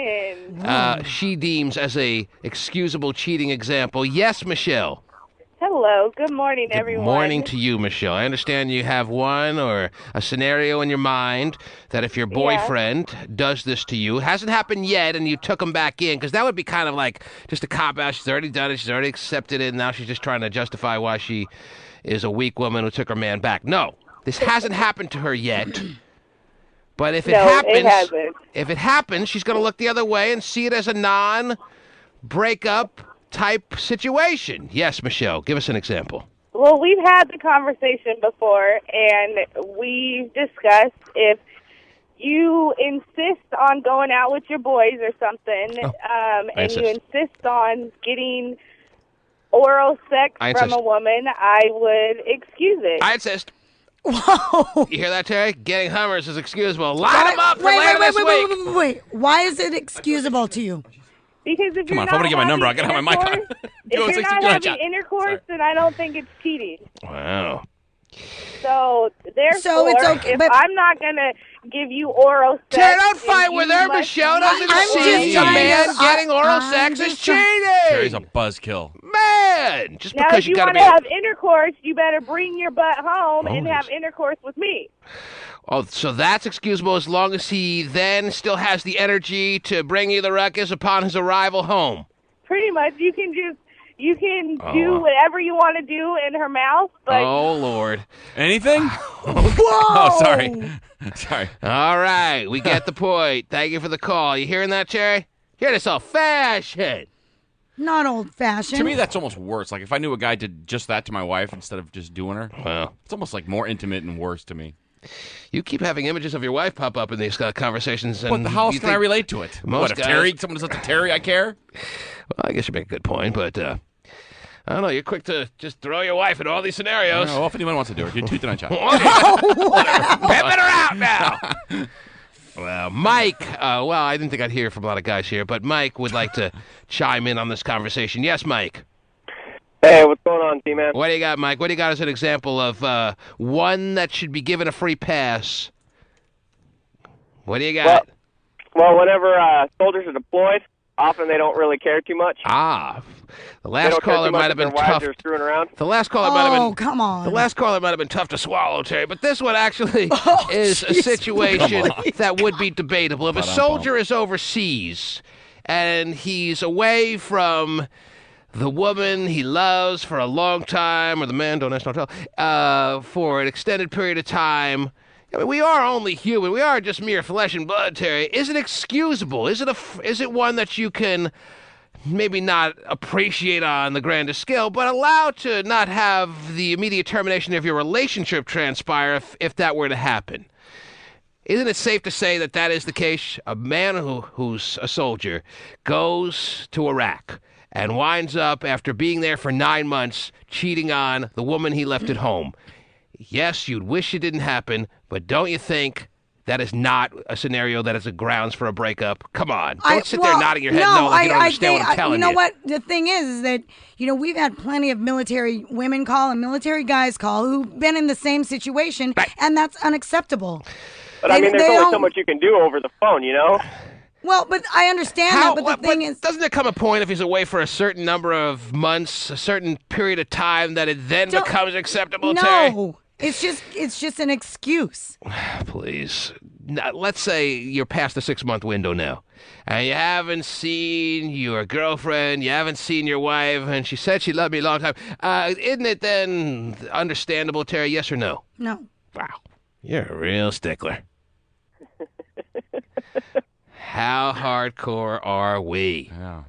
she deems as a excusable cheating example. Yes, Michelle. Hello. Good morning, Good everyone. morning to you, Michelle. I understand you have one or a scenario in your mind that if your boyfriend does this to you, hasn't happened yet, and you took him back in, because that would be kind of like just a cop-out. She's already done it. She's already accepted it, and now she's just trying to justify why she is a weak woman who took her man back. No, this hasn't happened to her yet. But if it happens, she's going to look the other way and see it as a non-breakup type situation. Yes, Michelle, give us an example. Well, we've had the conversation before, and we've discussed if you insist on going out with your boys or something, and you insist on getting oral sex from a woman, I would excuse it. I insist. Whoa. You hear that, Terry? Getting Hummers is excusable. Line them up for later this week. Wait. Why is it excusable to you? Because if Come you're on, not if I'm going to get my number, I'll get my mic on. If you're not having intercourse, then I don't think it's cheating. Wow. So, therefore, So it's okay, if but- I'm not going to give you oral sex... Terry, don't fight with her. Michelle doesn't see a man getting oral sex is cheating. Terry's a buzzkill. Man, just Now, because if you got to want be... to have intercourse, you better bring your butt home and have intercourse with me. Oh, so that's excusable as long as he then still has the energy to bring you the ruckus upon his arrival home. Pretty much. You can do whatever you want to do in her mouth, but... Oh, Lord. Anything? Whoa! Oh, sorry. Sorry. All right, we get the point. Thank you for the call. You hearing that, Terry? Hear this old-fashioned. Not old-fashioned. To me, that's almost worse. Like, if I knew a guy did just that to my wife instead of just doing her, it's almost like more intimate and worse to me. You keep having images of your wife pop up in these conversations. And How else can I relate to it? Most if guys, Terry, someone says to Terry, I care? Well, I guess you make a good point, but I don't know. You're quick to just throw your wife in all these scenarios. Well, if anyone wants to do it, you toot the night shot. Pimping her out now. Well, Mike, I didn't think I'd hear from a lot of guys here, but Mike would like to chime in on this conversation. Yes, Mike. Hey, what's going on, T-Man? What do you got, Mike? What do you got as an example of one that should be given a free pass? What do you got? Well, whenever soldiers are deployed, often they don't really care too much. The last caller might have been tough. Screwing around. The last caller might have been. Oh, come on. The last caller might have been tough to swallow, Terry, but this one actually is a situation that would be debatable. If a soldier is overseas and he's away from the woman he loves for a long time, or the man, don't ask, don't tell, for an extended period of time. I mean, we are only human. We are just mere flesh and blood, Terry. Is it excusable? Is it one that you can maybe not appreciate on the grandest scale, but allow to not have the immediate termination of your relationship transpire if that were to happen? Isn't it safe to say that that is the case? A man who's a soldier goes to Iraq and winds up, after being there for 9 months, cheating on the woman he left at home. Yes, you'd wish it didn't happen, but don't you think that is not a scenario that is a grounds for a breakup? Come on. Don't sit there nodding your head no, like you don't understand what I'm telling you. You know what? The thing is that, we've had plenty of military women call and military guys call who've been in the same situation, and that's unacceptable. But, there's only so much you can do over the phone, Well, but I understand that, but the thing is... Doesn't there come a point if he's away for a certain number of months, a certain period of time, that it then becomes acceptable, Terry? No, it's just an excuse. Please. Now, let's say you're past the 6-month window now, and you haven't seen your girlfriend, you haven't seen your wife, and she said she loved me a long time. Isn't it then understandable, Terry, yes or no? No. Wow. You're a real stickler. How hardcore are we? Yeah.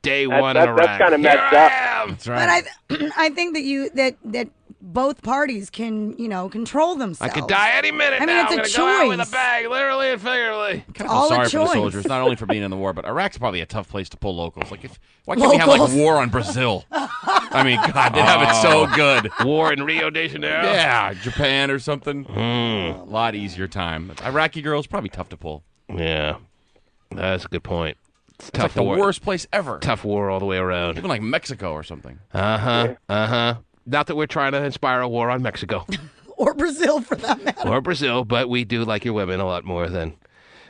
Day one in Iraq. That's kind of messed up. That's right. But I think that both parties can, control themselves. I could die any minute I mean, now. it's I'm a going to go out with choice. a bag, literally and figuratively. Kind of feel sorry for the soldiers, not only for being in the war, but Iraq's probably a tough place to pull locals. Like, why can't we have like war on Brazil? I mean, God, they have it so good. War in Rio de Janeiro. Yeah, Japan or something. A lot easier time. Iraqi girls probably tough to pull. Yeah, that's a good point. It's like the worst place ever. Tough war all the way around. Even like Mexico or something. Not that we're trying to inspire a war on Mexico. Or Brazil, for that matter. Or Brazil, but we do like your women a lot more than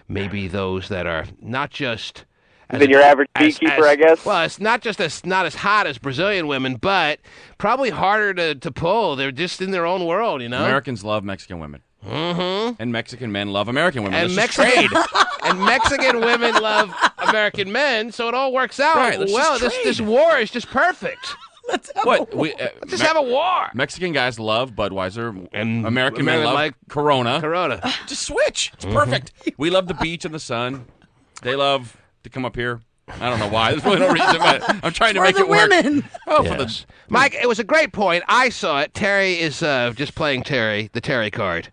maybe those that are not just than your average beekeeper, I guess. Well, it's not as hot as Brazilian women, but probably harder to pull. They're just in their own world, you know. Americans love Mexican women. Mm-hmm. And Mexican men love American women. And Mexican women love American men, so it all works out. Right, well, this war is just perfect. Let's have Let's just have a war. Mexican guys love Budweiser, and American men men love like Corona. Just switch. It's perfect. We love the beach and the sun. They love to come up here. I don't know why. There's really no reason, but I'm trying to make it work. Oh, yes. for the Mike, it was a great point. I saw it. Terry is just playing Terry, the Terry card.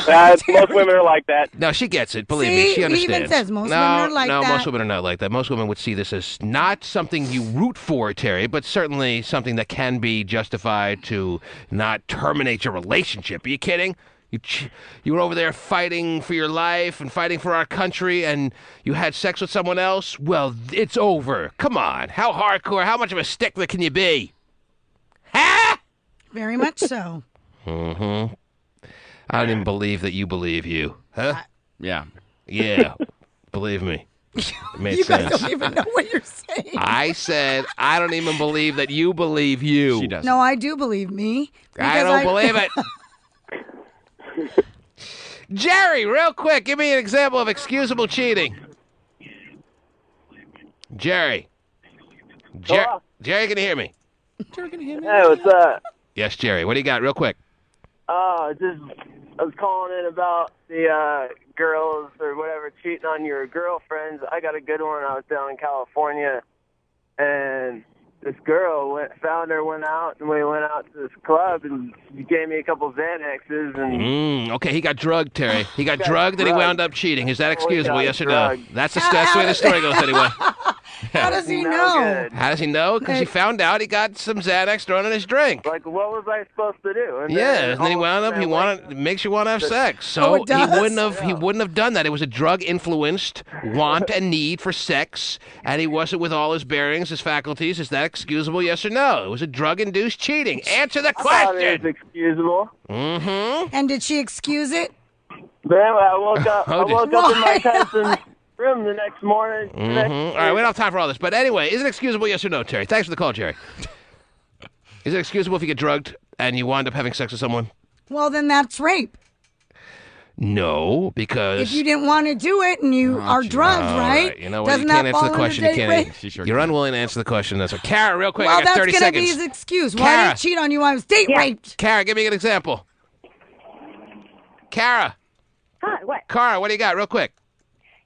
Most women are like that. No, she gets it. Believe me, she understands. He even says most women are like that. No, most women are not like that. Most women would see this as not something you root for, Terry, but certainly something that can be justified to not terminate your relationship. Are you kidding? You were over there fighting for your life and fighting for our country, and you had sex with someone else? Well, it's over. Come on. How hardcore, how much of a stickler can you be? Huh? Very much so. Mm-hmm. I don't even believe that you believe you. Huh? Yeah. Yeah. Believe me. It made You sense. guys don't even know what you're saying. I said I don't even believe that you believe you. She does. No, I do believe me. I don't believe it. Jerry, real quick, give me an example of excusable cheating. Jerry, can you hear me? Jerry, can you hear me? Hey, what's up? Yes, Jerry. What do you got, real quick? I was calling in about the girls or whatever cheating on your girlfriends. I got a good one. I was down in California, and this girl found her, went out, and we went out to this club, and he gave me a couple Xanaxes. And Okay, he got drugged, Terry. He got drugged, and he wound up cheating. Is that excusable, yes or no? drugged. That's the way the story goes, anyway. How does he know? How does he know? Because he found out he got some Xanax thrown in his drink. Like, what was I supposed to do? And And then he wound up. It makes you want to have sex. So it does? he wouldn't have done that. It was a drug influenced want and need for sex, and he wasn't with all his bearings, his faculties. Is that excusable? Yes or no? It was a drug induced cheating. Answer the I thought it question. was excusable. Mm-hmm. And did she excuse it? Then I woke up. I woke up in my cousin's room the next morning. All right, we don't have time for all this. But anyway, is it excusable, yes or no, Terry? Thanks for the call, Jerry. Is it excusable if you get drugged and you wind up having sex with someone? Well, then that's rape. No, because... If you didn't want to do it and you are drugged, All right? You know what? Doesn't You can't that answer fall the under question. You date can't. rape? You're unwilling to answer the question. That's what. Kara, real quick, Well, I got that's 30 gonna seconds. be his excuse. Why did he cheat on you? I was date raped. Kara, give me an example. Kara. Hi, what? Kara, what do you got, real quick?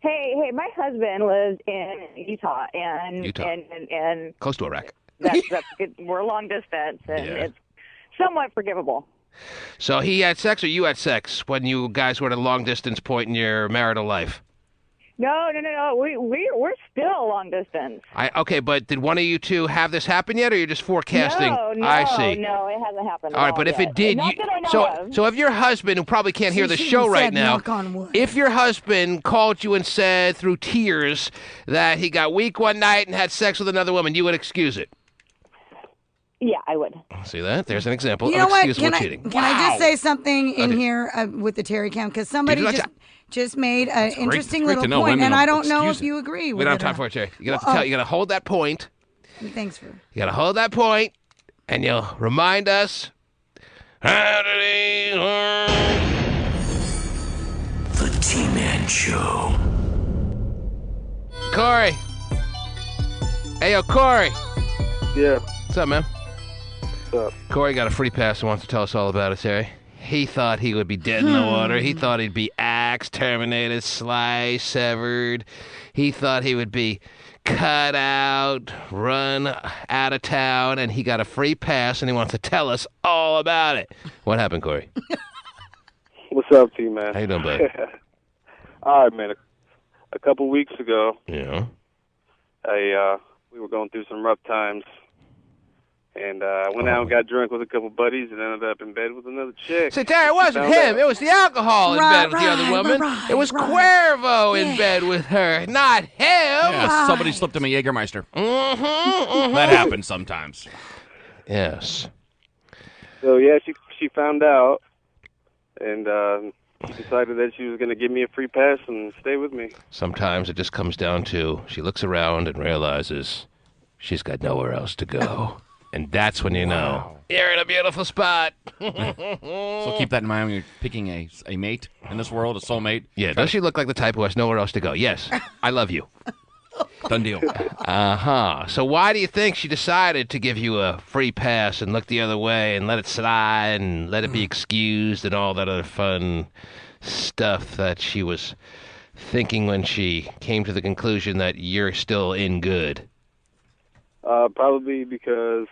Hey, my husband lives in Utah, and Close to Iraq. that's good. We're long distance, and it's somewhat forgivable. So he had sex or you had sex when you guys were at a long distance point in your marital life? No. We're still long distance. Okay, but did one of you two have this happen yet, or you're just forecasting? No, I see. No, it hasn't happened. All right, but if it did, Not that I know of. so if your husband, who probably can't hear the show right now, if your husband called you and said through tears that he got weak one night and had sex with another woman, you would excuse it? Yeah, I would. See that? There's an example You know of what? excusable cheating. Can I just say something in here with the Terry Cam? Because somebody just made an interesting little point, and I don't know if you agree with it. We don't have time for it, Terry. You got to hold that point. Thanks for. You got to hold that point, and you'll remind us. The T-Man Show. Corey. Hey, yo, Corey. Yeah. What's up, man? What's up? Corey got a free pass and wants to tell us all about it, Terry. He thought he would be dead in the water. He thought he'd be axed, terminated, sliced, severed. He thought he would be cut out, run out of town, and he got a free pass, and he wants to tell us all about it. What happened, Corey? What's up, T-Man? How you doing, buddy? All right, man. A couple weeks ago, yeah, we were going through some rough times, and I went out and got drunk with a couple buddies and ended up in bed with another chick. See, Terry, it wasn't him. It was the alcohol in bed with the other woman. It was Cuervo in bed with her, not him. Yeah, somebody slipped him a Jägermeister. That happens sometimes. Yes. So, yeah, she found out, and she decided that she was going to give me a free pass and stay with me. Sometimes it just comes down to she looks around and realizes she's got nowhere else to go. And that's when you know you're in a beautiful spot. So keep that in mind when you're picking a mate in this world, a soulmate. Yeah, does she look like the type who has nowhere else to go? Yes. I love you. Done deal. Uh-huh. So why do you think she decided to give you a free pass and look the other way and let it slide and let it be excused and all that other fun stuff that she was thinking when she came to the conclusion that you're still in good? Probably because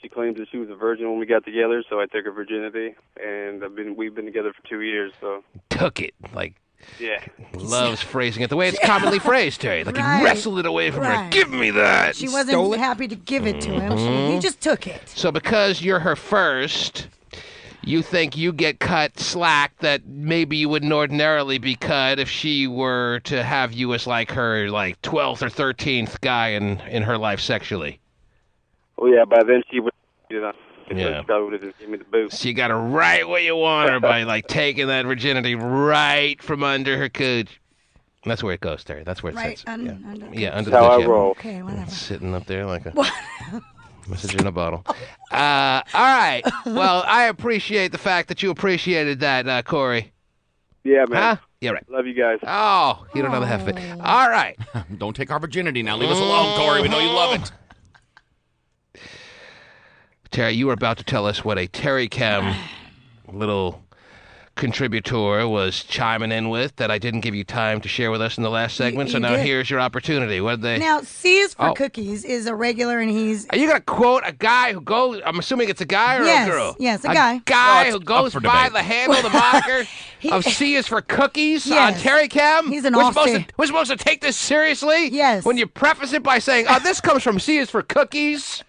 she claims that she was a virgin when we got together, so I took her virginity, and we've been together for 2 years. So took it, like. Yeah. Loves phrasing it the way it's commonly phrased, Terry. Like he wrestled it away from her. Give me that. She wasn't happy to give it to him. He just took it. So because you're her first, you think you get cut slack that maybe you wouldn't ordinarily be cut if she were to have you as like her 12th or 13th guy in her life sexually. Oh yeah, by then she would, Yeah. She probably would have just given me the boot. So you got her right where you want her by taking that virginity right from under her cooch. That's where it goes, Terry. That's where it sits. Under under the cooch. How I roll. Okay, whatever. Sitting up there like a message in a bottle. All right. Well, I appreciate the fact that you appreciated that, Corey. Yeah, man. Huh? Yeah, right. Love you guys. Oh, you don't know the half of it. All right. Don't take our virginity now. Leave us alone, Corey. We know you love it. Terry, you were about to tell us what a Terry Chem little contributor was chiming in with that I didn't give you time to share with us in the last segment. So now here's your opportunity. What did they? Now, C is for cookies is a regular, and he's. Are you going to quote a guy who goes? I'm assuming it's a guy or a girl. Yes, a guy. Guy who goes by the handle, the moniker of C is for cookies on Terry Chem. He's an we're supposed to take this seriously. Yes. When you preface it by saying, "Oh, this comes from C is for cookies."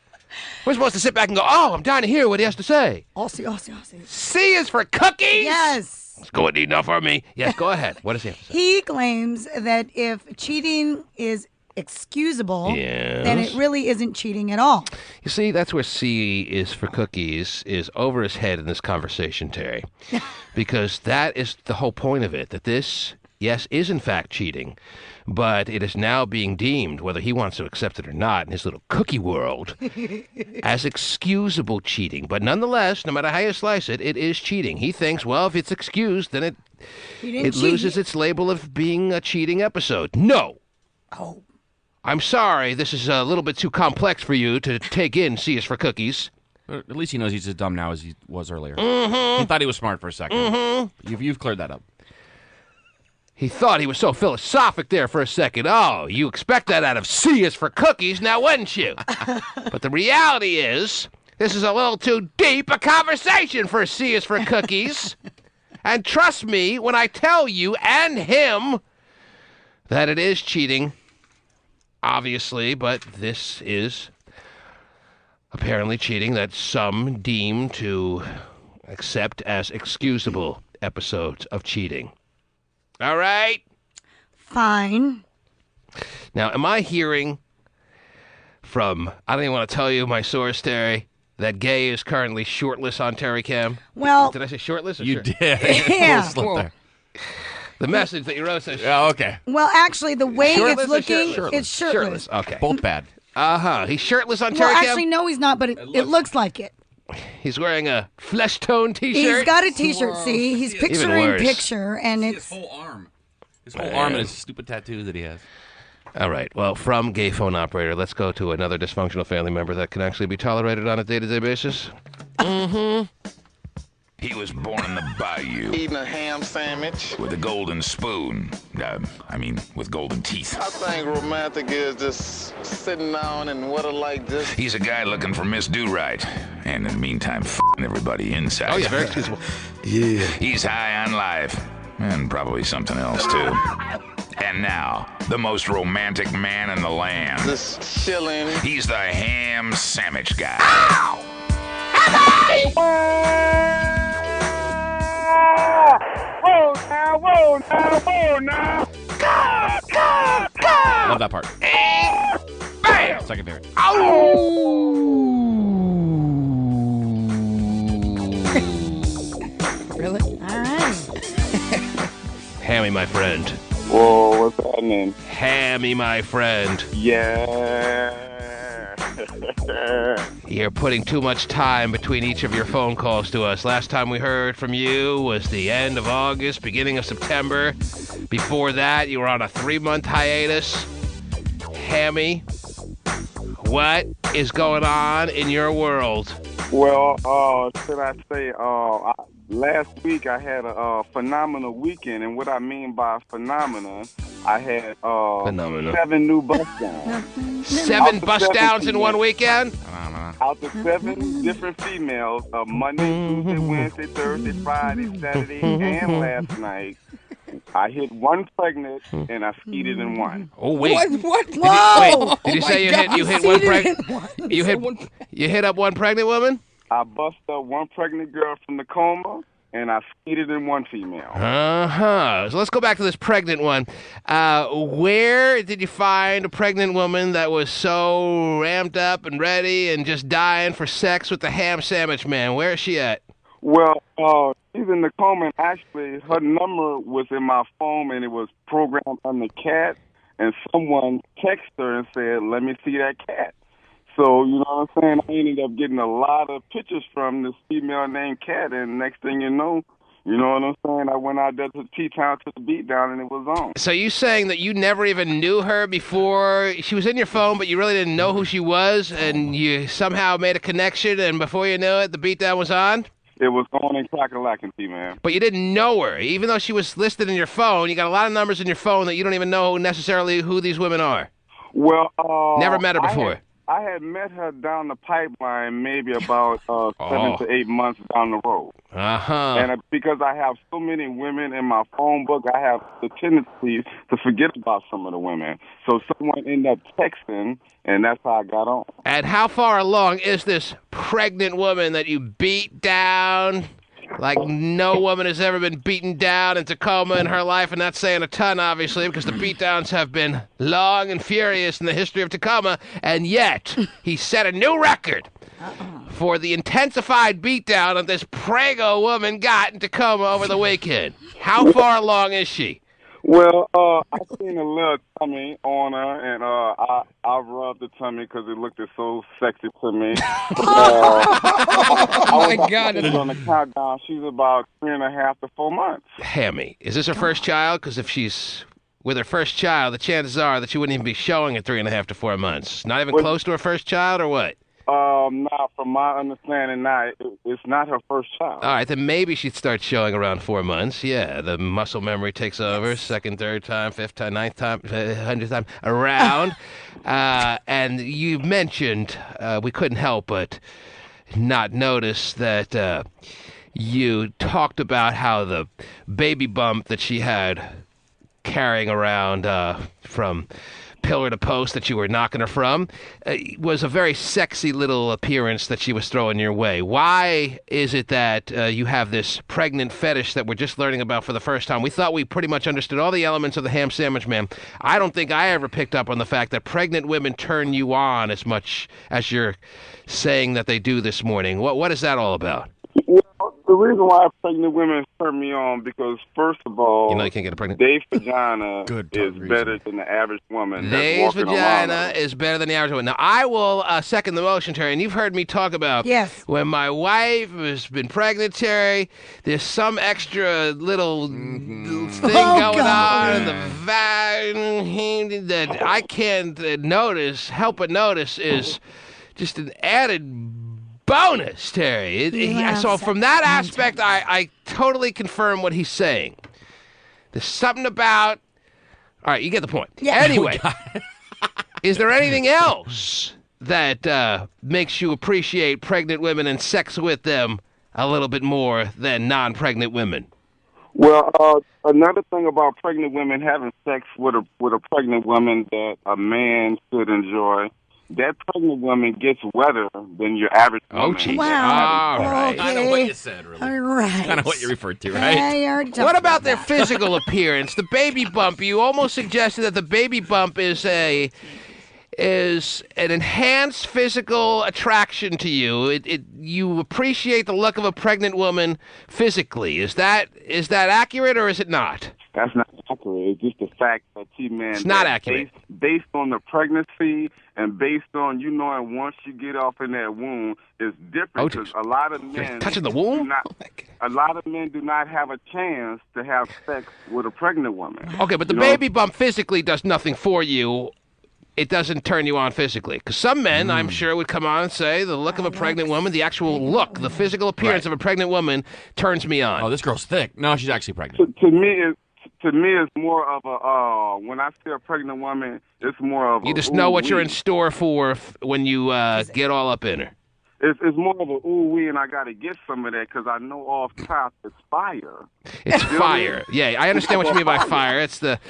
We're supposed to sit back and go, oh, I'm dying to hear what he has to say. Aussie. C is for cookies? Yes. It's good enough for me. Yes, go ahead. What does he have to say? He claims that if cheating is excusable, then it really isn't cheating at all. You see, that's where C is for cookies is over his head in this conversation, Terry. Because that is the whole point of it, that this, yes, is in fact cheating. But it is now being deemed, whether he wants to accept it or not, in his little cookie world, as excusable cheating. But nonetheless, no matter how you slice it, it is cheating. He thinks, well, if it's excused, then it loses its label of being a cheating episode. No. Oh. I'm sorry, this is a little bit too complex for you to take in C is for cookies. At least he knows he's as dumb now as he was earlier. Mm-hmm. He thought he was smart for a second. Mm-hmm. You've cleared that up. He thought he was so philosophic there for a second. Oh, you expect that out of C is for cookies, now wouldn't you? But the reality is, this is a little too deep a conversation for C is for cookies. And trust me when I tell you and him that it is cheating, obviously, but this is apparently cheating that some deem to accept as excusable episodes of cheating. All right? Fine. Now, am I hearing from, I don't even want to tell you my source, Terry, that Gay is currently shortless on Terry Cam? Well. Did I say shortless or You did. Yeah. The message that you wrote says okay. Well, actually, the way shirtless it's looking, it's shirtless. shirtless. Okay. Both bad. Uh-huh. He's shirtless on Terry Well, Cam? actually, no, he's not, but it looks like it. He's wearing a flesh tone T-shirt. He's got a T-shirt, see? He's picture in picture, and it's... His whole arm. His whole arm and his stupid tattoo that he has. All right. Well, from Gay Phone Operator, let's go to another dysfunctional family member that can actually be tolerated on a day-to-day basis. Mm-hmm. He was born in the bayou. Eating a ham sandwich. With a golden spoon. With golden teeth. I think romantic is just sitting down and what a like this. He's a guy looking for Miss Do-Right. And in the meantime, f***ing everybody inside. Oh, yeah, very excusable. Yeah. He's high on life. And probably something else, too. And now, the most romantic man in the land. Just chilling. He's the ham sandwich guy. Ow! Whoa now. Love that part. Bam! Second favorite. Really? All right. Hammy, my friend. Whoa, what's happening? Hammy, my friend. Yeah. You're putting too much time between each of your phone calls to us. Last time we heard from you was the end of August, beginning of September. Before that, you were on a 3-month hiatus. Hammy, what is going on in your world? Well, should I say, last week I had a phenomenal weekend, and what I mean by phenomenon, I had 7 new bust downs. 7 bust downs in one weekend? Out of 7 different females, Monday, Tuesday, Wednesday, Thursday, Friday, Saturday, and last night. I hit 1 pregnant, and I skeeted in 1. Oh, wait. What? Wait, did you say you God, hit one pregnant? You hit up 1 pregnant woman? I bust up 1 pregnant girl from Tacoma, and I skeeted in 1 female. So let's go back to this pregnant one. Where did you find a pregnant woman that was so ramped up and ready and just dying for sex with the ham sandwich man? Where is she at? Well, she's in Tacoma, and actually her number was in my phone, and it was programmed on the cat, and someone texted her and said, let me see that cat. So, you know what I'm saying? I ended up getting a lot of pictures from this female named Cat, and next thing you know what I'm saying? I went out there to T-Town to the beatdown, and it was on. So you saying that you never even knew her before she was in your phone, but you really didn't know who she was, and you somehow made a connection, and before you knew it, the beatdown was on? It was on in Crack-a-Lackin', man. But you didn't know her. Even though she was listed in your phone, you got a lot of numbers in your phone that you don't even know necessarily who these women are. Well, never met her before. I had met her down the pipeline maybe about 7 to 8 months down the road. And because I have so many women in my phone book, I have the tendency to forget about some of the women. So someone ended up texting, and that's how I got on. And how far along is this pregnant woman that you beat down like no woman has ever been beaten down in Tacoma in her life? And that's saying a ton, obviously, because the beatdowns have been long and furious in the history of Tacoma. And yet, he set a new record for the intensified beatdown that this prego woman got in Tacoma over the weekend. How far along is she? Well, I seen a little tummy on her, and I rubbed the tummy because it looked so sexy to me. Oh, my God. On the countdown, she's about 3.5 to 4 months. Hammy, is this her first child? Because if she's with her first child, the chances are that she wouldn't even be showing at 3.5 to 4 months. Not even close to her first child, or what? Not from my understanding, now it's not her first child. All right, then maybe she'd start showing around 4 months. Yeah, the muscle memory takes over. Second, third time, 5th time, 9th time, 100th time around. And you mentioned we couldn't help but not notice that you talked about how the baby bump that she had carrying around from pillar to post that you were knocking her from was a very sexy little appearance that she was throwing your way. Why is it that you have this pregnant fetish that we're just learning about for the first time? We thought we pretty much understood all the elements of the ham sandwich man. I don't think I ever picked up on the fact that pregnant women turn you on as much as you're saying that they do this morning. What is that all about? Well, the reason why pregnant women turn me on because, first of all, you can't get a pregnant. Dave's vagina is better than the average woman. Dave's vagina is better than the average woman. Now, I will second the motion, Terry, and you've heard me talk about when my wife has been pregnant, Terry, there's some extra little thing going on in the vagina that I can't help but notice is just an added bonus, Terry. So from that aspect, I totally confirm what he's saying. There's something about... All right, you get the point. Yeah. Anyway, is there anything else that makes you appreciate pregnant women and sex with them a little bit more than non-pregnant women? Well, another thing about pregnant women having sex with a pregnant woman that a man should enjoy, that pregnant woman gets wetter than your average woman. Oh, geez. Wow. All right. Okay. I know what you said, really. All right. Kind of what you referred to, right? What about their physical appearance? The baby bump. You almost suggested that the baby bump is an enhanced physical attraction to you. You appreciate the look of a pregnant woman physically. Is that accurate or is it not? That's not accurate. It's just the fact that T-Man. It's not accurate. Based on the pregnancy and based on knowing once you get off in that womb, it's different because a lot of men touching the womb. A lot of men do not have a chance to have sex with a pregnant woman. Okay, but the baby bump physically does nothing for you. It doesn't turn you on physically. Because some men, I'm sure, would come on and say the look of a pregnant woman, the actual look, the physical appearance of a pregnant woman turns me on. Oh, this girl's thick. No, she's actually pregnant. To me, it's more of a, when I see a pregnant woman, it's more of you just know what you're in store for when you get all up in her. It's more of a ooh-wee, and I got to get some of that because I know off top it's fire. It's fire. Yeah, I understand what you mean by fire. It's the...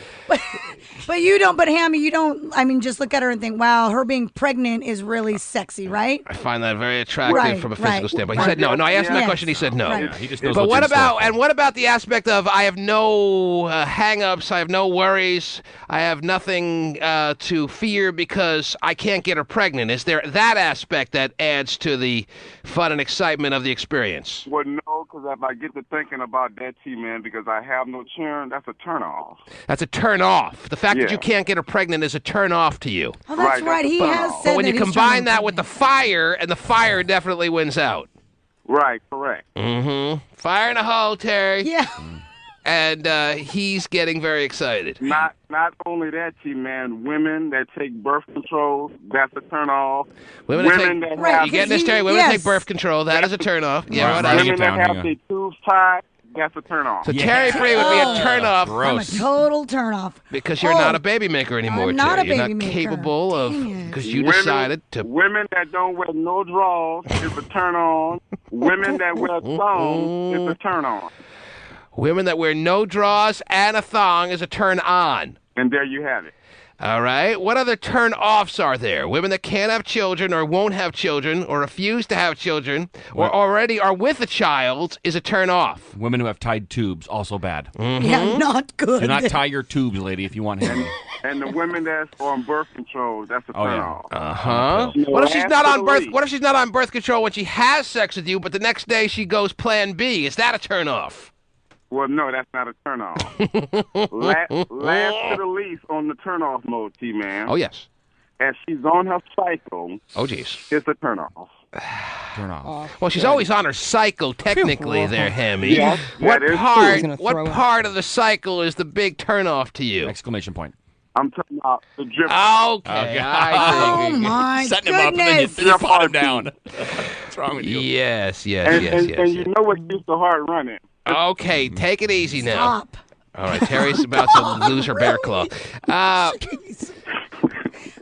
But you don't, but Hammy, you don't, I mean, just look at her and think, wow, her being pregnant is really sexy, right? I find that very attractive from a physical standpoint. He said no. No, I asked him that question. He said no. Right. Yeah, he just knows but what's what about the aspect of I have no hang-ups, I have no worries, I have nothing to fear because I can't get her pregnant? Is there that aspect that adds to the fun and excitement of the experience? Well, no, because if I get to thinking about that, T-Man, because I have no children, that's a turn-off. That's a turn-off. The fact that you can't get her pregnant is a turn-off to you. Oh, that's right. He has said But when that you he's combine trying that with the fire, and the fire definitely wins out. Right, correct. Mm-hmm. Fire in a hole, Terry. Yeah. And he's getting very excited. Not only that, T-Man, women that take birth control, that's a turn-off. Women that have... You getting this, Terry? Women take birth control. That is a turn-off. Yeah, what else? Women that have their tubes tied, that's a turn-off. So Terry Free would be a turn-off. I'm a total turn-off. Because you're not a baby maker anymore, I'm not Terry. a You're baby not maker. capable of... Because you decided to... Women that don't wear no drawers is a turn-on. Women that wear thongs is a turn-on. Women that wear no drawers and a thong is a turn-on. And there you have it. All right. What other turn-offs are there? Women that can't have children or won't have children or refuse to have children or already are with a child is a turn-off. Women who have tied tubes, also bad. Yeah, not good. Do not tie your tubes, lady, if you want hair. And the women that's on birth control, that's a turn-off. Uh-huh. What if she's not on birth? What if she's not on birth control when she has sex with you, but the next day she goes Plan B? Is that a turn-off? Well, no, that's not a turn-off. last to the least on the turn-off mode, T-Man. Oh, yes. As she's on her cycle, it's a turn-off. Well, she's always on her cycle, technically, there, Hammy. Yes, what that is true. what part of the cycle is the big turn-off to you? Exclamation point. I'm talking about the drip. Okay. Oh, my Setting him up and then you pot him down. What's wrong with you? Yes. And you know what keeps the heart running. Okay, take it easy now. Stop. All right, Terry's about to lose her bear claw.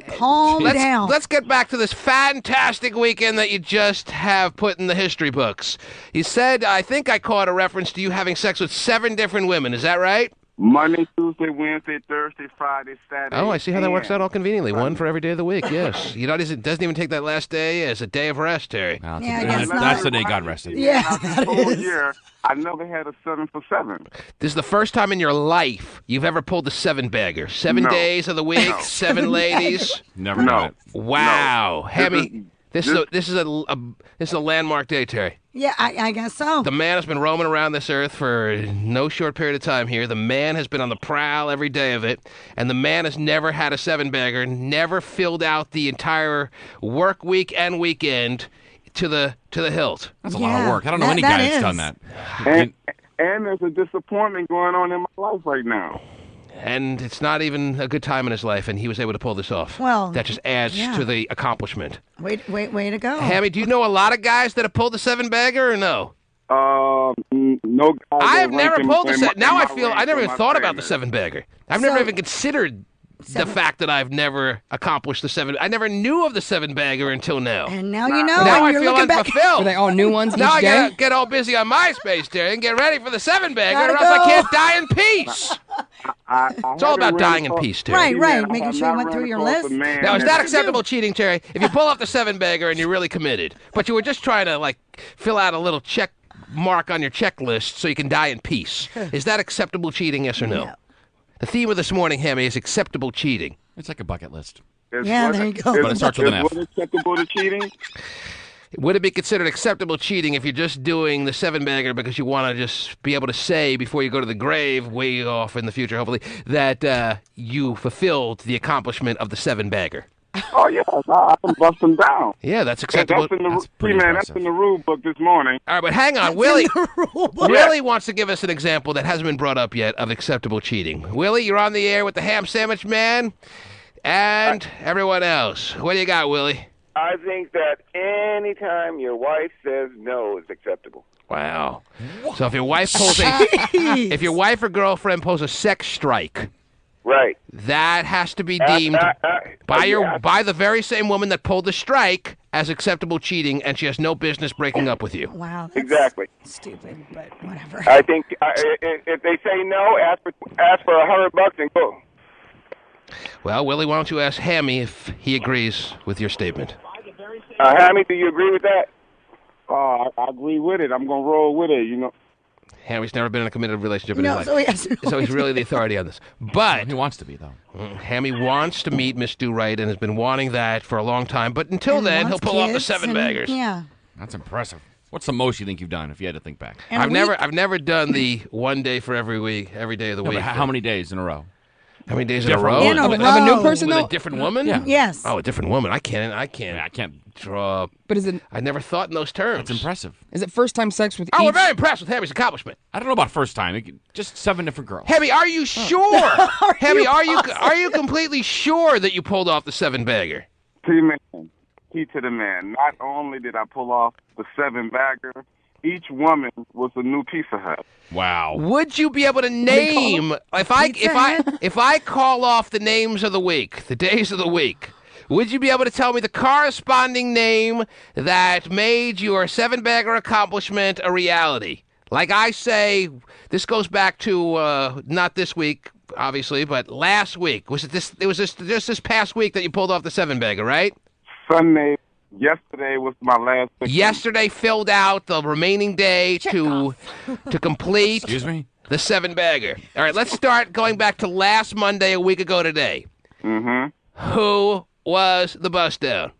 Calm down. Let's get back to this fantastic weekend that you just have put in the history books. You said, I think I caught a reference to you having sex with 7 different women. Is that right? Monday, Tuesday, Wednesday, Thursday, Friday, Saturday. Oh, I see how that works out all conveniently. One for every day of the week, yes. You know, it doesn't even take that last day as a day of rest, Terry. Well, that's the day God rested. Yeah, that is. Year, I never had a 7 for 7. This is the first time in your life you've ever pulled the 7-bagger. 7 days of the week, 7 ladies. Never done it. Wow. Hammy, this is a landmark day, Terry. Yeah, I guess so. The man has been roaming around this earth for no short period of time here. The man has been on the prowl every day of it, and the man has never had a 7-bagger, never filled out the entire work week and weekend to the hilt. That's a lot of work. I don't know any guy that's done that. And there's a disappointment going on in my life right now. And it's not even a good time in his life, and he was able to pull this off. Well, that just adds to the accomplishment. Way to go. Hammy, do you know a lot of guys that have pulled the 7-bagger or no? No guys. I've never pulled the 7. Now I never even thought about the 7-bagger. I've never even considered the fact that I've never accomplished the 7. I never knew of the 7-bagger until now. And now you know. Now I you're feel looking back. unfulfilled. Are they all new ones Now each I day? gotta get all busy on MySpace, Terry, and get ready for the 7-bagger, or else Gotta I go. can't die in peace. It's all about dying in peace, Terry. Right. Making sure you went through your list. Now, is that acceptable cheating, Terry? If you pull off the 7-bagger and you're really committed, but you were just trying to, fill out a little check mark on your checklist so you can die in peace, is that acceptable cheating, yes or no? The theme of this morning, Hammy, is acceptable cheating. It's like a bucket list. There you go. But it starts with an F. Is what acceptable to cheating? Would it be considered acceptable cheating if you're just doing the 7-bagger because you want to just be able to say before you go to the grave, way off in the future, hopefully, that you fulfilled the accomplishment of the 7-bagger? Oh, yes, I can bust them down. Yeah, that's acceptable. That's in the rule book this morning. All right, but hang on. Willie wants to give us an example that hasn't been brought up yet of acceptable cheating. Willie, you're on the air with the Ham Sandwich Man and everyone else. What do you got, Willie? I think that anytime your wife says no is acceptable. Wow. So if your wife if your wife or girlfriend pulls a sex strike, right, that has to be deemed by the very same woman that pulled the strike as acceptable cheating, and she has no business breaking up with you. Wow. Exactly. Stupid, but whatever. I think if they say no, ask for $100 and go. Well, Willie, why don't you ask Hammy if he agrees with your statement? Hammy, do you agree with that? I agree with it. I'm going to roll with it, you know. Hammy's never been in a committed relationship in his so life. So he's really the authority on this. But he wants to be, though. Hammy wants to meet Miss Do-Right and has been wanting that for a long time. But until then, he'll pull off the 7-baggers. Yeah. That's impressive. What's the most you think you've done, if you had to think back? I've never done the 1 day for every week, every day of the week. How many days in a row? How many days in a row? In a row. Of a new person, With though? a different woman? Yeah. Yes. Oh, a different woman. I can't draw. But is it? I never thought in those terms. That's impressive. Is it first time sex with? Oh, we're each? very impressed with Hammy's accomplishment. I don't know about first time. Just 7 different girls. Hammy, are you sure? Hammy, are you completely sure that you pulled off the 7-bagger? Key to the man. Not only did I pull off the 7-bagger, each woman was a new Pizza Hut. Wow. Would you be able to name if I call off the names of the week, the days of the week? Would you be able to tell me the corresponding name that made your 7-bagger accomplishment a reality? Like I say, this goes back to not this week, obviously, but last week. Was it this? It was just this past week that you pulled off the 7-bagger, right? Sunday. Yesterday was my last day. Yesterday filled out the remaining day to complete Excuse me? the 7-bagger. All right, let's start going back to last Monday, a week ago today. Mm-hmm. Who was the bust down?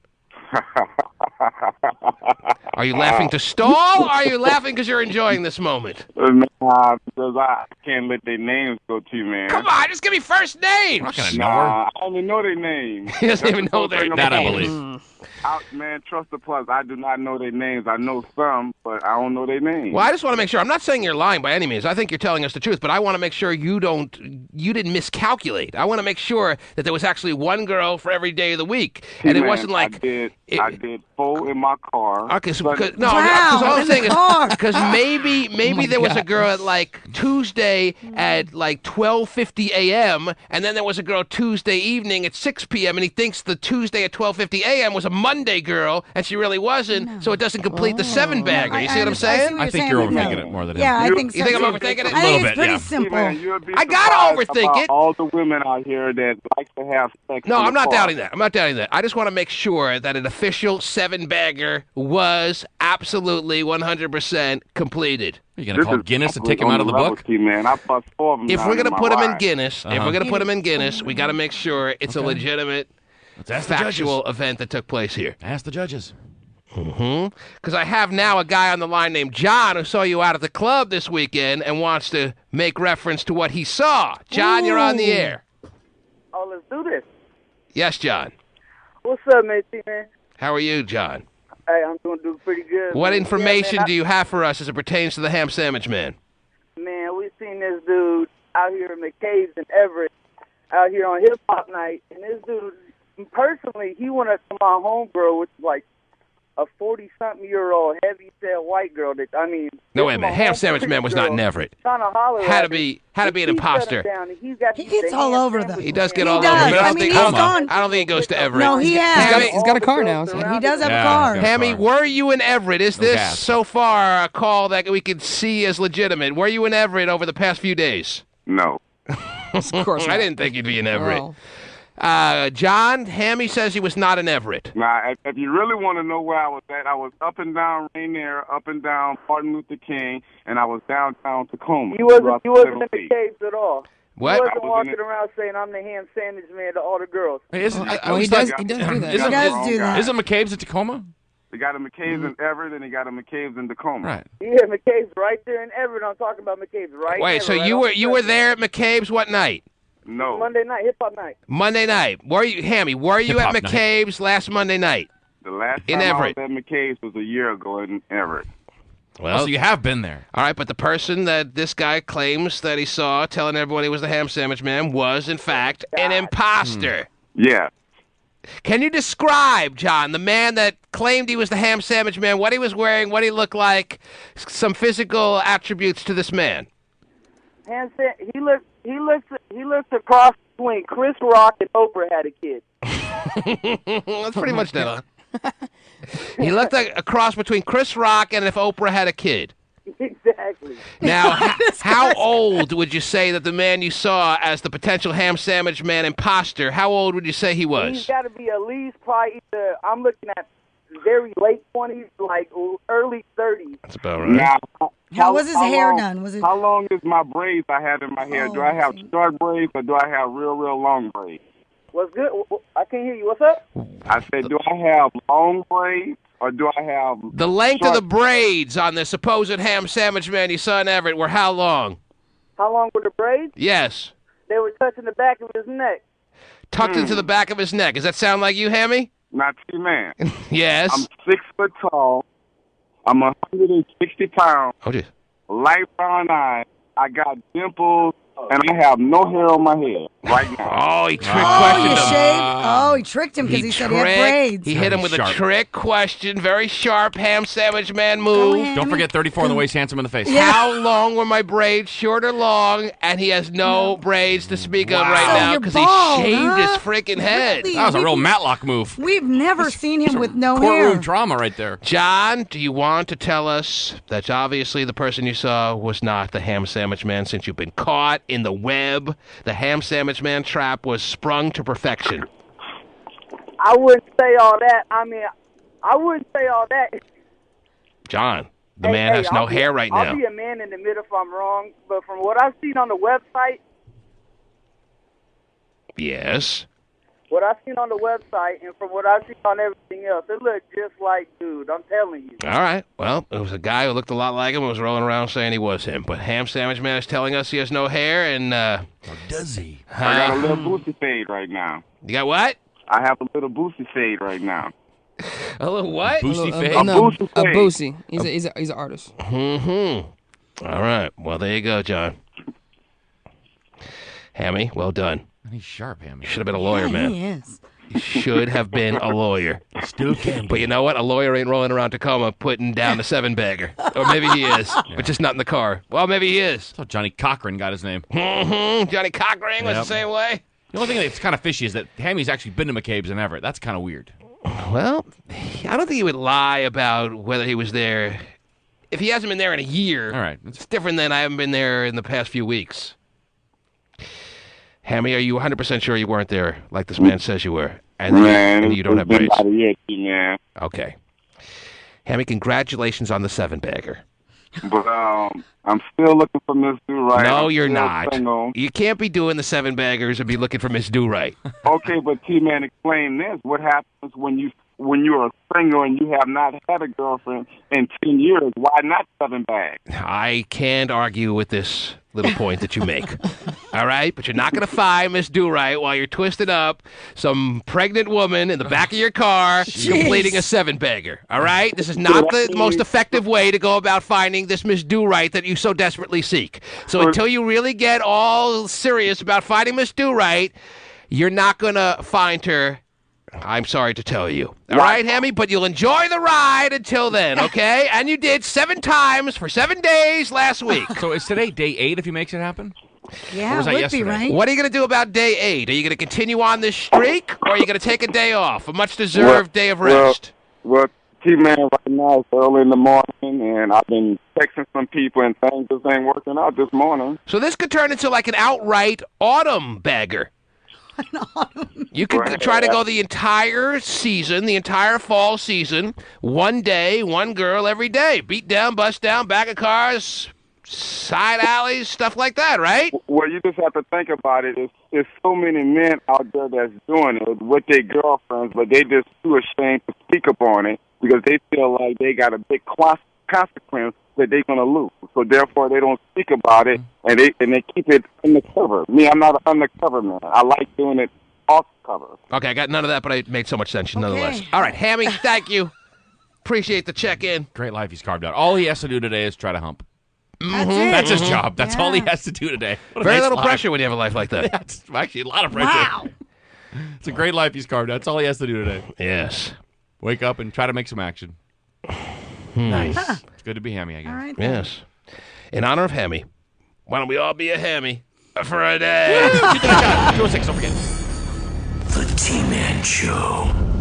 Are you laughing to stall, or are you laughing because you're enjoying this moment? Nah, because I can't let their names go too, man. Come on, just give me first names. I'm not going to know I don't even know their names. He doesn't even know their names. That I believe. Man, trust the plus. I do not know their names. I know some, but I don't know their names. Well, I just want to make sure. I'm not saying you're lying by any means. I think you're telling us the truth, but I want to make sure you didn't miscalculate. I want to make sure that there was actually one girl for every day of the week, and it wasn't like I did 4 in my car. Okay, so because all I'm saying is because maybe there was a girl at like Tuesday at like 12:50 a.m. and then there was a girl Tuesday evening at 6 p.m. and he thinks the Tuesday at 12:50 a.m. was a Monday girl and she really wasn't, so it doesn't complete the 7-bagger. You see what I'm saying? I think you're overthinking it more than him. Yeah, I think so. You think I'm overthinking it? I think it's pretty simple. I gotta overthink it. All the women out here that like to have sex. No, in the I'm not car. doubting that. I'm not doubting that. I just want to make sure that an official 7-bagger was absolutely 100% completed. Are you going to call Guinness to take him out of the book? Man. I bust 4 of them. If we're going to put him in Guinness, we got to make sure it's a legitimate, factual event that took place here. Ask the judges. Because I have now a guy on the line named John who saw you out at the club this weekend and wants to make reference to what he saw. John, you're on the air. Oh, let's do this. Yes, John. What's up, matey, man? How are you, John? Hey, I'm doing pretty good. What man. information Yeah, man, do you have for us as it pertains to the Ham Sandwich Man? Man, we seen this dude out here in the caves in Everett, out here on hip hop night, and this dude, personally, he went up to my homegirl, which is like a 40-something-year-old heavy-set white girl. That No, wait a minute. Ham Sandwich Man was not in Everett. Trying to holler Had at to be an imposter. He gets all over them. He does get all over. does. But I don't think he goes to Everett. No, he has. He's got a car now. So. He does have a car. Hammy, were you in Everett? Is this so far a call that we could see as legitimate? Were you in Everett over the past few days? No. Of course I didn't think you'd be in Everett. John, Hammy says he was not in Everett. Now, if you really want to know where I was at, I was up and down Rainier, up and down Martin Luther King, and I was downtown Tacoma. He wasn't in the caves at all. What? He wasn't walking around saying, I'm the ham sandwich man to all the girls. Hey, he does do that. Isn't McCabe's at Tacoma? They got a McCabe's in Everett, and they got a McCabe's in Tacoma. Right. Yeah, McCabe's right there in Everett. I'm talking about McCabe's right Wait, so you were there at McCabe's what night? No. Monday night, hip-hop night. Monday night. Were you, Hammy, were you at Hip-hop night. McCabe's last Monday night? The last In time Everett. I was at McCabe's was a year ago in Everett. Well, so you have been there. All right, but the person that this guy claims that he saw telling everyone he was the ham sandwich man was, in fact, an imposter. Yeah. Can you describe, John, the man that claimed he was the ham sandwich man, what he was wearing, what he looked like, some physical attributes to this man? He looks a cross between Chris Rock and Oprah had a kid. That's pretty much that. He looked like a cross between Chris Rock and if Oprah had a kid. Exactly. Now, how old would you say that the man you saw as the potential ham sandwich man imposter, how old would you say he was? He's got to be at least probably either, I'm looking at very late 20s, like early 30s. That's about right. Now, How was his hair long, done? Was it? How long is my braids I have in my hair? Do I have short braids or do I have real long braids? What's good? I can't hear you. What's up? I said, do I have long braids or do I have... The length of the braids on the supposed ham sandwich man you saw in Everett were how long? How long were the braids? Yes. They were touching the back of his neck. Tucked into the back of his neck. Does that sound like you, Hammy? Not too, man. Yes. I'm 6 foot tall. I'm 160 pounds. Oh, geez. Light brown eyes. I got dimples, and I have no hair on my head right now. Oh, he trick questioned you him. shaved? He tricked him because he said he had braids. He hit him with a trick question. Very sharp ham sandwich man move. Don't forget 34 on the waist, handsome in the face. How long were my braids, short or long? And he has no braids to speak of right So now you're because he bald, shaved huh? his freaking head. Really? That was a real Matlock move. We've never seen him with no Courtroom hair. drama right there. John, do you want to tell us that obviously the person you saw was not the ham sandwich man since you've been caught in the web? The ham sandwich man trap was sprung to perfection. I wouldn't say all that. I mean, I wouldn't say all that. John, the man has no hair right now. I'll be a man in the middle if I'm wrong, but from what I've seen on the website, Yes. what I've seen on the website and from what I've seen on everything else, it looked just like dude. I'm telling you. All right. Well, it was a guy who looked a lot like him and was rolling around saying he was him. But ham sandwich man is telling us he has no hair and... does he? I got a little boosty fade right now. You got what? I have a little boosty fade right now. A little what? Boosty fade? A boosty A fade. Boosie. He's an artist. Mm-hmm. All right. Well, there you go, John. Hammy, well done. He's sharp, Hammy. You should have been a lawyer, man. He is. You should have been a lawyer. Still can But you know what? A lawyer ain't rolling around Tacoma putting down the 7-bagger. Or maybe he is, but just not in the car. Well, maybe he is. That's how Johnny Cochran got his name. Mm-hmm. Johnny Cochran was the same way. The only thing that's kind of fishy is that Hammy's actually been to McCabe's in Everett. That's kind of weird. Well, I don't think he would lie about whether he was there. If he hasn't been there in a year, all right, it's different than I haven't been there in the past few weeks. Hammy, are you 100% sure you weren't there like this man says you were? And you don't have braids? Man. Okay. Hammy, congratulations on the 7-bagger. But I'm still looking for Miss Do-Right. No, I'm you're still not. single. You can't be doing the 7-baggers and be looking for Miss Do-Right. Okay, but T-Man, explain this. What happens when you're a single and you have not had a girlfriend in 10 years? Why not 7 bags? I can't argue with this little point that you make. All right? But you're not going to find Miss Do-Right while you're twisted up some pregnant woman in the back of your car completing a 7-bagger. All right? This is not the most effective way to go about finding this Miss Do-Right that you so desperately seek. So until you really get all serious about finding Miss Do-Right, you're not going to find her. I'm sorry to tell you. All right, Hammy? But you'll enjoy the ride until then, okay? And you did 7 times for 7 days last week. So is today day 8 if he makes it happen? Yeah, Or was it that would yesterday? be, right? What are you going to do about day 8? Are you going to continue on this streak, or are you going to take a day off, a much-deserved day of rest? Well, T-Man, right now it's early in the morning, and I've been texting some people, and things just ain't working out this morning. So this could turn into like an outright autumn bagger. You could try to go the entire season, the entire fall season, one day, one girl every day. Beat down, bust down, back of cars, side alleys, stuff like that, right? Well, you just have to think about it. There's so many men out there that's doing it with their girlfriends, but they just too ashamed to speak upon it because they feel like they got a big consequence that they're going to lose. So therefore, they don't speak about it, and they keep it undercover. Me, I'm not an undercover man. I like doing it off cover. Okay, I got none of that, but it made so much sense nonetheless. All right, Hammy, thank you. Appreciate the check-in. Great life he's carved out. All he has to do today is try to hump. That's his job. That's all he has to do today. Very little pressure when you have a life like that. Yeah, it's actually a lot of pressure. Wow. It's a great life he's carved out. That's all he has to do today. Yes. Wake up and try to make some action. Nice. It's good to be Hammy, I guess. All right. Yes. In honor of Hammy, why don't we all be a Hammy for a day? 206, don't forget. The T-Man Show.